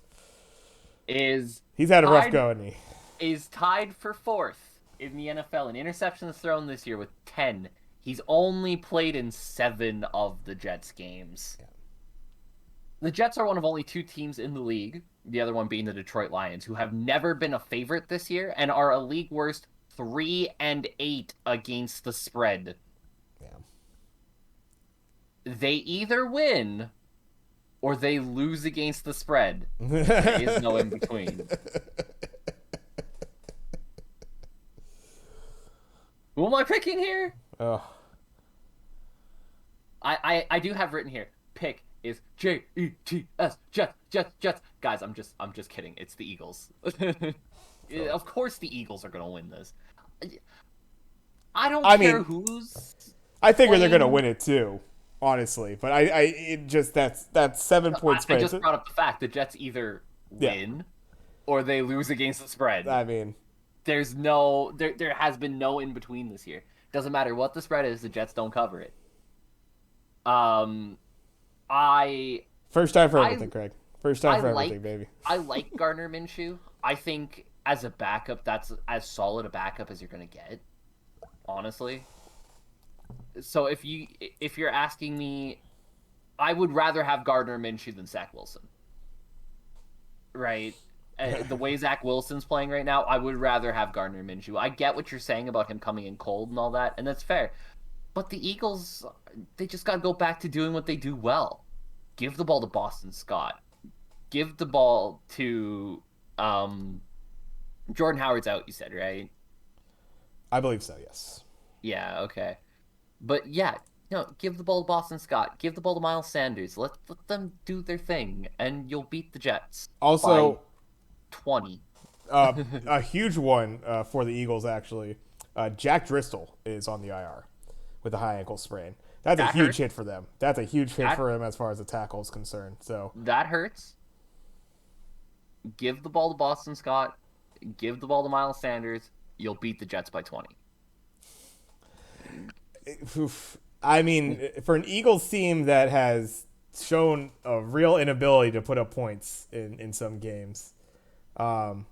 He's had a rough go, hasn't he? Is tied for 4th in the NFL in interceptions thrown this year with 10. He's only played in 7 of the Jets games. Yeah. The Jets are one of only 2 teams in the league, the other one being the Detroit Lions, who have never been a favorite this year and are a league worst 3-8 against the spread. Yeah. They either win or they lose against the spread. There is no in between. Who am I picking here? Oh. I do have written here. Pick is Jets, Jets. Guys, I'm just kidding. It's the Eagles. Of course the Eagles are gonna win this. I don't care who's. I figure they're gonna win it too, honestly. But that's 7 point spread. I just brought up the fact the Jets either win or they lose against the spread. There has been no in between this year. Doesn't matter what the spread is, the Jets don't cover it. First time for everything, Craig. First time for everything, baby. I like Gardner Minshew. I think as a backup, that's as solid a backup as you're gonna get, honestly. So if you're asking me, I would rather have Gardner Minshew than Zach Wilson. Right? The way Zach Wilson's playing right now, I would rather have Gardner Minshew. I get what you're saying about him coming in cold and all that, and that's fair. But the Eagles, they just got to go back to doing what they do well. Give the ball to Boston Scott. Give the ball to um, Jordan Howard's out, you said, right? I believe so. Yes. Yeah, okay. But yeah, give the ball to Boston Scott. Give the ball to Miles Sanders. Let them do their thing, and you'll beat the Jets by Also, 20. a huge one for the Eagles actually. Jack Driscoll is on the IR with a high ankle sprain. That's a That huge hurts. hit for them. That's a huge hit That for him as far as the tackle is concerned. So that hurts. Give the ball to Boston Scott. Give the ball to Miles Sanders. You'll beat the Jets by 20. oof. I mean, for an Eagles team that has shown a real inability to put up points in some games, um,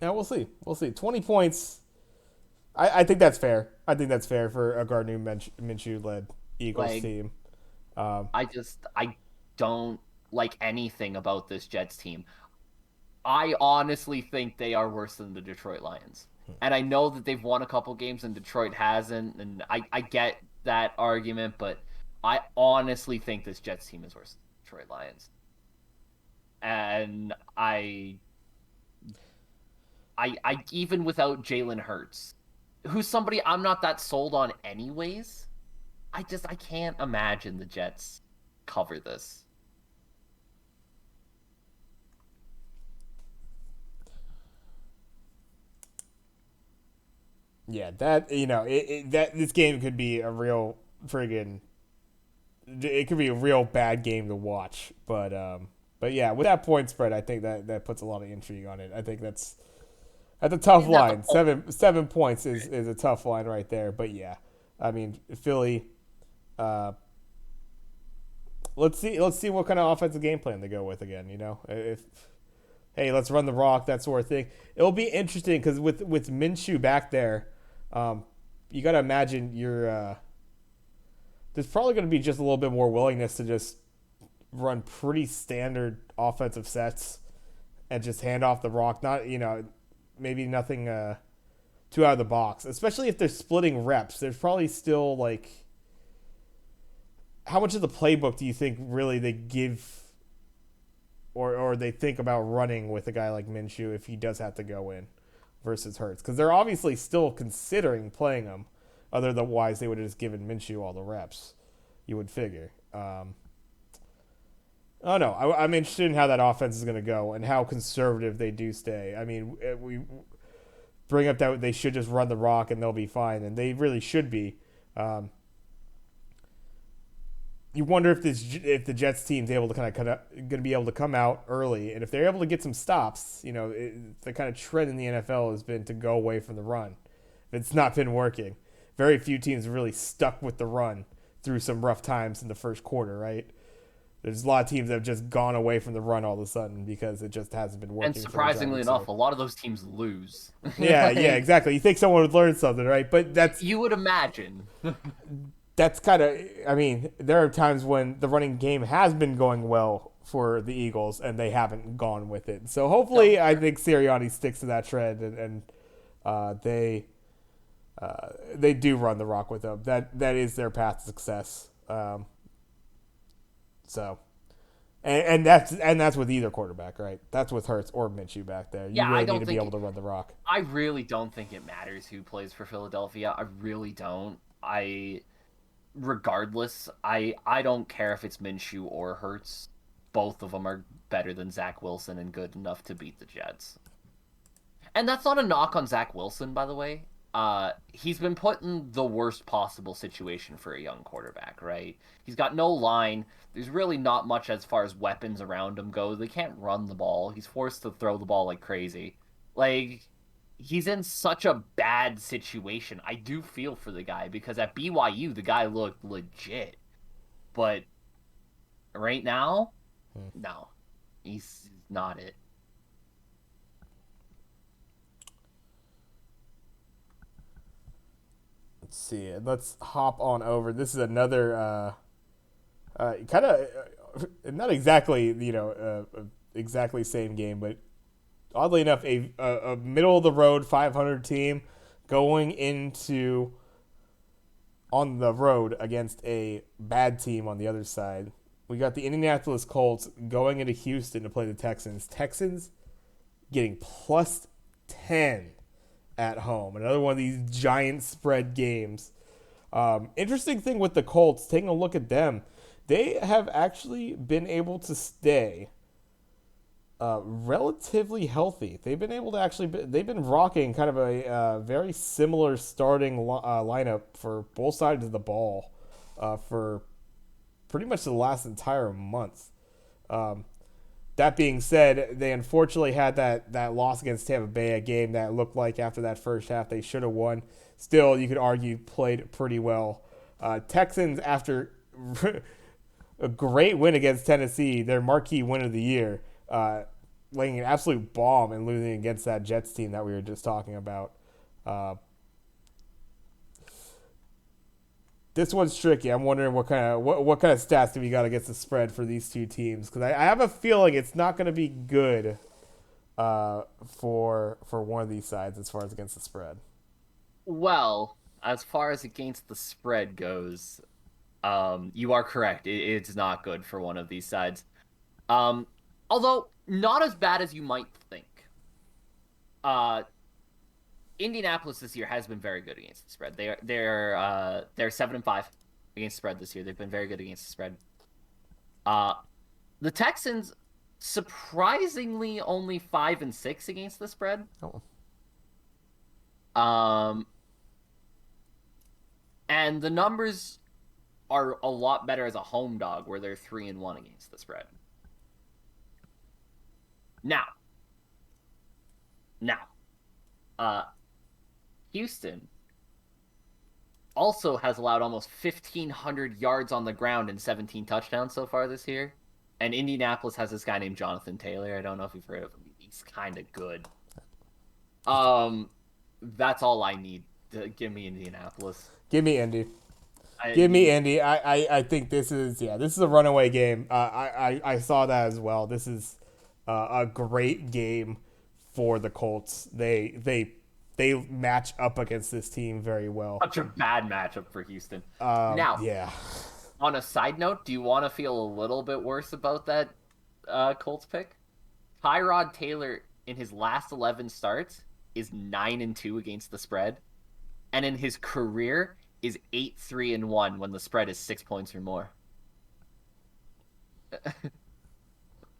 now we'll see. We'll see. 20 points. I think that's fair. I think that's fair for a Gardner Minshew led Eagles Like team. I don't like anything about this Jets team. I honestly think they are worse than the Detroit Lions. And I know that they've won a couple games and Detroit hasn't, and I get that argument, but I honestly think this Jets team is worse than the Detroit Lions. And I even without Jalen Hurts, who's somebody I'm not that sold on anyways, I can't imagine the Jets cover this. Yeah, that that this game could be a real friggin' it could be a real bad game to watch. But yeah, with that point spread, I think that puts a lot of intrigue on it. I think that's a tough Not the line. Seven points is a tough line right there. But yeah, I mean Philly. Uh, let's see what kind of offensive game plan they go with again. If hey, let's run the rock, that sort of thing. It'll be interesting because with Minshew back there, um, you got to imagine there's probably going to be just a little bit more willingness to just run pretty standard offensive sets and just hand off the rock. Not maybe nothing too out of the box, especially if they're splitting reps. There's probably still like how much of the playbook do you think really they give or they think about running with a guy like Minshew if he does have to go in versus Hurts? Because they're obviously still considering playing him. Otherwise, they would have just given Minshew all the reps. You would figure. Oh no, I'm interested in how that offense is going to go and how conservative they do stay. I mean, we bring up that they should just run the rock and they'll be fine, and they really should be. You wonder if the Jets team's able to going to be able to come out early, and if they're able to get some stops. The kind of trend in the NFL has been to go away from the run. It's not been working. Very few teams have really stuck with the run through some rough times in the first quarter, right? There's a lot of teams that have just gone away from the run all of a sudden because it just hasn't been And working for a drive or surprisingly enough, two. a lot of those teams lose. Yeah, yeah, Like, exactly. You think someone would learn something, right? But you would imagine. that's kind of. I mean, there are times when the running game has been going well for the Eagles and they haven't gone with it. So No, hopefully, I sure. think Sirianni sticks to that trend and they do run the rock with them. That is their path to success. So and that's with either quarterback, right? That's with Hurts or Minshew back there. You Yeah, I really need don't to be think able to run the rock. I really don't think it matters who plays for Philadelphia. I really don't. Regardless, I don't care if it's Minshew or Hurts. Both of them are better than Zach Wilson and good enough to beat the Jets. And that's not a knock on Zach Wilson, by the way. He's been put in the worst possible situation for a young quarterback, right? He's got no line. There's really not much as far as weapons around him go. They can't run the ball. He's forced to throw the ball like crazy. Like, he's in such a bad situation. I do feel for the guy because at BYU, the guy looked legit. But right now, no, he's not it. Let's see. Let's hop on over. This is another kind of not exactly exactly same game, but oddly enough, a middle of the road 500 team going into on the road against a bad team on the other side. We got the Indianapolis Colts going into Houston to play the Texans. Texans getting plus 10 at home. Another one of these giant spread games. Interesting thing with the Colts, taking a look at them, they have actually been able to stay relatively healthy. They've been able to they've been rocking kind of a very similar starting lineup for both sides of the ball for pretty much the last entire month. That being said, they unfortunately had that loss against Tampa Bay, a game that looked like after that first half they should have won. Still, you could argue played pretty well. Texans, after a great win against Tennessee, their marquee win of the year, laying an absolute bomb and losing against that Jets team that we were just talking about. This one's tricky. I'm wondering what kind of stats do we got against the spread for these two teams, because I have a feeling it's not going to be good for one of these sides as far as against the spread. Well, as far as against the spread goes, you are correct. It's not good for one of these sides. Although not as bad as you might think. Uh, Indianapolis this year has been very good against the spread. They're 7-5 against the spread this year. They've been very good against the spread. The Texans surprisingly only 5-6 against the spread. Oh. And the numbers are a lot better as a home dog, where they're 3-1 against the spread. Now, Houston also has allowed almost 1,500 yards on the ground and 17 touchdowns so far this year. And Indianapolis has this guy named Jonathan Taylor. I don't know if you've heard of him. He's kind of good. That's all I need. Give me Indianapolis. Give me Indy. Give me Indy. I think this is a runaway game. I saw that as well. This is a great game for the Colts. They match up against this team very well. Such a bad matchup for Houston. Yeah. On a side note, do you want to feel a little bit worse about that Colts pick? Tyrod Taylor in his last 11 starts is 9-2 against the spread, and in his career is 8-3-1 when the spread is 6 points or more.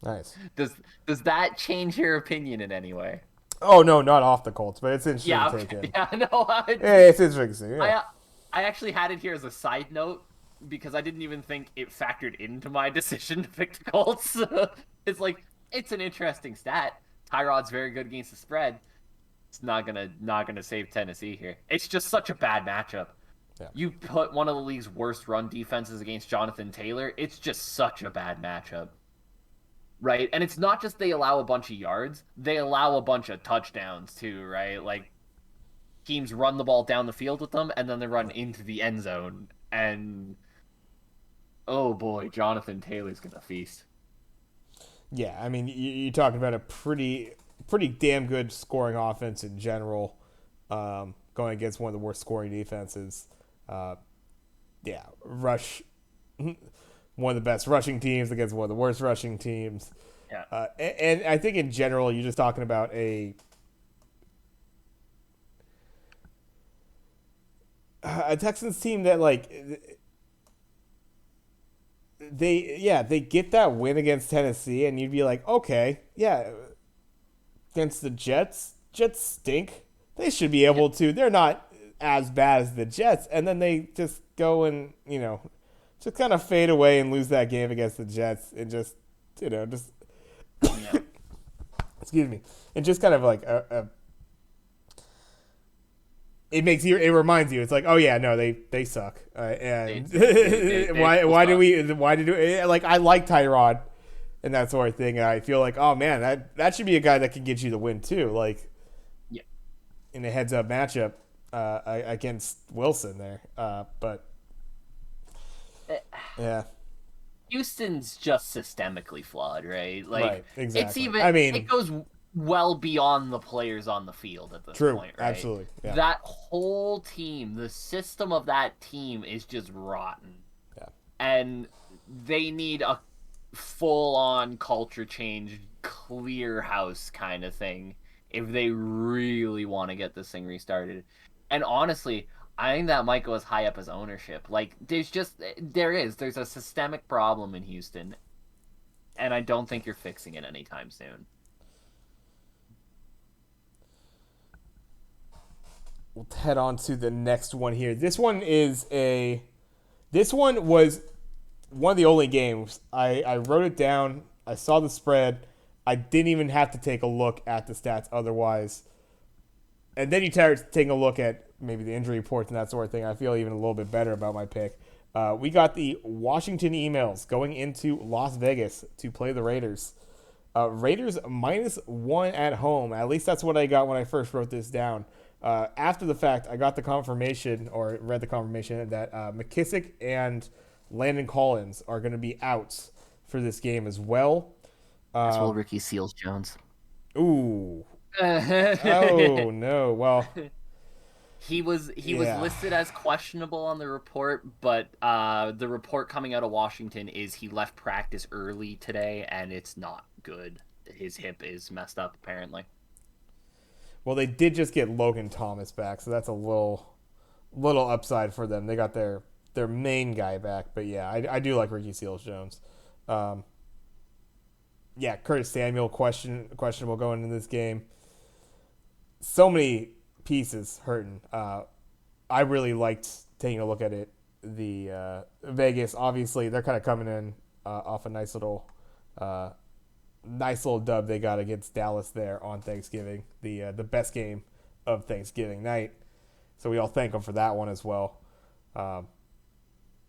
Nice. Does that change your opinion in any way? Oh no, not off the Colts, but it's interesting to take in. Yeah, no. It's interesting. Yeah. I actually had it here as a side note because I didn't even think it factored into my decision to pick the Colts. It's like, it's an interesting stat. Tyrod's very good against the spread. It's not gonna save Tennessee here. It's just such a bad matchup. Yeah. You put one of the league's worst run defenses against Jonathan Taylor. It's just such a bad matchup. Right? And it's not just they allow a bunch of yards, they allow a bunch of touchdowns too, right? Like, teams run the ball down the field with them, and then they run into the end zone. And, oh boy, Jonathan Taylor's gonna feast. Yeah, I mean, you're talking about a pretty damn good scoring offense in general, going against one of the worst scoring defenses. Rush... one of the best rushing teams against one of the worst rushing teams. Yeah. And I think in general, you're just talking about a Texans team that, like, they get that win against Tennessee, and you'd be like, okay, yeah, against the Jets stink. They should be able to. They're not as bad as the Jets, and then they just go and just kind of fade away and lose that game against the Jets, and just excuse me, and just kind of like it reminds you, it's like, oh yeah, no, they suck, and why did like, I like Tyrod and that sort of thing, and I feel like, oh man, that should be a guy that can get you the win too, like, yeah, in a heads up matchup against Wilson there, but. Yeah. Houston's just systemically flawed, right? Like, right, exactly. it's even. I mean, it goes well beyond the players on the field at this True, point, right? absolutely, yeah, That whole team, the system of that team is just rotten. yeah. And they need a full on culture change, clear house kind of thing if they really want to get this thing restarted. And honestly, I think that might go as high up as ownership. Like, there's a systemic problem in Houston, and I don't think you're fixing it anytime soon. We'll head on to the next one here. This one was one of the only games. I wrote it down. I saw the spread. I didn't even have to take a look at the stats otherwise. And then you start taking a look at maybe the injury reports and that sort of thing. I feel even a little bit better about my pick. We got the Washington emails going into Las Vegas to play the Raiders. Raiders -1 at home. At least that's what I got when I first wrote this down. After the fact, I got the confirmation or read the confirmation that McKissick and Landon Collins are going to be out for this game as well. As well, Ricky Seals Jones. Ooh. Oh no. Well, he was yeah. listed as questionable on the report, but the report coming out of Washington is he left practice early today, and it's not good. His hip is messed up apparently. Well, they did just get Logan Thomas back, so that's a little upside for them. They got their main guy back, but yeah, I do like Ricky Seals Jones. Um, yeah, Curtis Samuel questionable going into this game. So many pieces hurting. I really liked taking a look at it. The Vegas, obviously, they're kind of coming in off a uh, nice little dub they got against Dallas there on Thanksgiving, the best game of Thanksgiving night. So we all thank them for that one as well. Um,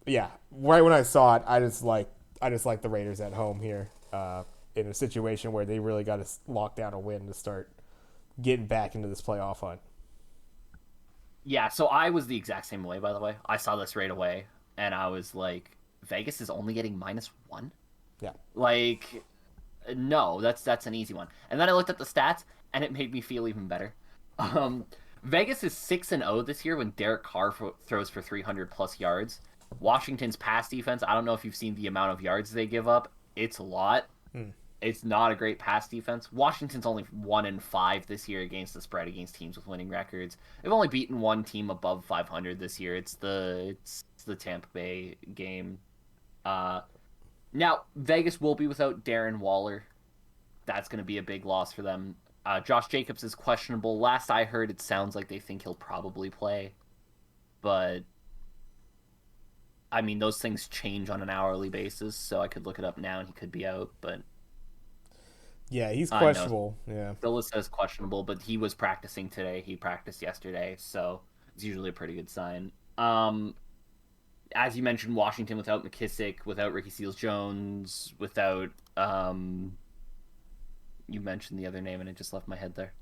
yeah, right when I saw it, I just like the Raiders at home here in a situation where they really got to lock down a win to start getting back into this playoff hunt. Yeah, so I was the exact same way, by the way. I saw this right away, and I was like, Vegas is only getting -1? Yeah, Like, no, that's an easy one. And then I looked at the stats, and it made me feel even better. Um, Vegas is 6-0 this year when Derek Carr throws for 300 plus yards. Washington's pass defense, I don't know if you've seen the amount of yards they give up. It's a lot. hmm. It's not a great pass defense. Washington's only 1-5 this year against the spread against teams with winning records. They've only beaten one team above 500 this year. It's the Tampa Bay game. Uh, Now Vegas will be without Darren Waller. That's going to be a big loss for them. Josh Jacobs is questionable. Last I heard, it sounds like they think he'll probably play, but I mean those things change on an hourly basis. So I could look it up now, and he could be out, but Yeah, he's no, questionable. Yeah. Phyllis says questionable, but he was practicing today. He practiced yesterday, so it's usually a pretty good sign. As you mentioned, Washington without McKissick, without Ricky Seals Jones, without you mentioned the other name and it just left my head there.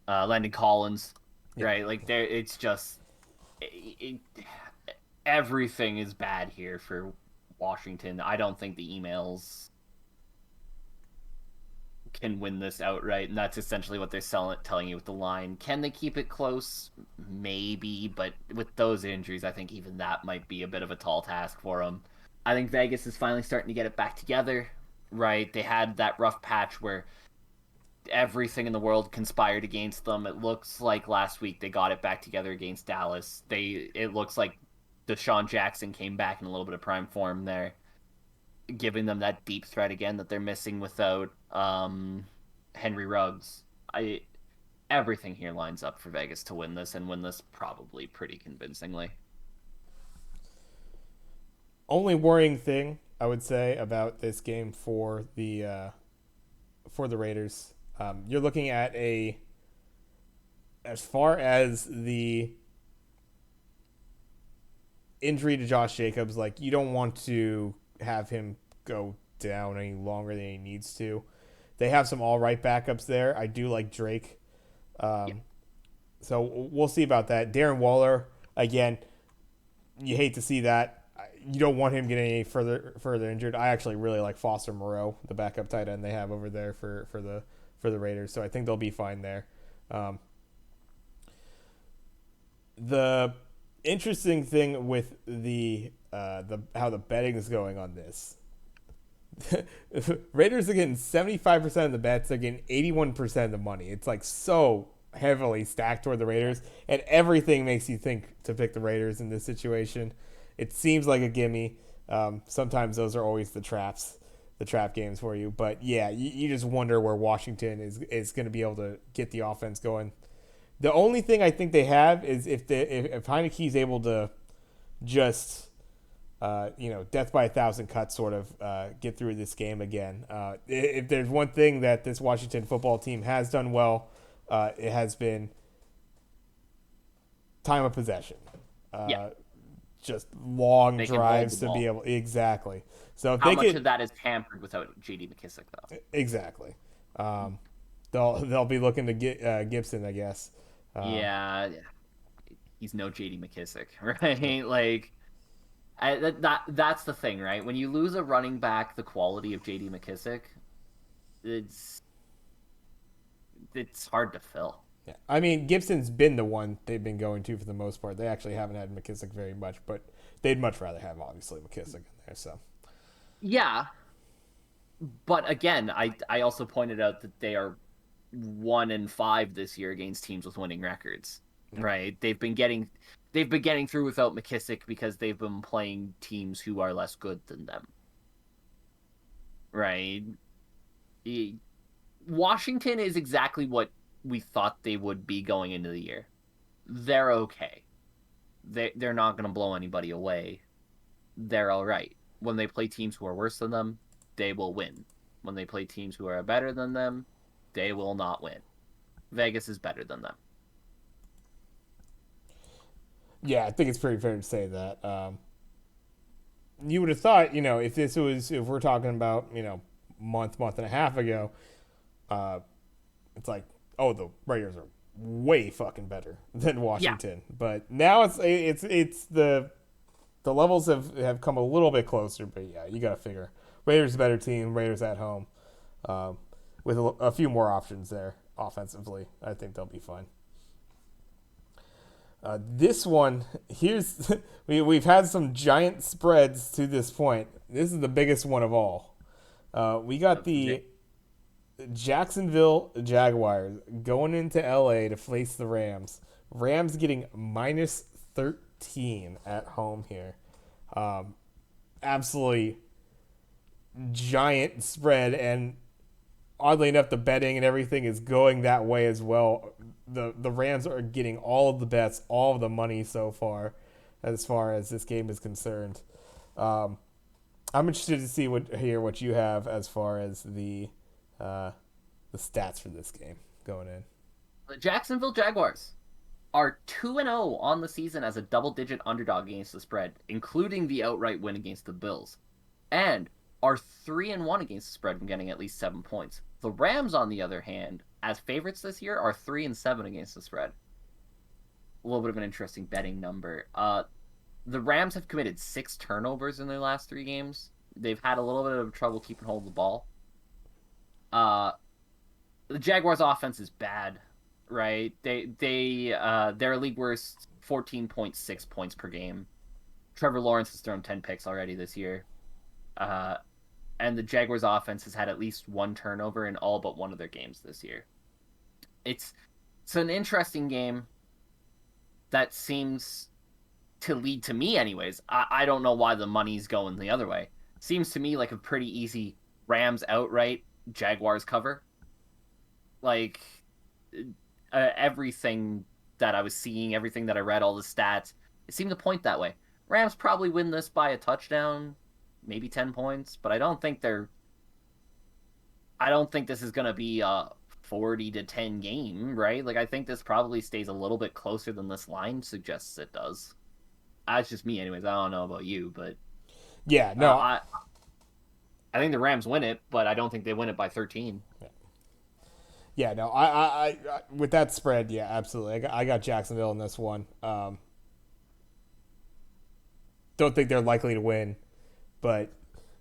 Landon Collins, Yeah. right? Like there, it's just everything is bad here for Washington. I don't think the emails can win this outright, and that's essentially what they're telling you with the line. Can they keep it close? Maybe, but with those injuries, I think even that might be a bit of a tall task for them. I think Vegas is finally starting to get it back together, right? They had that rough patch where everything in the world conspired against them. It looks like last week they got it back together against Dallas. It looks like Deshaun Jackson came back in a little bit of prime form there, giving them that deep threat again that they're missing without Henry Ruggs. I Everything here lines up for Vegas to win this and win this probably pretty convincingly. Only worrying thing I would say about this game for the Raiders, you're looking at a as far as the injury to Josh Jacobs, like you don't want to have him go down any longer than he needs to. They have some all right backups there. I do like Drake. Yeah. Um, so we'll see about that. Darren Waller, again, you hate to see that. you don't want him getting any further injured. I actually really like Foster Moreau, the backup tight end they have over there for the Raiders. So I think they'll be fine there. Um, the interesting thing with the how the betting is going on this. Raiders are getting 75% of the bets. They're getting 81% of the money. It's like so heavily stacked toward the Raiders, and everything makes you think to pick the Raiders in this situation. It seems like a gimme. Sometimes those are always the trap games for you. But yeah, you just wonder where Washington is going to be able to get the offense going. The only thing I think they have is if Heineke's able to just death by a thousand cuts sort of get through this game again. If there's one thing that this Washington football team has done well, it has been time of possession. Yeah, Just long they can hold drives the to be ball. able exactly. So if How they much could of that is hampered without J.D. McKissick, though? exactly, um, they'll be looking to get Gibson, I guess. Um, Yeah, he's no J.D. McKissick, right? Like, that's the thing, right? When you lose a running back the quality of J.D. McKissick, it's it's hard to fill. yeah. I mean, Gibson's been the one they've been going to for the most part. They actually haven't had McKissick very much, but they'd much rather have obviously McKissick in there. So Yeah, but again, I also pointed out that they are 1-5 this year against teams with winning records. Right? They've been getting through without McKissick because they've been playing teams who are less good than them. Right? E- Washington is exactly what we thought they would be going into the year. They're okay. They're not going to blow anybody away. They're all right. When they play teams who are worse than them, they will win. When they play teams who are better than them, they will not win. Vegas is better than them. yeah, I think it's pretty fair to say that. You would have thought, if we're talking about, month and a half ago, uh, it's like, oh, the Raiders are way fucking better than Yeah, Washington. But now it's the levels have come a little bit closer. But yeah, you got to figure Raiders a better team. Raiders at home, um, with a few more options there offensively. I think they'll be fine. This one, we've had some giant spreads to this point. This is the biggest one of all. We got the Jacksonville Jaguars going into LA to face the Rams. Rams getting minus 13 at home here. Absolutely giant spread, and oddly enough, the betting and everything is going that way as well. The Rams are getting all of the bets, all of the money so far as this game is concerned. Um, I'm interested to hear what you have as far as the stats for this game going in. the Jacksonville Jaguars are 2-0 on the season as a double-digit underdog against the spread, including the outright win against the Bills, and are 3-1 against the spread when getting at least 7 points. The Rams, on the other hand, as favorites this year, are 3-7 against the spread. A little bit of an interesting betting number. The Rams have committed 6 turnovers in their last 3 games. They've had a little bit of trouble keeping hold of the ball. Uh, the Jaguars' offense is bad, right? They're a league worst 14.6 points per game. Trevor Lawrence has thrown 10 picks already this year. Uh, and the Jaguars' offense has had at least 1 turnover in all but one of their games this year. It's it's an interesting game that seems to lead to me, anyways. I don't know why the money's going the other way. Seems to me like a pretty easy Rams outright, Jaguars cover. Like everything that I was seeing, everything that I read, all the stats, it seemed to point that way. Rams probably win this by a touchdown, maybe 10 points, but I don't think this is going to be a 40-10 game, right? Like I think this probably stays a little bit closer than this line suggests it does. That's just me anyways. I don't know about you, but Yeah, uh, no, I I think the Rams win it, but I don't think they win it by 13. yeah, no. I with that spread, yeah, absolutely. I got Jacksonville in this one. don't think they're likely to win. But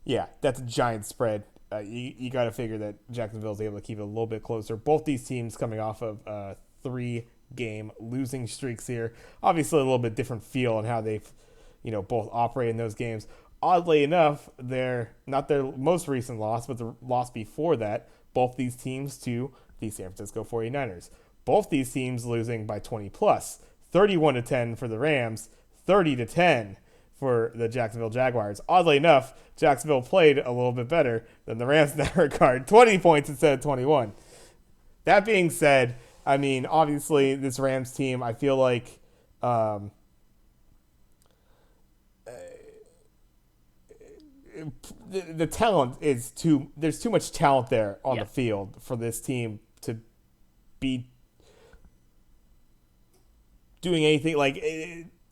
yeah, that's a giant spread. You got to figure that Jacksonville's able to keep it a little bit closer. Both these teams coming off of 3-game losing streaks here. Obviously, a little bit different feel on how they've, both operate in those games. Oddly enough, not their most recent loss, but the loss before that, both these teams to the San Francisco 49ers. Both these teams losing by 20 plus. 31-10 for the Rams, 30-10 for the Jacksonville Jaguars. Oddly enough, Jacksonville played a little bit better than the Rams in that regard. 20 points instead of 21. That being said, I mean, obviously, this Rams team, I feel like the talent is there's too much talent there on the field for this team to be doing anything. Like,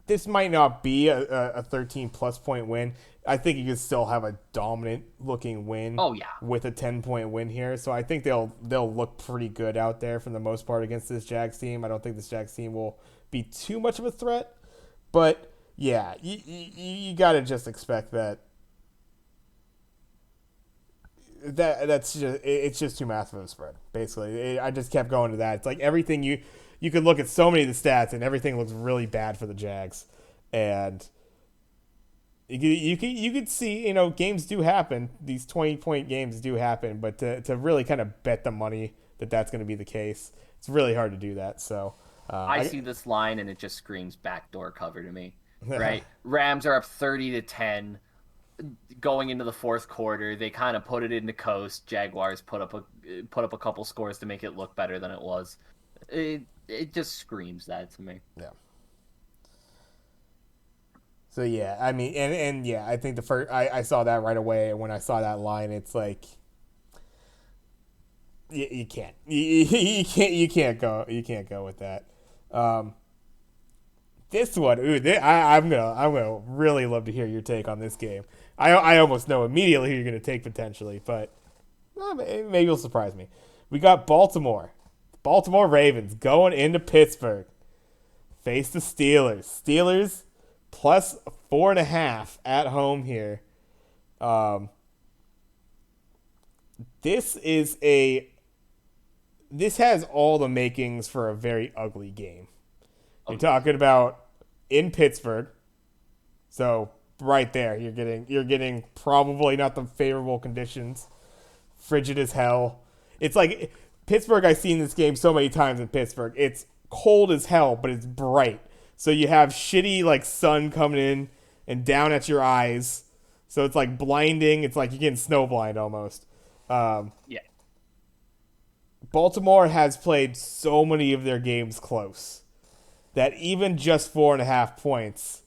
this might not be a 13-plus point win. I think you could still have a dominant looking win. Oh yeah, with a 10-point win here. So I think they'll look pretty good out there for the most part against this Jags team. I don't think this Jags team will be too much of a threat, but yeah, you got to just expect that's just it's just too massive of a spread. Basically, I just kept going to that. It's like everything you could look at so many of the stats and everything looks really bad for the Jags, and you could see, games do happen. These 20-point games do happen, but to really kind of bet the money that that's going to be the case, it's really hard to do that. So I see this line and it just screams backdoor cover to me. Right? Rams are up 30-10 going into the fourth quarter. They kind of put it into coast. Jaguars put up a couple scores to make it look better than it was. It just screams that to me. Yeah. So yeah, I mean, and yeah, I think the first I saw that right away, and when I saw that line, it's like you can't go with that. This one, I'm gonna really love to hear your take on this game. I almost know immediately who you're gonna take potentially, but maybe you'll surprise me. We got Baltimore Ravens going into Pittsburgh, face the Steelers. Steelers plus 4.5 at home here. This has all the makings for a very ugly game. You're talking about in Pittsburgh, so right there you're getting probably not the favorable conditions, frigid as hell. It's like Pittsburgh. I've seen this game so many times in Pittsburgh. It's cold as hell, but it's bright. So you have shitty like sun coming in and down at your eyes. So it's like blinding. It's like you're getting snowblind almost. Yeah. Baltimore has played so many of their games close that even just 4.5 points,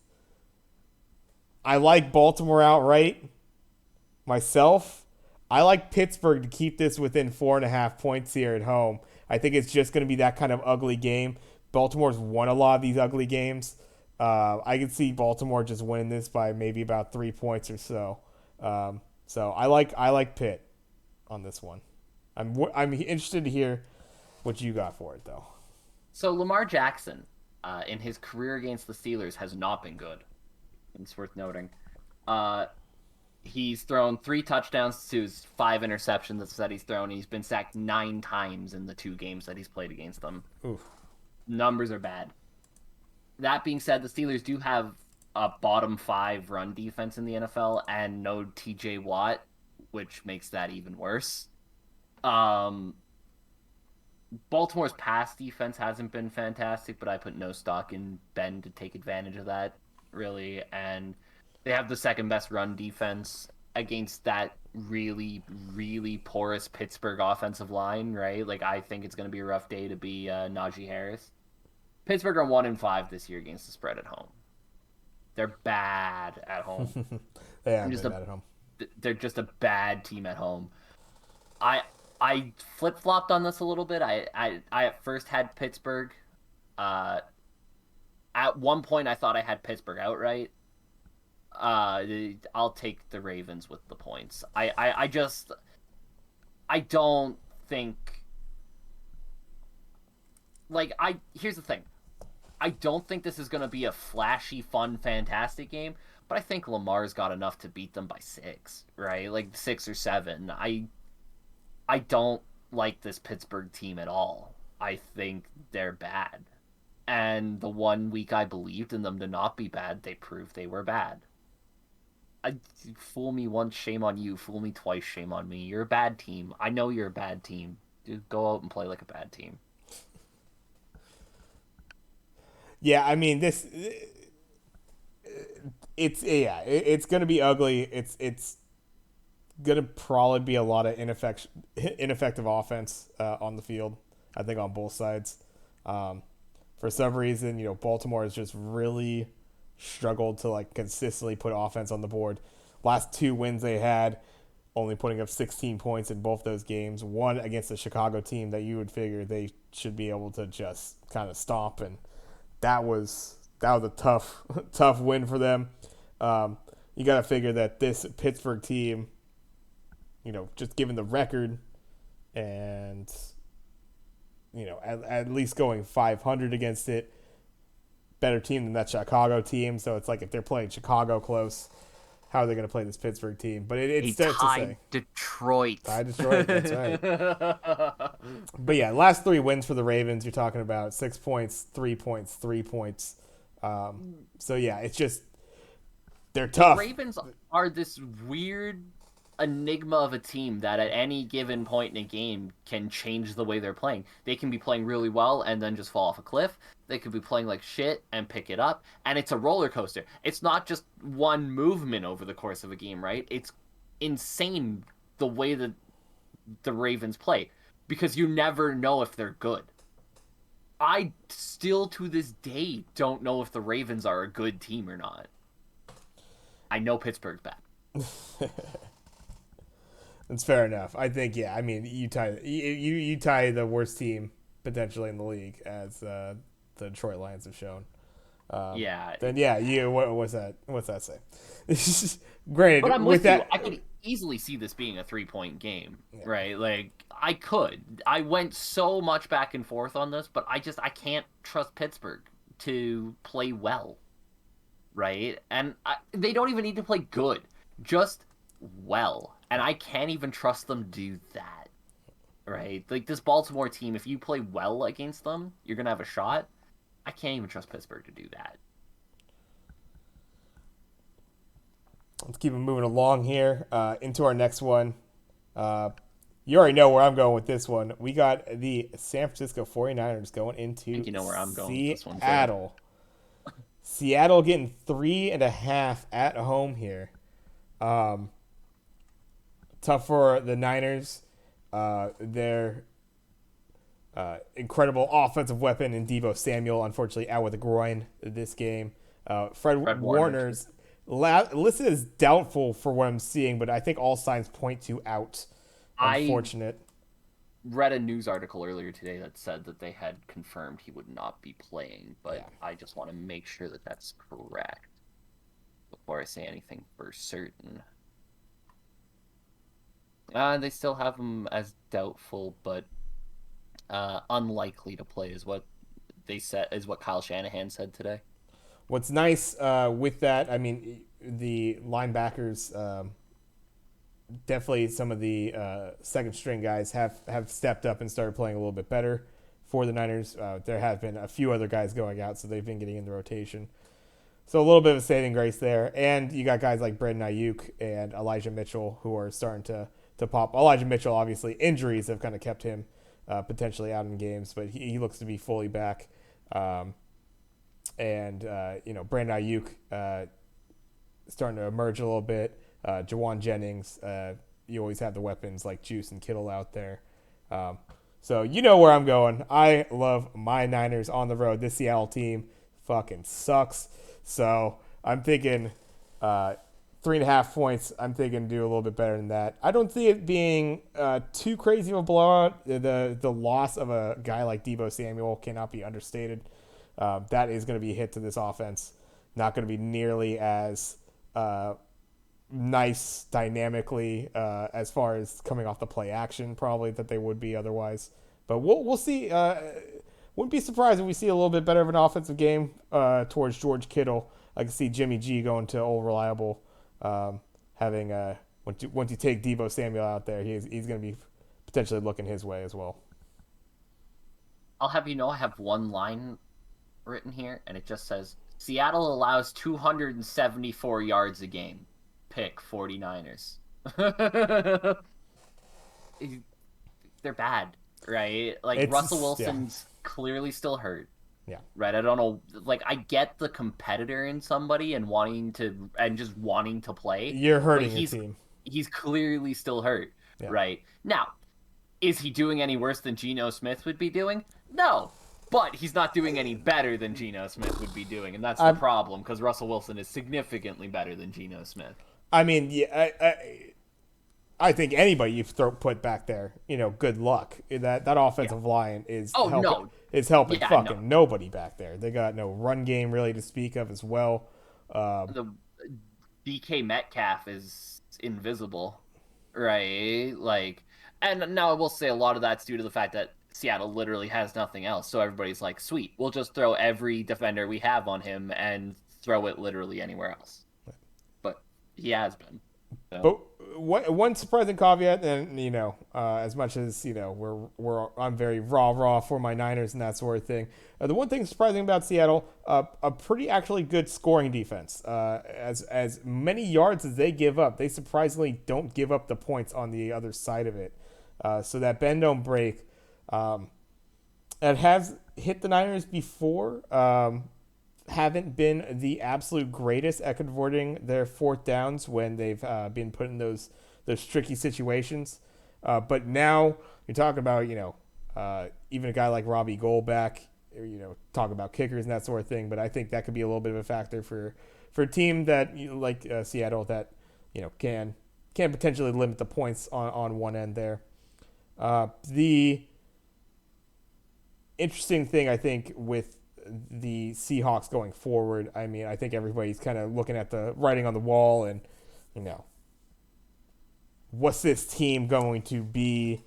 I like Baltimore outright myself. I like Pittsburgh to keep this within 4.5 points here at home. I think it's just going to be that kind of ugly game. Baltimore's won a lot of these ugly games. I can see Baltimore just winning this by maybe about 3 points or so. So I like Pitt on this one. I'm interested to hear what you got for it though. So Lamar Jackson, in his career against the Steelers, has not been good. It's worth noting. He's thrown 3 touchdowns to his 5 interceptions that he's thrown. He's been sacked 9 times in the 2 games that he's played against them. Oof. Numbers are bad. That being said, the Steelers do have a bottom 5 run defense in the NFL and no TJ Watt, which makes that even worse. Baltimore's pass defense hasn't been fantastic, but I put no stock in Ben to take advantage of that, really. And they have the second best run defense against that really, really porous Pittsburgh offensive line, right? Like, I think it's going to be a rough day to be Najee Harris. Pittsburgh are 1-5 this year against the spread at home. They're bad at home. They are bad at home. They're just a bad team at home. I flip-flopped on this a little bit. I at first had Pittsburgh. At one point, I thought I had Pittsburgh outright. I'll take the Ravens with the points. I don't think... Here's the thing. I don't think this is going to be a flashy, fun, fantastic game, but I think Lamar's got enough to beat them by 6, right? Like 6 or 7. I don't like this Pittsburgh team at all. I think they're bad. And the one week I believed in them to not be bad, they proved they were bad. I, fool me once, shame on you. Fool me twice, shame on me. You're a bad team. I know you're a bad team. Dude, go out and play like a bad team. Yeah, I mean it's gonna be ugly. It's gonna probably be a lot of ineffective offense on the field. I think on both sides. For some reason, Baltimore has just really struggled to like consistently put offense on the board. Last 2 wins they had, only putting up 16 points in both those games. One against the Chicago team that you would figure they should be able to just kind of stomp, and that was a tough tough win for them. You got to figure that this Pittsburgh team, just given the record and at least going 500 against it, better team than that Chicago team. So it's like if they're playing Chicago close, how are they going to play this Pittsburgh team? But it's tough to say. Detroit. Tied Detroit, that's right. But yeah, last 3 wins for the Ravens, you're talking about 6 points, 3 points, 3 points. So yeah, it's just they're tough. The Ravens are this weird enigma of a team that at any given point in a game can change the way they're playing. They can be playing really well and then just fall off a cliff. They could be playing like shit and pick it up. And it's a roller coaster. It's not just one movement over the course of a game, right? It's insane the way that the Ravens play because you never know if they're good. I still to this day don't know if the Ravens are a good team or not. I know Pittsburgh's bad. That's fair enough. I think, yeah. I mean, you tie the worst team potentially in the league, as the Detroit Lions have shown. Yeah. Then yeah, what's that say? Granted, but I'm with you. that, I could easily see this being a 3-point game, right? Like I could. I went so much back and forth on this, but I can't trust Pittsburgh to play well, right? And they don't even need to play good, just well. And I can't even trust them to do that, right? Like this Baltimore team, if you play well against them, you're gonna have a shot. I can't even trust Pittsburgh to do that. let's keep it moving along here into our next one. You already know where I'm going with this one. We got the San Francisco 49ers going into I think you know where I'm going with this one, Seattle. Seattle getting 3.5 at home here. Tough for the Niners. Their incredible offensive weapon in Deebo Samuel, unfortunately out with a groin this game. Fred Warner's listed as doubtful for what I'm seeing, but I think all signs point to out. Unfortunate. I read a news article earlier today that said that they had confirmed he would not be playing, but yeah. I just want to make sure that that's correct before I say anything for certain. They still have him as doubtful, but unlikely to play is what they said, is what Kyle Shanahan said today. What's nice with that, I mean, the linebackers, definitely some of the second string guys have stepped up and started playing a little bit better for the Niners. There have been a few other guys going out, so they've been getting in the rotation. So a little bit of a saving grace there. And you got guys like Brandon Ayuk and Elijah Mitchell who are starting to pop. Elijah Mitchell, obviously, injuries have kind of kept him potentially out in games, but he looks to be fully back. Brandon Ayuk starting to emerge a little bit. Jawan Jennings, you always have the weapons like Juice and Kittle out there. So you know where I'm going. I love my Niners on the road. This Seattle team fucking sucks. So I'm thinking 3.5 points. I'm thinking do a little bit better than that. I don't see it being too crazy of a blowout. The loss of a guy like Deebo Samuel cannot be understated. That is going to be a hit to this offense. Not going to be nearly as nice dynamically as far as coming off the play action probably that they would be otherwise. But we'll see. Wouldn't be surprised if we see a little bit better of an offensive game towards George Kittle. I can see Jimmy G going to old reliable, having once you take Debo Samuel out there, he's going to be potentially looking his way as well. I'll have you know I have one line written here, and it just says Seattle allows 274 yards a game. Pick 49ers. They're bad, right? Like Russell Yeah, Wilson's clearly still hurt. yeah. Right, I don't know. Like, I get the competitor in somebody and wanting to and just wanting to play, You're but hurting your he's team. he's clearly still hurt. Yeah. Right now, is he doing any worse than Geno Smith would be doing? No, but he's not doing any better than Geno Smith would be doing, and that's the I'm, problem because Russell Wilson is significantly better than Geno Smith. I mean, yeah, I think anybody you put back there, good luck. That Yeah. offensive line Oh no. is helping Yeah. No. fucking nobody back there. They got no run game really to speak of as well. The DK Metcalf is invisible, right? Like, and now I will say a lot of that's due to the fact that Seattle literally has nothing else. So everybody's like, sweet, we'll just throw every defender we have on him and throw it literally anywhere else. But he has been. So. But one surprising caveat, and as much as I'm very raw for my Niners and that sort of thing. The one thing surprising about Seattle, a pretty actually good scoring defense. As many yards as they give up, they surprisingly don't give up the points on the other side of it. So that bend don't break. It has hit the Niners before. Haven't been the absolute greatest at converting their fourth downs when they've been put in those tricky situations. But now you're talking about even a guy like Robbie Goldback, talk about kickers and that sort of thing. But I think that could be a little bit of a factor for a team that like Seattle that can potentially limit the points on one end there. The interesting thing I think with the Seahawks going forward, I mean, I think everybody's kind of looking at the writing on the wall and, what's this team going to be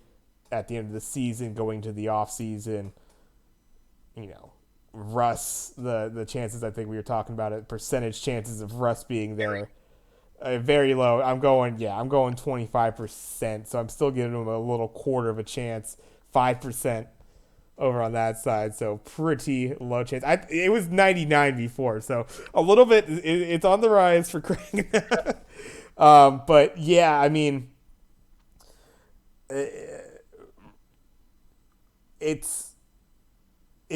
at the end of the season, going to the offseason? Russ, the chances I think we were talking about it, percentage chances of Russ being there, very low. I'm going 25%, so I'm still giving him a little quarter of a chance, 5%. Over on that side, so pretty low chance. It was 99 before, so a little bit. It's on the rise for Craig. But yeah, I mean, it's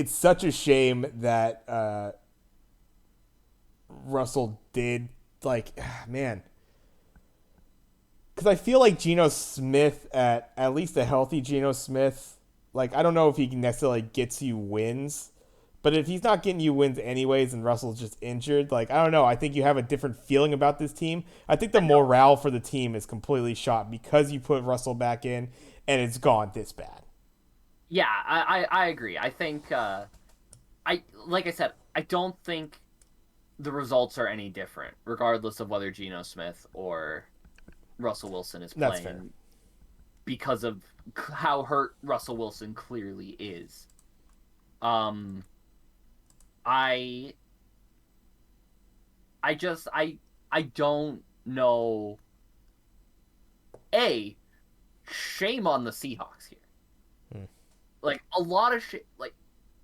such a shame that Russell did man, because I feel like Geno Smith at least a healthy Geno Smith. I don't know if he necessarily gets you wins, but if he's not getting you wins anyways and Russell's just injured, I don't know. I think you have a different feeling about this team. I think the morale for the team is completely shot because you put Russell back in and it's gone this bad. Yeah, I agree. I think, like I said, I don't think the results are any different, regardless of whether Geno Smith or Russell Wilson is That's fair. playing. Because of how hurt Russell Wilson clearly is. I don't know. Shame on the Seahawks here. A lot of shit.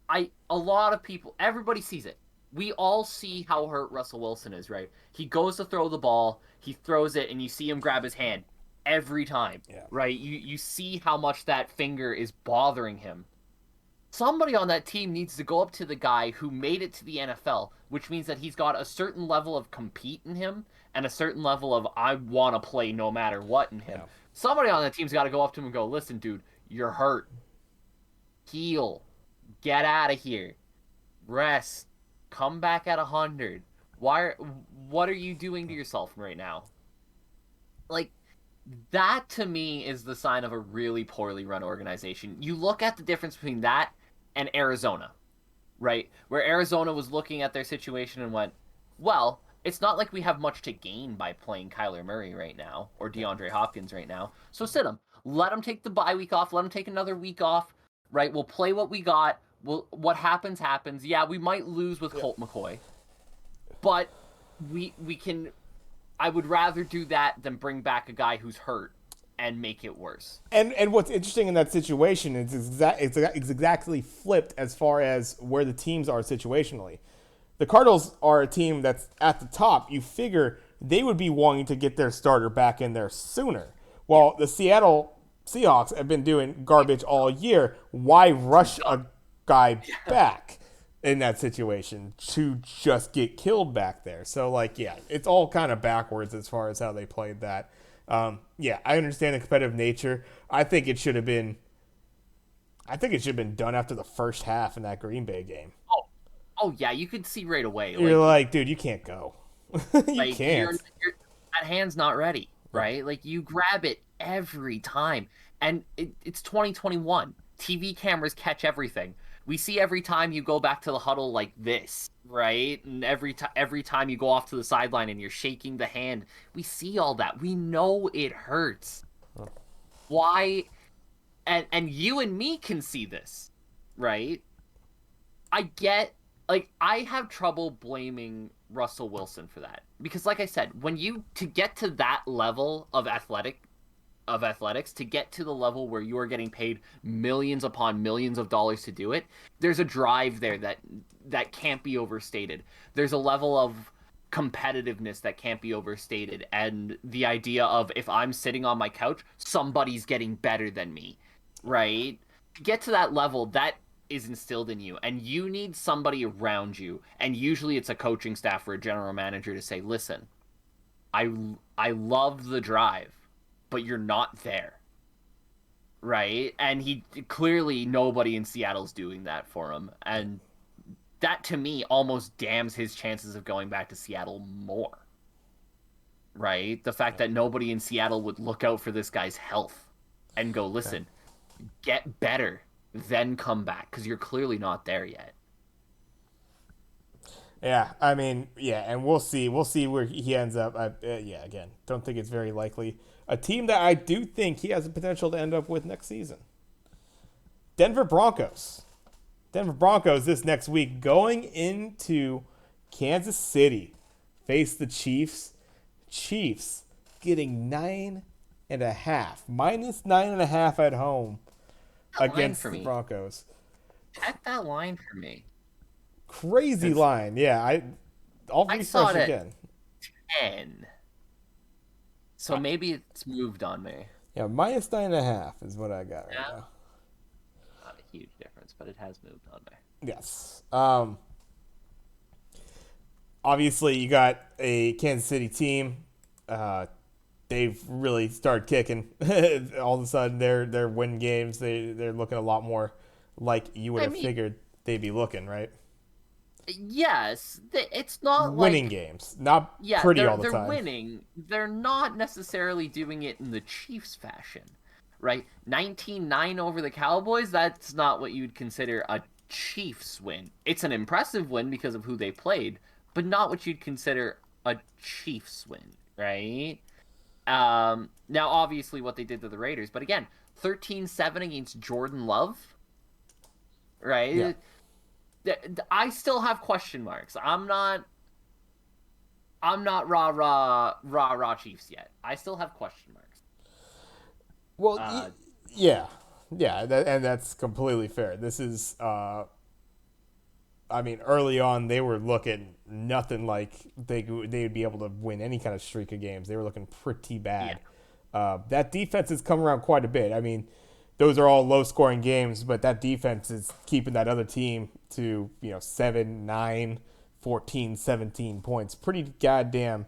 A lot of people. Everybody sees it. We all see how hurt Russell Wilson is, right? He goes to throw the ball, he throws it, and you see him grab his hand every time, right? You see how much that finger is bothering him. Somebody on that team needs to go up to the guy who made it to the NFL, which means that he's got a certain level of compete in him and a certain level of I want to play no matter what in him. Somebody on that team's got to go up to him and go, listen, dude, you're hurt. Heal. Get out of here. Rest. Come back at 100. What are you doing to yourself right now? That to me is the sign of a really poorly run organization. You look at the difference between that and Arizona, right? Where Arizona was looking at their situation and went, well, it's not like we have much to gain by playing Kyler Murray right now or DeAndre Hopkins right now. So sit him. Let him take the bye week off. Let him take another week off, right? We'll play what we got. What happens, happens. Yeah, we might lose with Colt McCoy. But we can. I would rather do that than bring back a guy who's hurt and make it worse. And what's interesting in that situation is it's exactly flipped as far as where the teams are situationally. The Cardinals are a team that's at the top. You figure they would be wanting to get their starter back in there sooner. While the Seattle Seahawks have been doing garbage all year, why rush a guy back in that situation to just get killed back there? So, like, yeah, it's all kind of backwards as far as how they played that. Yeah, I understand the competitive nature. I think it should have been. I think it should have been done after the first half in that Green Bay game. Oh, oh yeah, you could see right away. You're like, dude, you can't go. You Like can't. that hand's not ready, right? Like you grab it every time, and it's 2021. TV cameras catch everything. We see every time you go back to the huddle like this, right? And every time you go off to the sideline and you're shaking the hand, we see all that. We know it hurts. Why? And you and me can see this, right? I get like I have trouble blaming Russell Wilson for that because like I said, when you to get to that level of athletics to get to the level where you are getting paid millions upon millions of dollars to do it, there's a drive there that can't be overstated. There's a level of competitiveness that can't be overstated and the idea of if I'm sitting on my couch, somebody's getting better than me, right? To get to that level, that is instilled in you and you need somebody around you and usually it's a coaching staff or a general manager to say listen, i I love the drive but you're not there, right? And he clearly nobody in Seattle's doing that for him and that to me almost damns his chances of going back to Seattle more, right? The fact that nobody in Seattle would look out for this guy's health and go listen, get better, then come back because you're clearly not there yet. Yeah, I mean, yeah, and we'll see. We'll see where he ends up. Yeah, again, don't think it's very likely. A team that I do think he has the potential to end up with next season. Denver Broncos. Denver Broncos this next week going into Kansas City. Face the Chiefs. Chiefs getting 9.5. Minus 9.5 at home That line against for the me. Broncos. Check that line for me. Crazy 'Cause line. Yeah, I'll I saw refresh it again. at 10. So maybe it's moved on me. Yeah, minus 9.5 is what I got right Yeah. now. Not a huge difference, but it has moved on me. Yes. Obviously, you got a Kansas City team. Uh, they've really started kicking. All of a sudden, they're winning games. They're looking a lot more like you would I have mean, figured they'd be looking, right? yes, it's not Winning like games, not yeah, pretty they're all the they're time. winning. They're not necessarily doing it in the Chiefs fashion, right? 19-9 over the Cowboys, that's not what you'd consider a Chiefs win. It's an impressive win because of who they played, but not what you'd consider a Chiefs win, right? Now obviously what they did to the Raiders, but again, 13-7 against Jordan Love, Yeah. right? I still have question marks. I'm not rah Chiefs yet. I still have question marks. Well, Uh, yeah, yeah, and that's completely fair. This is I mean, early on they were looking nothing like they'd be able to win any kind of streak of games. They were looking pretty yeah, bad. That defense has come around quite a bit. I mean, those are all low scoring games, but that defense is keeping that other team to 7, 9, 14, 17 points. Pretty goddamn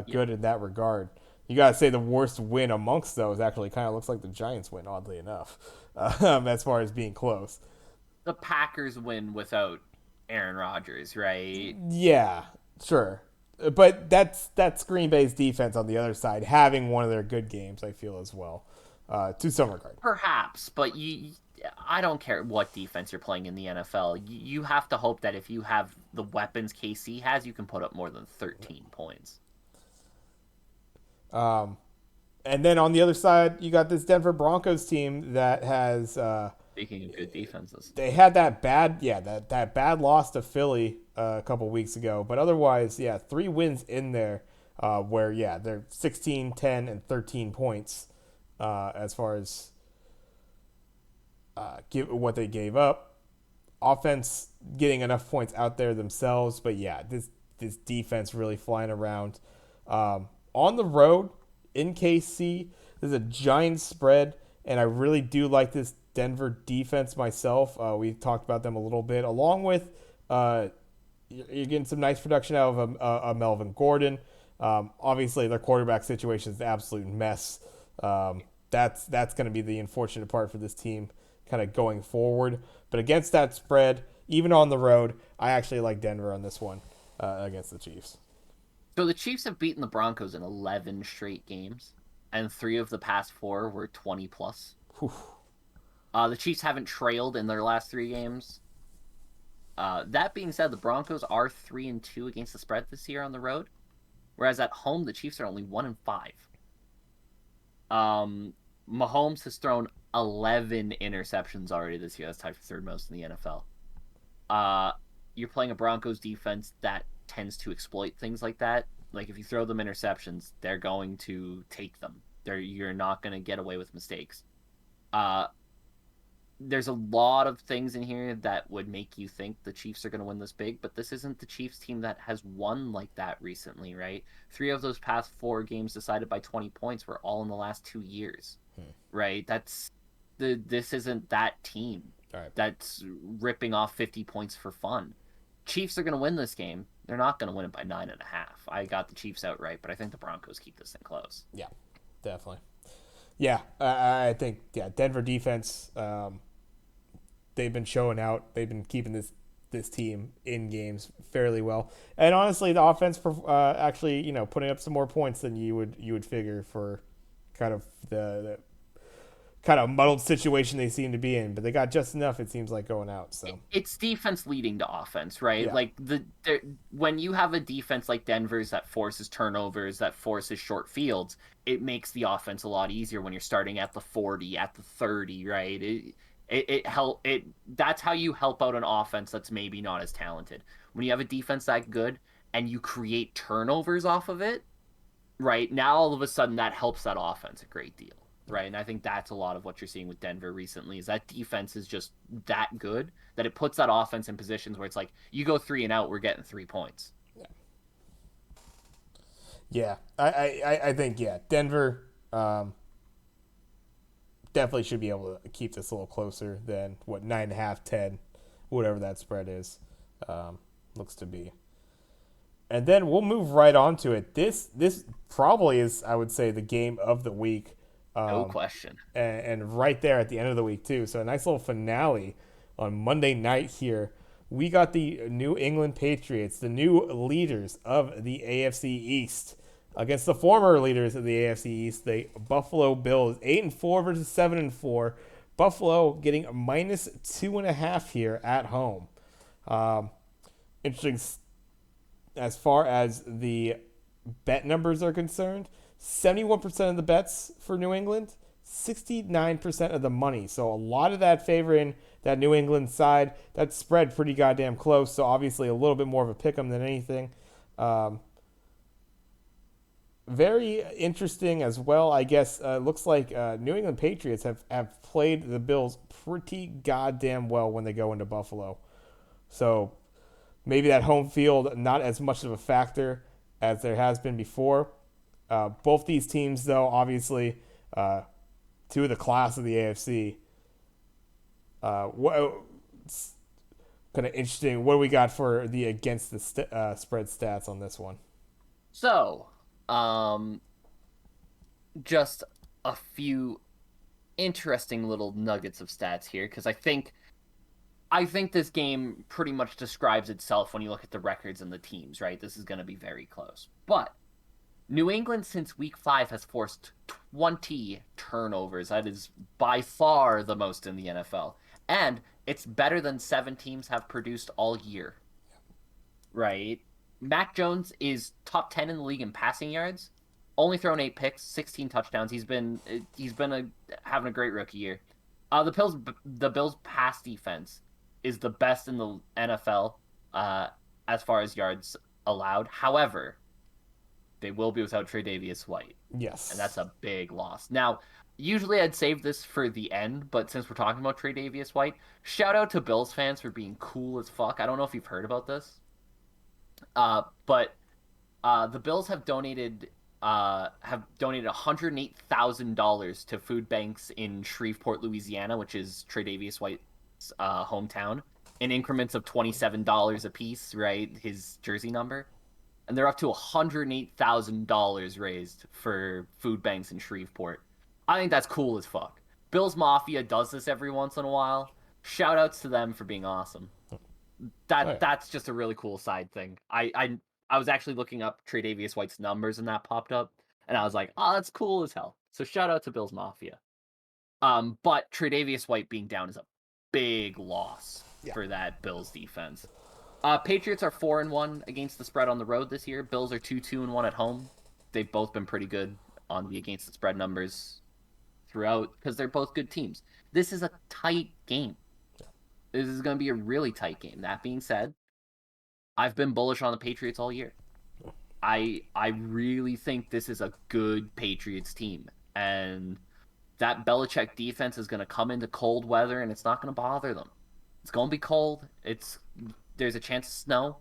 yeah. good in that regard. You gotta say the worst win amongst those actually kind of looks like the Giants win, oddly enough, as far as being close. The Packers win without Aaron Rodgers, right? Yeah, sure. But that's Green Bay's defense on the other side having one of their good games, I feel as well, to some regard. Perhaps, but I don't care what defense you're playing in the NFL. You have to hope that if you have the weapons KC has, you can put up more than 13 points. And then on the other side, you got this Denver Broncos team that has Speaking of good defenses. They had that bad, that bad loss to Philly a couple weeks ago, but otherwise, yeah, 3 wins in there, where they're 16, 10, and 13 points as far as what they gave up. Offense getting enough points out there themselves, but yeah, this defense really flying around. On the road in KC, there's a giant spread, and I really do like this Denver defense myself. We talked about them a little bit, along with you're getting some nice production out of Melvin Gordon. Obviously, their quarterback situation is an absolute mess. That's going to be the unfortunate part for this team kind of going forward. But against that spread, even on the road, I actually like Denver on this one against the Chiefs. So the Chiefs have beaten the Broncos in 11 straight games, and 3 of the past 4 were 20 plus. Whew. The Chiefs haven't trailed in their last 3 games. That being said, the Broncos are 3-2 against the spread this year on the road, whereas at home the Chiefs are only 1-5. Mahomes has thrown 11 interceptions already this year. That's tied for third most in the NFL. You're playing a Broncos defense that tends to exploit things like that. Like if you throw them interceptions, they're going to take them. You're not going to get away with mistakes. Uh, there's a lot of things in here that would make you think the Chiefs are going to win this big, but this isn't the Chiefs team that has won like that recently, right? 3 of those past 4 games decided by 20 points were all in the last 2 years, right? This isn't that team All right. that's ripping off 50 points for fun. Chiefs are going to win this game. They're not going to win it by 9.5. I got the Chiefs outright, but I think the Broncos keep this thing close. Yeah, definitely. Yeah, I think Denver defense. They've been showing out. They've been keeping this team in games fairly well, and honestly, the offense actually putting up some more points than you would figure for kind of the kind of muddled situation they seem to be in. But they got just enough, it seems like, going out. So It's defense leading to offense, right? yeah, Like when you have a defense like Denver's that forces turnovers, that forces short fields, it makes the offense a lot easier when you're starting at the 40, at the 30, right? That's how you help out an offense that's maybe not as talented. When you have a defense that good and you create turnovers off of it, right? Now all of a sudden that helps that offense a great deal, right? And I think that's a lot of what you're seeing with Denver recently is that defense is just that good that it puts that offense in positions where it's like you go 3 and out, we're getting 3 points. yeah. I think Denver definitely should be able to keep this a little closer than what 9.5, 10, whatever that spread is, looks to be. And then we'll move right on to it. This probably is, I would say, the game of the week, No question. and right there at the end of the week too. So a nice little finale on Monday night here. We got the New England Patriots, the new leaders of the AFC East, against the former leaders of the AFC East, the Buffalo Bills, 8-4 versus 7-4. Buffalo getting a -2.5 here at home. Interesting as far as the bet numbers are concerned. 71% of the bets for New England, 69% of the money. So a lot of that favoring that New England side. That spread pretty goddamn close. So obviously a little bit more of a pick 'em than anything. Very interesting as well, I guess. Looks like New England Patriots have played the Bills pretty goddamn well when they go into Buffalo. So maybe that home field not as much of a factor as there has been before. Both these teams, though, obviously, two of the class of the AFC. It's kind of interesting. What do we got for the against the spread stats on this one? So, just a few interesting little nuggets of stats here because I think this game pretty much describes itself when you look at the records and the teams, right? This is going to be very close. But New England since week 5 has forced 20 turnovers. That is by far the most in the NFL. And it's better than 7 teams have produced all year, right? Mac Jones is top 10 in the league in passing yards. Only thrown 8 picks, 16 touchdowns. He's been having a great rookie year. The Bills' pass defense is the best in the NFL as far as yards allowed. However, they will be without Tre'Davious White, and that's Yes. a big loss. Now, usually I'd save this for the end, but since we're talking about Tre'Davious White, shout out to Bills fans for being cool as fuck. I don't know if you've heard about this, but the Bills have donated $108,000 to food banks in Shreveport, Louisiana, which is Tre'Davious White's hometown, in increments of $27 a piece, right? His jersey number. And they're up to $108,000 raised for food banks in Shreveport. I think that's cool as fuck. Bills Mafia does this every once in a while. Shout outs to them for being awesome. Oh, yeah. That's just a really cool side thing. I was actually looking up Tre'Davious White's numbers and that popped up, and I was like, oh, that's cool as hell. So shout out to Bills Mafia. But Tre'Davious White being down is a big loss Yeah. for that Bills defense. Patriots are 4-1 against the spread on the road this year. Bills are 2-1 at home. They've both been pretty good on the against the spread numbers throughout because they're both good teams. This is a tight game. This is going to be a really tight game. That being said, I've been bullish on the Patriots all year. I really think this is a good Patriots team, and that Belichick defense is going to come into cold weather, and it's not going to bother them. It's going to be cold. There's a chance of snow,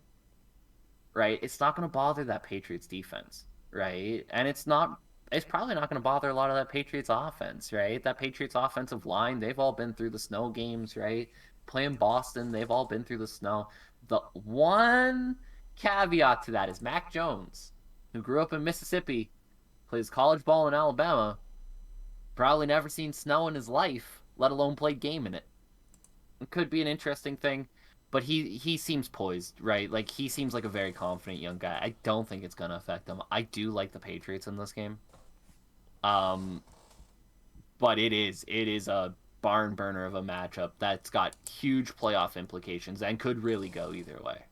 right? It's not going to bother that Patriots defense, right? And it's probably not going to bother a lot of that Patriots offense, right? That Patriots offensive line, they've all been through the snow games, right? Playing Boston, they've all been through the snow. The one caveat to that is Mac Jones, who grew up in Mississippi, plays college ball in Alabama, probably never seen snow in his life, let alone played game in it. It could be an interesting thing, but he seems poised, right? Like he seems like a very confident young guy. I don't think it's gonna affect him. I do like the Patriots in this game. Um, but it is a barn burner of a matchup that's got huge playoff implications and could really go either way.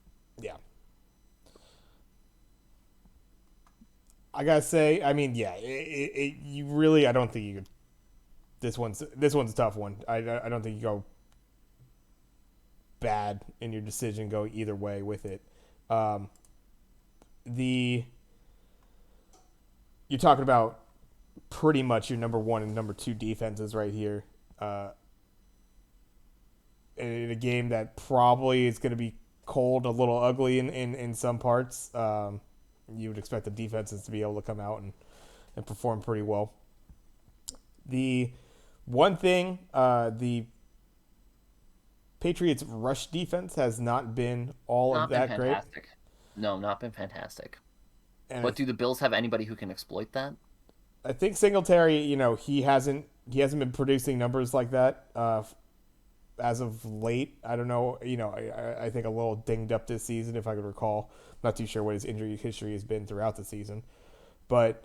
Yeah. I gotta say, I mean, yeah, you really, I don't think you could. This one's a tough one. I don't think you go bad in your decision, go either way with it. Um, the You're talking about pretty much your number one and number two defenses right here. In a game that probably is going to be cold, a little ugly in some parts. You would expect the defenses to be able to come out and perform pretty well. The one thing, the Patriots' rush defense has not been all of Not been that great. fantastic. No, not been fantastic. And But do the Bills have anybody who can exploit that? I think Singletary, he hasn't been producing numbers like that as of late. I don't know. I think a little dinged up this season, if I could recall. I'm not too sure what his injury history has been throughout the season, but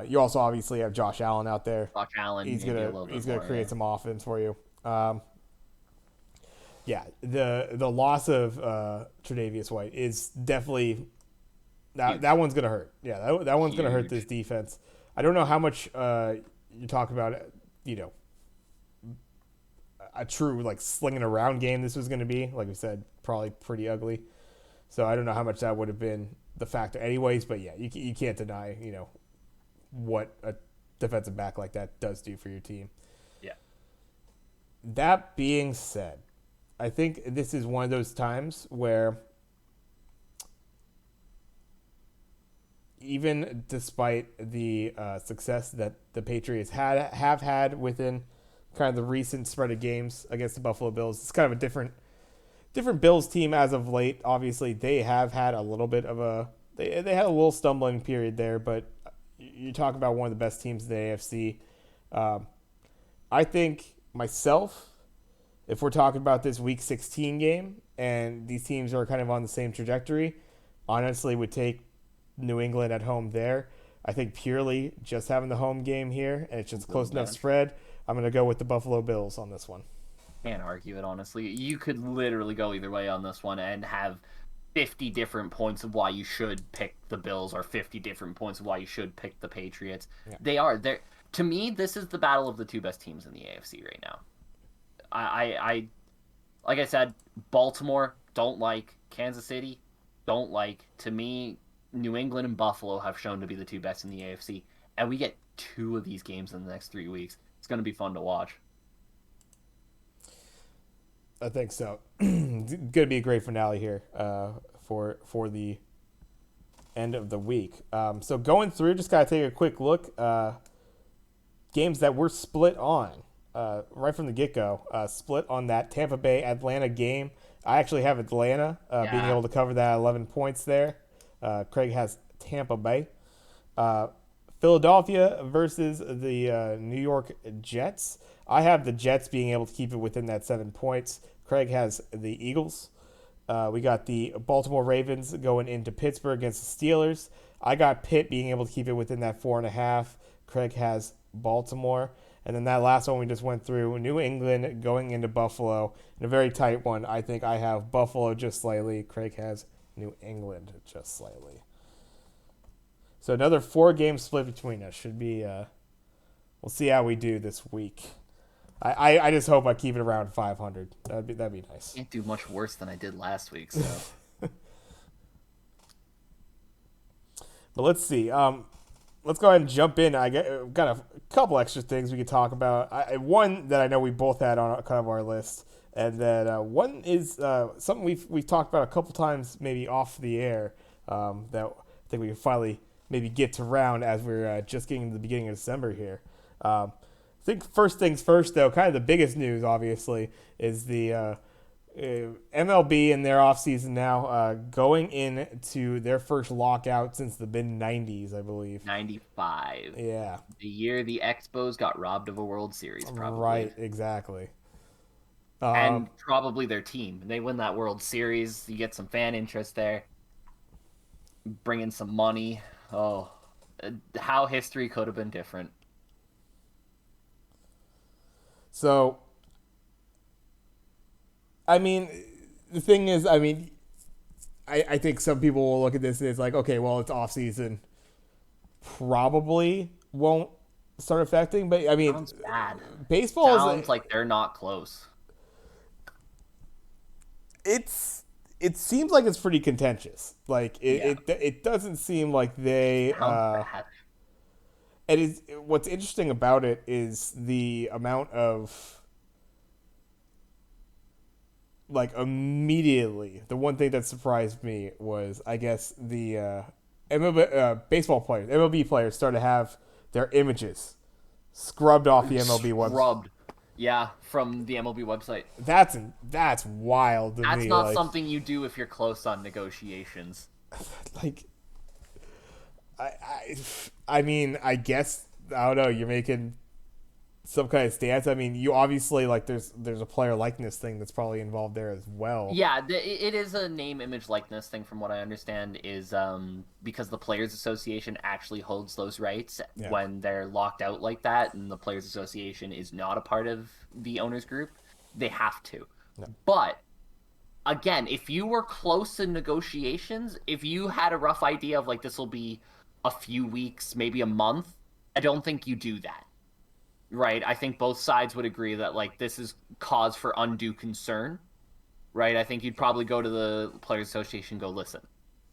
you also obviously have Josh Allen out there. Josh Allen, He's maybe a gonna little bit he's gonna more. create Yeah. some offense for you. Yeah, the loss of Tre'Davious White is definitely that one's gonna hurt. Yeah, that one's gonna hurt this Huge. defense. I don't know how much you're talking about. You know, a true like slinging around game this was gonna be. Like we said, probably pretty ugly. So I don't know how much that would have been the factor, anyways. But yeah, you can't deny what a defensive back like that does do for your team. Yeah. That being said, I think this is one of those times where even despite the success that the Patriots have had within kind of the recent spread of games against the Buffalo Bills, it's kind of a different Bills team as of late. Obviously, they have had a little bit of they had a little stumbling period there, but you talk about one of the best teams in the AFC. I think myself, if we're talking about this Week 16 game and these teams are kind of on the same trajectory, honestly would take New England at home there. I think purely just having the home game here and it's just close enough spread, I'm going to go with the Buffalo Bills on this one. Can't argue it, honestly. You could literally go either way on this one and have 50 different points of why you should pick the Bills or 50 different points of why you should pick the Patriots. Yeah. They're To me, this is the battle of the two best teams in the AFC right now. I like I said, Baltimore don't like, Kansas City don't like. To me, New England and Buffalo have shown to be the two best in the AFC, and we get two of these games in the next 3 weeks. It's going to be fun to watch. I think so. It's going to be a great finale here for the end of the week. So going through, just got to take a quick look. Games that we're split on right from the get-go. Split on that Tampa Bay Atlanta game. I actually have Atlanta being able to cover that 11 points there. Craig has Tampa Bay. Philadelphia versus the New York Jets. I have the Jets being able to keep it within that 7 points. Craig has the Eagles. We got the Baltimore Ravens going into Pittsburgh against the Steelers. I got Pitt being able to keep it within that 4.5. Craig has Baltimore. And then that last one we just went through, New England going into Buffalo. In a very tight one, I think I have Buffalo just slightly. Craig has New England just slightly. So another 4-game split between us. Should be, we'll see how we do this week. I just hope I keep it around 500. That'd be nice. Can't do much worse than I did last week, so. But let's see. Let's go ahead and jump in. Got a couple extra things we could talk about. One that I know we both had on kind of our list, and then one is something we've talked about a couple times, maybe off the air. That I think we can finally maybe get to round as we're just getting to the beginning of December here. I think first things first, though, kind of the biggest news, obviously, is the MLB in their offseason now going into their first lockout since the mid-90s, I believe. 95. Yeah. The year the Expos got robbed of a World Series, probably. Right, exactly. And probably their team. They win that World Series, you get some fan interest there. Bring in some money. Oh, how history could have been different. So, I mean, the thing is, I think some people will look at this and it's like, okay, well, it's off season. Probably won't start affecting, but I mean, sounds bad. Baseball sounds like they're not close. It seems like it's pretty contentious. Like it doesn't seem like they. It is. What's interesting about it is the amount of. Like immediately, the one thing that surprised me was, I guess, the baseball players, MLB players, started to have their images scrubbed off the MLB website. Scrubbed, yeah, from the MLB website. That's wild to me. That's not something you do if you're close on negotiations. Like, I mean, I guess I don't know. You're making some kind of stance. I mean, you obviously like there's a player likeness thing that's probably involved there as well. Yeah, it is a name, image, likeness thing. From what I understand, is because the Players Association actually holds those rights when they're locked out like that, and the Players Association is not a part of the owners group. They have to. No. But again, if you were close in negotiations, if you had a rough idea of like this will be a few weeks, maybe a month, I don't think you do that. Right, I think both sides would agree that like this is cause for undue concern, right? I think you'd probably go to the Players Association and go, listen,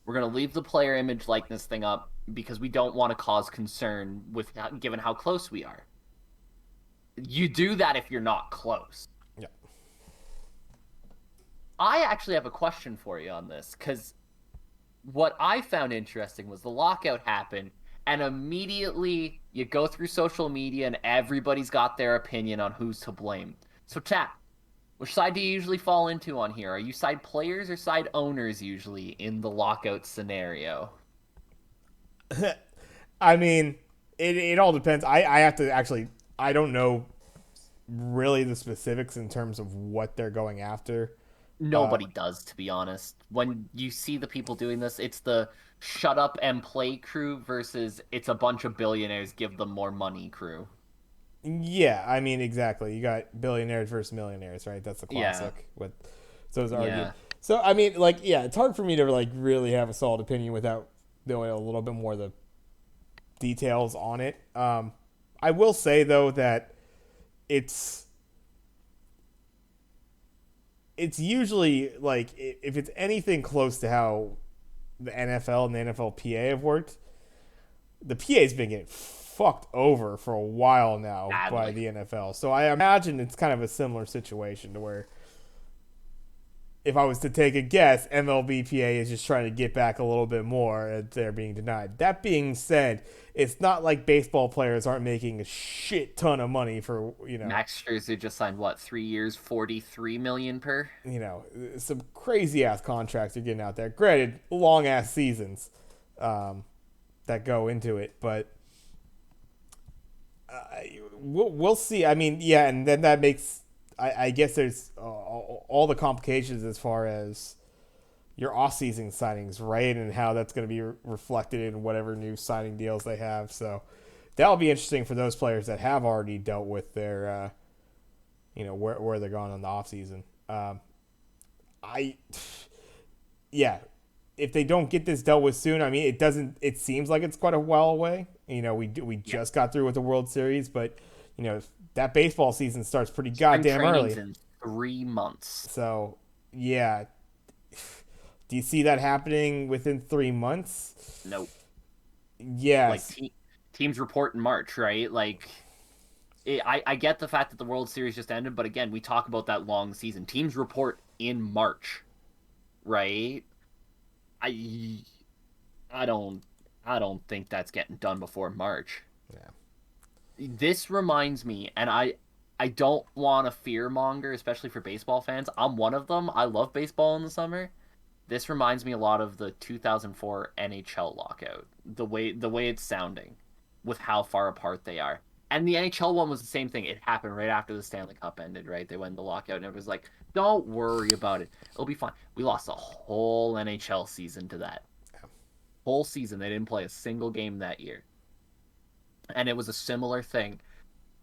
we're going to leave the player image likeness thing up because we don't want to cause concern with given how close we are. You do that if you're not close. Yeah. I actually have a question for you on this, because what I found interesting was the lockout happened, and immediately you go through social media and everybody's got their opinion on who's to blame. So, chat, which side do you usually fall into on here? Are you side players or side owners usually in the lockout scenario? I mean, it all depends. I have to actually, I don't know really the specifics in terms of what they're going after. Nobody does, to be honest. When you see the people doing this, it's the shut up and play crew versus it's a bunch of billionaires, give them more money crew. Yeah, I mean, exactly. You got billionaires versus millionaires, right? That's the classic. Yeah. So it's argued. Yeah. So, I mean, like, yeah, it's hard for me to, like, really have a solid opinion without knowing a little bit more of the details on it. I will say though that it's it's usually like if it's anything close to how the NFL and the NFLPA have worked, the PA's been getting fucked over for a while now by Badly. the NFL. So I imagine it's kind of a similar situation to where if I was to take a guess, MLBPA is just trying to get back a little bit more and they're being denied. That being said, it's not like baseball players aren't making a shit ton of money for, Max Scherzer just signed what, 3 years, 43 million per? some crazy ass contracts you're getting out there. Granted, long ass seasons um, that go into it, but we'll see. I mean, yeah, and then that makes I guess there's all the complications as far as your off-season signings, right, and how that's going to be reflected in whatever new signing deals they have. So that'll be interesting for those players that have already dealt with their, where they're going on the off-season. I, yeah, if they don't get this dealt with soon, I mean, it doesn't. It seems like it's quite a while away. We Yeah. just got through with the World Series, but that baseball season starts pretty Spring goddamn training's early. in 3 months. So yeah, do you see that happening within 3 months? Nope. Like Yes. teams report in March, right? Like I get the fact that the World Series just ended, but again, we talk about that long season. Teams report in March, right? I I don't I don't think that's getting done before March. Yeah. This reminds me, and I don't want to fear monger, especially for baseball fans. I'm one of them. I love baseball in the summer. This reminds me a lot of the 2004 NHL lockout. The way it's sounding, with how far apart they are. And the NHL one was the same thing. It happened right after the Stanley Cup ended, right? They went the lockout, and it was like, "Don't worry about it. It'll be fine." We lost a whole NHL season to that. Whole season, they didn't play a single game that year, and it was a similar thing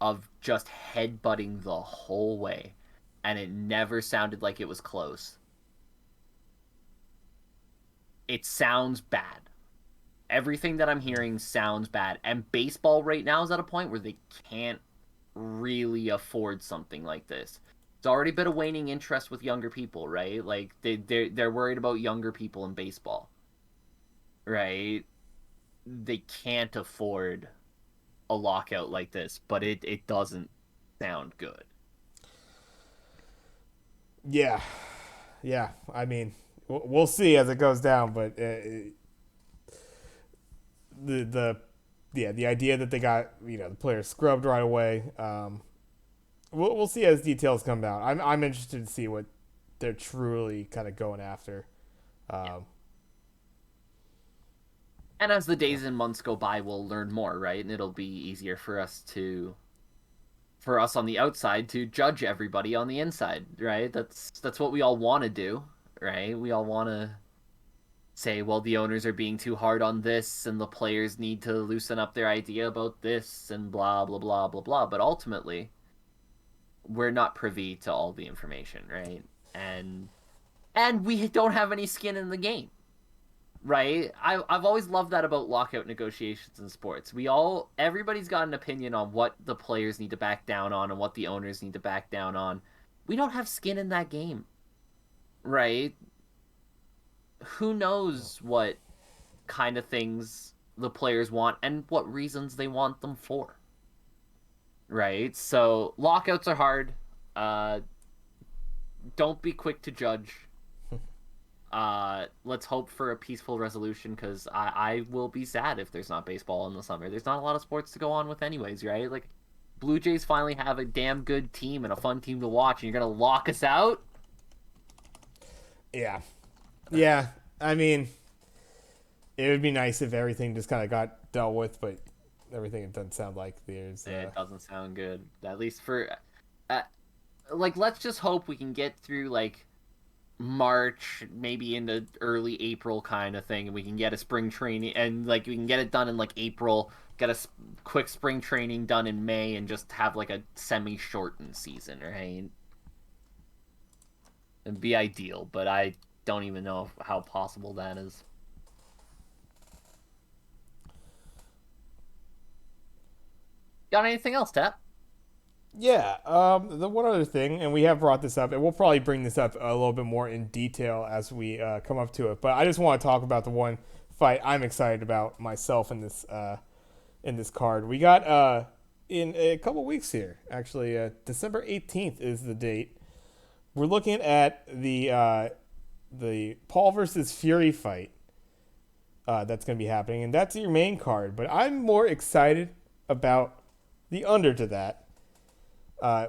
of just headbutting the whole way, and it never sounded like it was close. It sounds bad. Everything that I'm hearing sounds bad. And baseball right now is at a point where they can't really afford something like this. It's already been a waning interest with younger people, right? Like they're worried about younger people in baseball, right? They can't afford a lockout like this, but it doesn't sound good. Yeah. Yeah. I mean, we'll see as it goes down, but the yeah, the idea that they got the players scrubbed right away. We'll see as details come down. I'm interested to see what they're truly kind of going after. Um, And as the yeah. days and months go by, we'll learn more, right? And it'll be easier for us on the outside to judge everybody on the inside, right? That's what we all want to do, right? We all want to say, well, the owners are being too hard on this, and the players need to loosen up their idea about this, and blah blah blah blah blah. But ultimately, we're not privy to all the information, right? And and we don't have any skin in the game, right? I've always loved that about lockout negotiations in sports. Everybody's got an opinion on what the players need to back down on and what the owners need to back down on. We don't have skin in that game, right? Who knows what kind of things the players want and what reasons they want them for, right? So lockouts are hard. Uh, don't be quick to judge. Let's hope for a peaceful resolution because I will be sad if there's not baseball in the summer. There's not a lot of sports to go on with anyways, right? Like Blue Jays finally have a damn good team and a fun team to watch, and you're gonna lock us out? Yeah. Yeah. I mean, it would be nice if everything just kind of got dealt with, but everything it doesn't sound like there's. It doesn't sound good. At least for, uh, like, let's just hope we can get through like March, maybe into early April kind of thing, and we can get a spring training and like we can get it done in like April, get a quick spring training done in May, and just have like a semi-shortened season, right? It'd be ideal, but I don't even know how possible that is. Got anything else, Tap? Yeah, the one other thing, and we have brought this up, and we'll probably bring this up a little bit more in detail as we come up to it. But I just want to talk about the one fight I'm excited about myself in this card. We got in a couple weeks here, actually, December 18th is the date. We're looking at the Paul versus Fury fight that's going to be happening, and that's your main card. But I'm more excited about the under to that.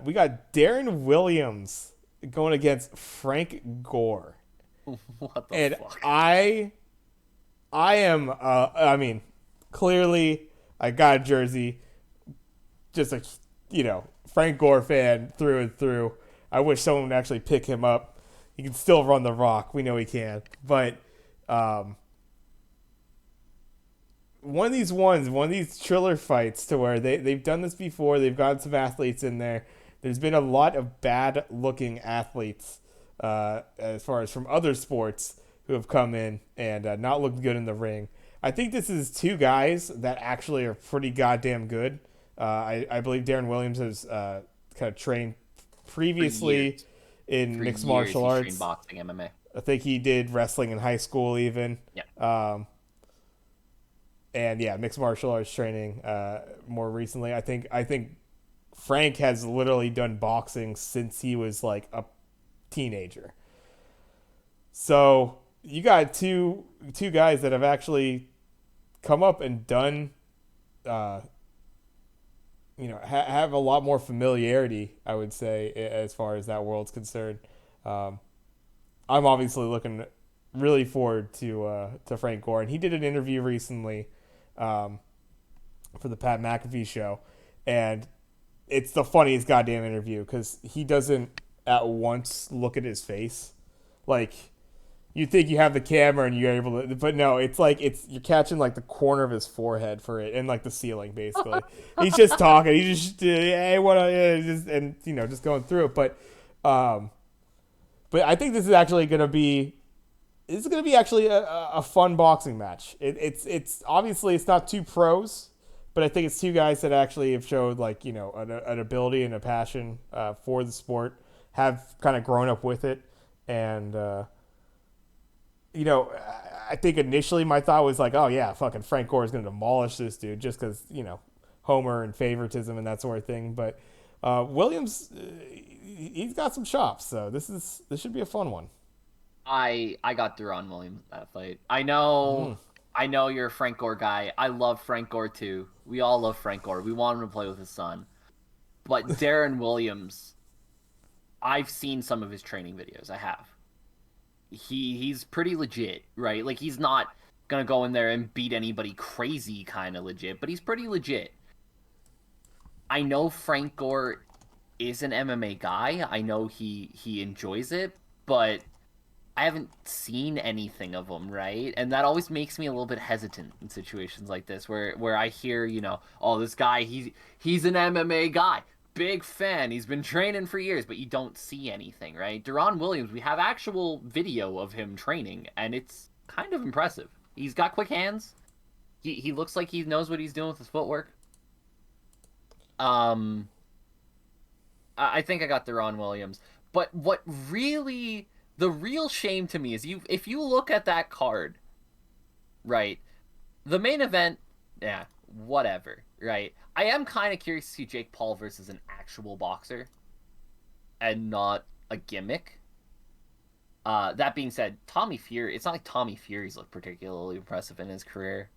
We got Darren Williams going against Frank Gore, What the and fuck? I am. I mean, clearly, I got a jersey, just a Frank Gore fan through and through. I wish someone would actually pick him up. He can still run the rock. We know he can, but um, one of these thriller fights to where they've done this before. They've gotten some athletes in there. There's been a lot of bad looking athletes as far as from other sports who have come in and not looked good in the ring. I think this is two guys that actually are pretty goddamn good. I believe Darren Williams has kind of trained For previously years. in For mixed years martial he's trained arts. boxing, MMA. I think he did wrestling in high school even. Yeah. And yeah, mixed martial arts training more recently. I think Frank has literally done boxing since he was like a teenager. So you got two guys that have actually come up and done, uh, have a lot more familiarity. I would say as far as that world's concerned. Um, I'm obviously looking really forward to Frank Gore, and he did an interview recently um, for the Pat McAfee show, and it's the funniest goddamn interview because he doesn't at once look at his face, like you think you have the camera and you're able to, but no, it's like you're catching like the corner of his forehead for it and like the ceiling basically. He's just talking. He's just hey what just and just going through it, um, but I think this is actually gonna be actually a fun boxing match. It's obviously it's not two pros, but I think it's two guys that actually have showed like an ability and a passion for the sport, have kind of grown up with it, and I think initially my thought was like, oh yeah, fucking Frank Gore is gonna demolish this dude just because Homer and favoritism and that sort of thing, but Williams. He's got some chops, so this should be a fun one. I got Deron Williams in that fight. Mm. I know you're a Frank Gore guy. I love Frank Gore too. We all love Frank Gore. We want him to play with his son. But Darren Williams, I've seen some of his training videos. I have. He's pretty legit, right? Like he's not gonna go in there and beat anybody crazy kind of legit, but he's pretty legit. I know Frank Gore is an MMA guy. I know he enjoys it, but I haven't seen anything of him, right? And that always makes me a little bit hesitant in situations like this where I hear, oh, this guy, he's an MMA guy. Big fan. He's been training for years, but you don't see anything, right? Deron Williams, we have actual video of him training, and it's kind of impressive. He's got quick hands. He looks like he knows what he's doing with his footwork. Um, I think I got Deron Williams. But the real shame to me is if you look at that card, right? The main event, yeah, whatever, right? I am kind of curious to see Jake Paul versus an actual boxer and not a gimmick. That being said, Tommy Fury, it's not like Tommy Fury's looked particularly impressive in his career.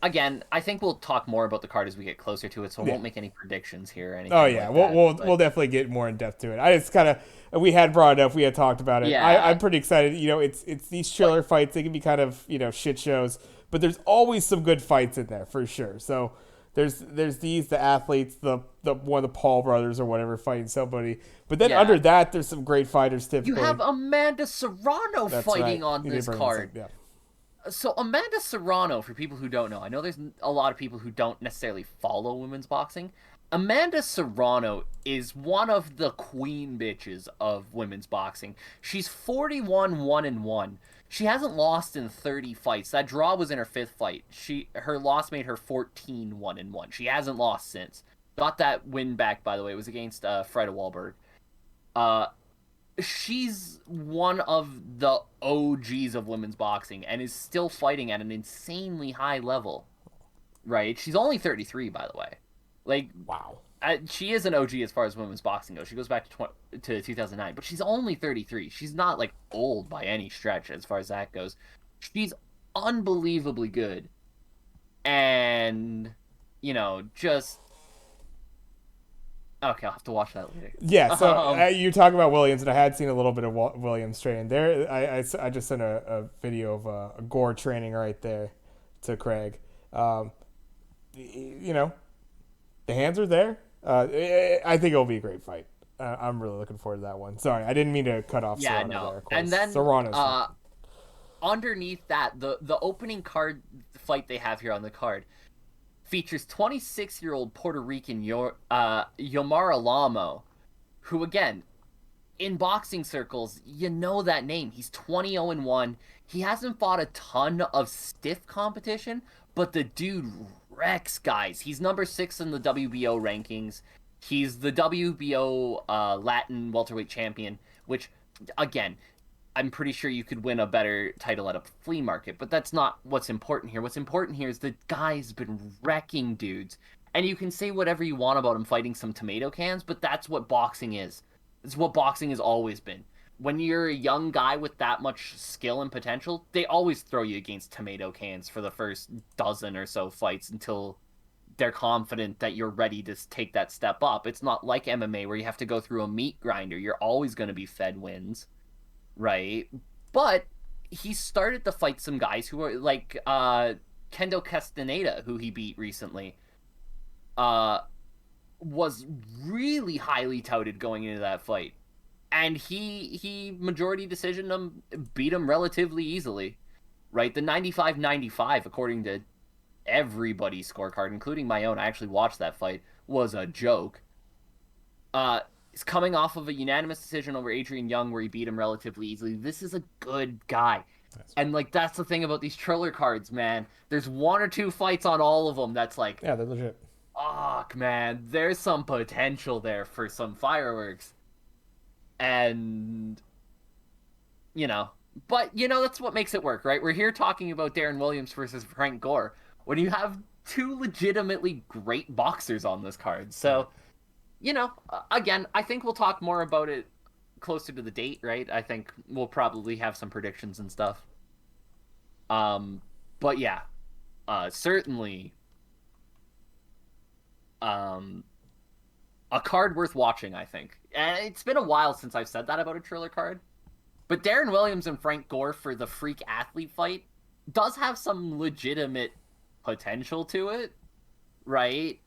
Again, I think we'll talk more about the card as we get closer to it, so I Yeah. won't make any predictions here or Oh anything yeah, like we'll that. we'll, But we'll definitely get more in depth to it. I just kind of we had brought it up, we had talked about it. yeah, I'm pretty excited. It's these but chiller fights. They can be kind of shit shows, but there's always some good fights in there for sure. So there's the athletes, the one of the Paul brothers or whatever fighting somebody, but then yeah, under that there's some great fighters you typically. have Amanda Serrano That's right. fighting on You did this bring this up. card. Yeah. So Amanda Serrano, for people who don't know, I know there's a lot of people who don't necessarily follow women's boxing. Amanda Serrano is one of the queen bitches of women's boxing. She's 41 1 and 1. She hasn't lost in 30 fights. That draw was in her fifth fight. Her loss made her 14 1-1. She hasn't lost since. Got that win back, by the way. It was against Freda Wahlberg. Uh, she's one of the OGs of women's boxing and is still fighting at an insanely high level. Right? She's only 33, by the way. Like, Wow. she is an OG as far as women's boxing goes. She goes back to 2009, but she's only 33. She's not like old by any stretch as far as that goes. She's unbelievably good, and just okay. I'll have to watch that later. Yeah, so Um, you talk about Williams, and I had seen a little bit of Williams training. There, I just sent a video of a Gore training right there to Craig. You know, the hands are there. I think it'll be a great fight. I'm really looking forward to that one. Sorry, I didn't mean to cut off yeah, Serrano no, there. Of course. and then Serrano's underneath that, the opening card fight they have here on the card features 26-year-old Puerto Rican Yomara Lamo, who, again, in boxing circles, you know that name. He's 20-1. He hasn't fought a ton of stiff competition, but the dude wrecks guys. He's number 6 in the WBO rankings. He's the WBO Latin welterweight champion, which, again, I'm pretty sure you could win a better title at a flea market, but that's not what's important here. What's important here is the guy's been wrecking dudes. And you can say whatever you want about him fighting some tomato cans, but that's what boxing is. It's what boxing has always been. When you're a young guy with that much skill and potential, they always throw you against tomato cans for the first dozen or so fights until they're confident that you're ready to take that step up. It's not like MMA where you have to go through a meat grinder. You're always going to be fed wins, right? But he started to fight some guys who are like Kendo Castaneda, who he beat recently. Was really highly touted going into that fight, and he majority decision him, beat him relatively easily, right? The 95-95, according to everybody's scorecard, including my own. I actually watched that fight. Was a joke. He's coming off of a unanimous decision over Adrian Young, where he beat him relatively easily. This is a good guy. And like that's the thing about these Triller cards, man. There's one or two fights on all of them that's like, yeah, they're legit. fuck, man, there's some potential there for some fireworks. And, but, that's what makes it work, right? We're here talking about Darren Williams versus Frank Gore when you have two legitimately great boxers on this card. So, again, I think we'll talk more about it closer to the date, right? I think we'll probably have some predictions and stuff. But yeah, certainly a card worth watching, I think. And it's been a while since I've said that about a Triller card. But Darren Williams and Frank Gore for the freak athlete fight does have some legitimate potential to it, right?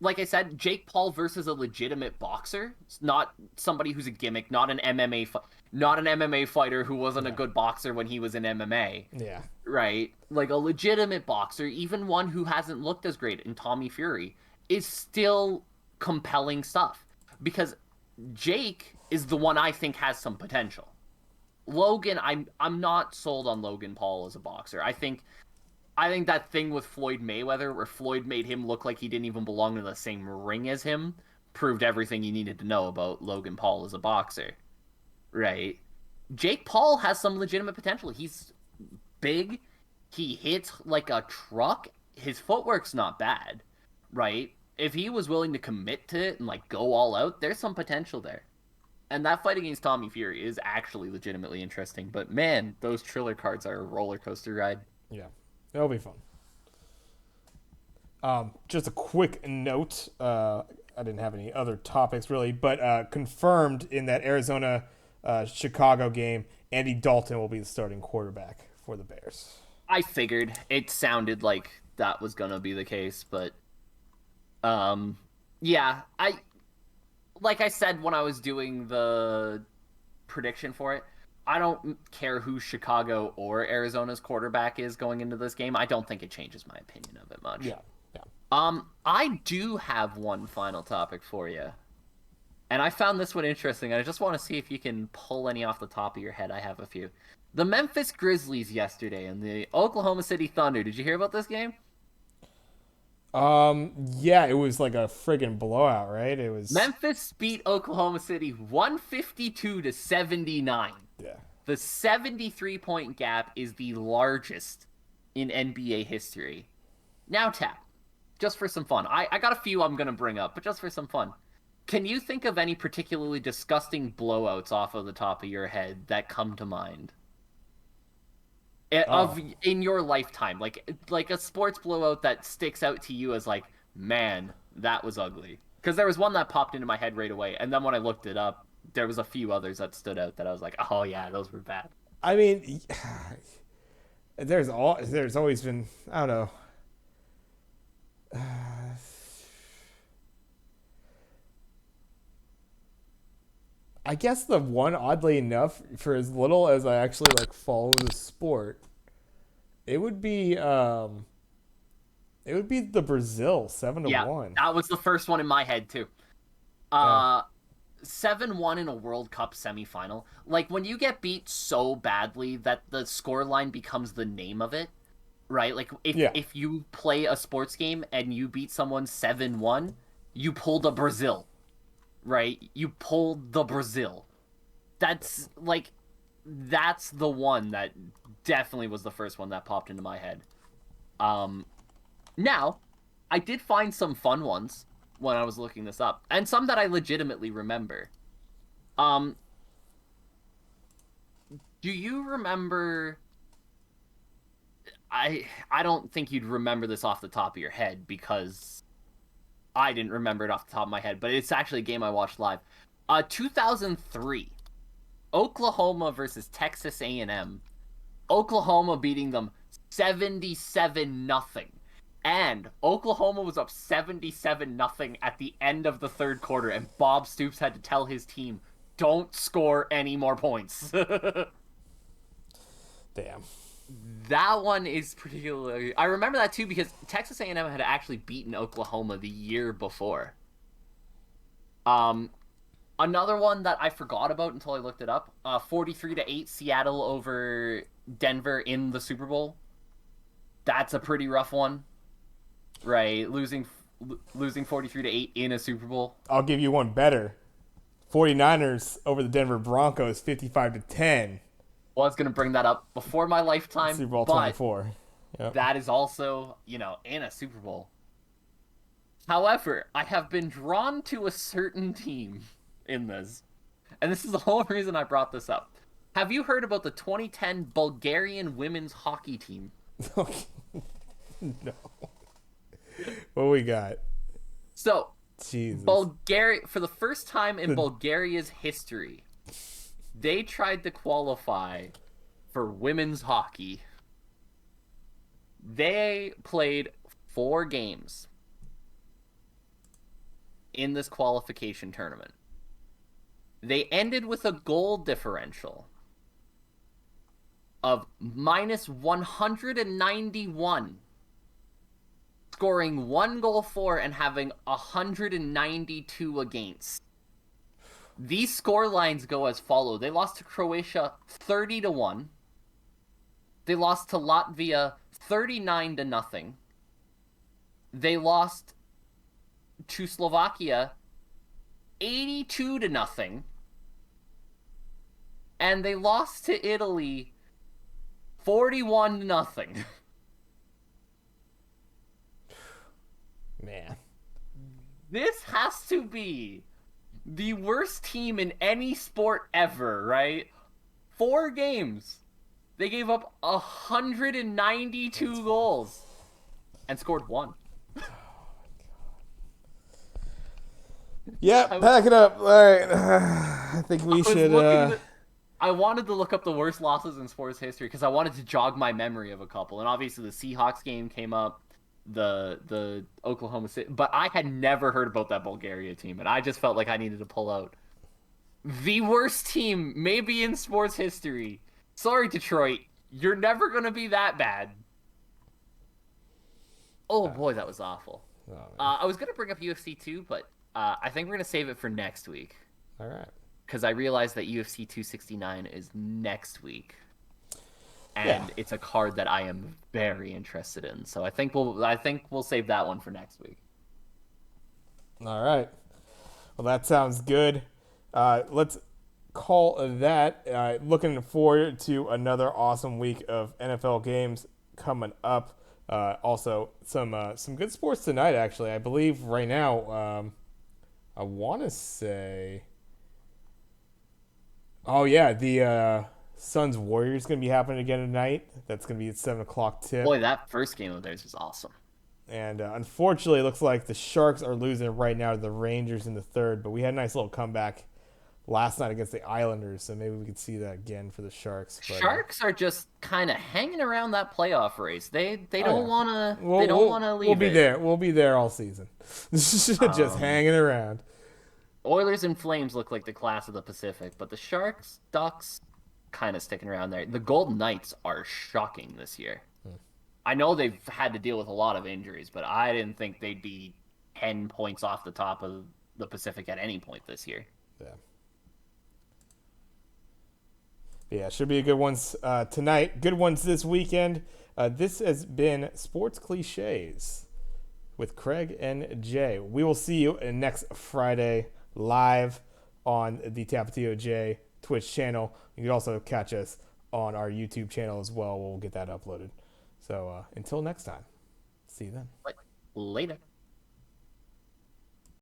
Like I said, Jake Paul versus a legitimate boxer. It's not somebody who's a gimmick, not an MMA fighter who wasn't a good boxer when he was in MMA. Yeah. Right? Like a legitimate boxer, even one who hasn't looked as great in Tommy Fury, is still compelling stuff. Because Jake is the one I think has some potential. Logan, I'm not sold on Logan Paul as a boxer. I think that thing with Floyd Mayweather, where Floyd made him look like he didn't even belong in the same ring as him, proved everything you needed to know about Logan Paul as a boxer. Right? Jake Paul has some legitimate potential. He's big. He hits like a truck. His footwork's not bad, right? If he was willing to commit to it and like go all out, there's some potential there. And that fight against Tommy Fury is actually legitimately interesting. But man, those Triller cards are a roller coaster ride. Yeah, it'll be fun. Just a quick note. I didn't have any other topics really, but confirmed in that Arizona Chicago game, Andy Dalton will be the starting quarterback for the Bears. I figured it sounded like that was gonna be the case, but yeah, like I said when I was doing the prediction for it, I don't care who Chicago or Arizona's quarterback is going into this game. I don't think it changes my opinion of it much. Yeah. I do have one final topic for you, And I found this one interesting, and I just want to see if you can pull any off the top of your head. I have a few. The Memphis Grizzlies yesterday and the Oklahoma City Thunder. Did you hear about this game? Yeah, it was like a friggin' blowout, right? It was, Memphis beat Oklahoma City 152 to 79. yeah. The 73-point gap is the largest in NBA history. Now, Tap, just for some fun. I got a few I'm going to bring up, but just for some fun. Can you think of any particularly disgusting blowouts off of the top of your head that come to mind? Oh, Of in your lifetime, like a sports blowout that sticks out to you as like, man, that was ugly. Because there was one that popped into my head right away, and then when I looked it up, there was a few others that stood out that I was like, oh yeah, those were bad. I mean, there's always been, I don't know. I guess the one, oddly enough, for as little as I actually like follow the sport, it would be um it would be the Brazil 7 to Yeah, 1. that was the first one in my head too. Yeah. Uh, 7-1 in a World Cup semifinal. Like when you get beat so badly that the scoreline becomes the name of it, right? Like Yeah. if you play a sports game and you beat someone 7-1, you pulled a Brazil, right? You pulled the Brazil. That's like that's the one that definitely was the first one that popped into my head. Um Now, I did find some fun ones when I was looking this up, and some that I legitimately remember. Um, do you remember? I don't think you'd remember this off the top of your head because I didn't remember it off the top of my head, but it's actually a game I watched live. 2003, Oklahoma versus Texas A&M. Oklahoma beating them 77 nothing. And Oklahoma was up 77 nothing at the end of the third quarter, and Bob Stoops had to tell his team, don't score any more points. Damn. That one is particularly... I remember that too because Texas A&M had actually beaten Oklahoma the year before. Um, Another one that I forgot about until I looked it up, 43 to 8 Seattle over Denver in the Super Bowl. That's a pretty rough one. Right, losing 43 to 8 in a Super Bowl. I'll give you one better. 49ers over the Denver Broncos 55 to 10. Was going to bring that up before my lifetime, Super Bowl but 24. Yep. that is also, in a Super Bowl. However, I have been drawn to a certain team in this. And this is the whole reason I brought this up. Have you heard about the 2010 Bulgarian women's hockey team? No. What we got? So, Jesus. Bulgaria, for the first time in Bulgaria's history, they tried to qualify for women's hockey. They played 4 games in this qualification tournament. They ended with a goal differential of minus 191, scoring 1 goal for and having 192 against. These score lines go as follow. They lost to Croatia 30 to 1. They lost to Latvia 39 to nothing. They lost to Slovakia 82 to nothing. And they lost to Italy 41 to nothing. Man. This has to be the worst team in any sport ever, right? 4 games. They gave up 192 goals and scored 1. Yeah, pack it up. All right. I think we should. I wanted to look up the worst losses in sports history because I wanted to jog my memory of a couple. And obviously the Seahawks game came up, the Oklahoma City, but I had never heard about that Bulgaria team, and I just felt like I needed to pull out the worst team maybe in sports history. Sorry, Detroit, you're never gonna be that bad. Oh boy, that was awful. Oh, I was gonna bring up UFC 2, but I think we're gonna save it for next week All right. because I realized that UFC 269 is next week, Yeah. and it's a card that I am very interested in. So I think we'll save that one for next week. All right. Well, that sounds good. Let's call that. Looking forward to another awesome week of NFL games coming up. Also, some good sports tonight. Actually, I believe right now. I want to say. Oh yeah, the Suns Warriors going to be happening again tonight. That's going to be at 7 o'clock tip. Boy, that first game of theirs was awesome. And unfortunately, it looks like the Sharks are losing right now to the Rangers in the third. But we had a nice little comeback last night against the Islanders, so maybe we could see that again for the Sharks. But Sharks are just kind of hanging around that playoff race. They oh don't yeah, wanna we'll, they don't we'll wanna we'll leave be it. there. We'll be there all season, just Um, hanging around. Oilers and Flames look like the class of the Pacific, but the Sharks, Ducks, kind of sticking around there. The Golden Knights are shocking this year. I know they've had to deal with a lot of injuries, but I didn't think they'd be 10 points off the top of the Pacific at any point this year. Yeah, yeah, should be a good ones tonight. Good ones this weekend. This has been Sports Clichés with Craig and Jay. We will see you next Friday live on the Tapatio J Twitch channel. You can also catch us on our YouTube channel as well. We'll get that uploaded. So until next time, see you then. But later.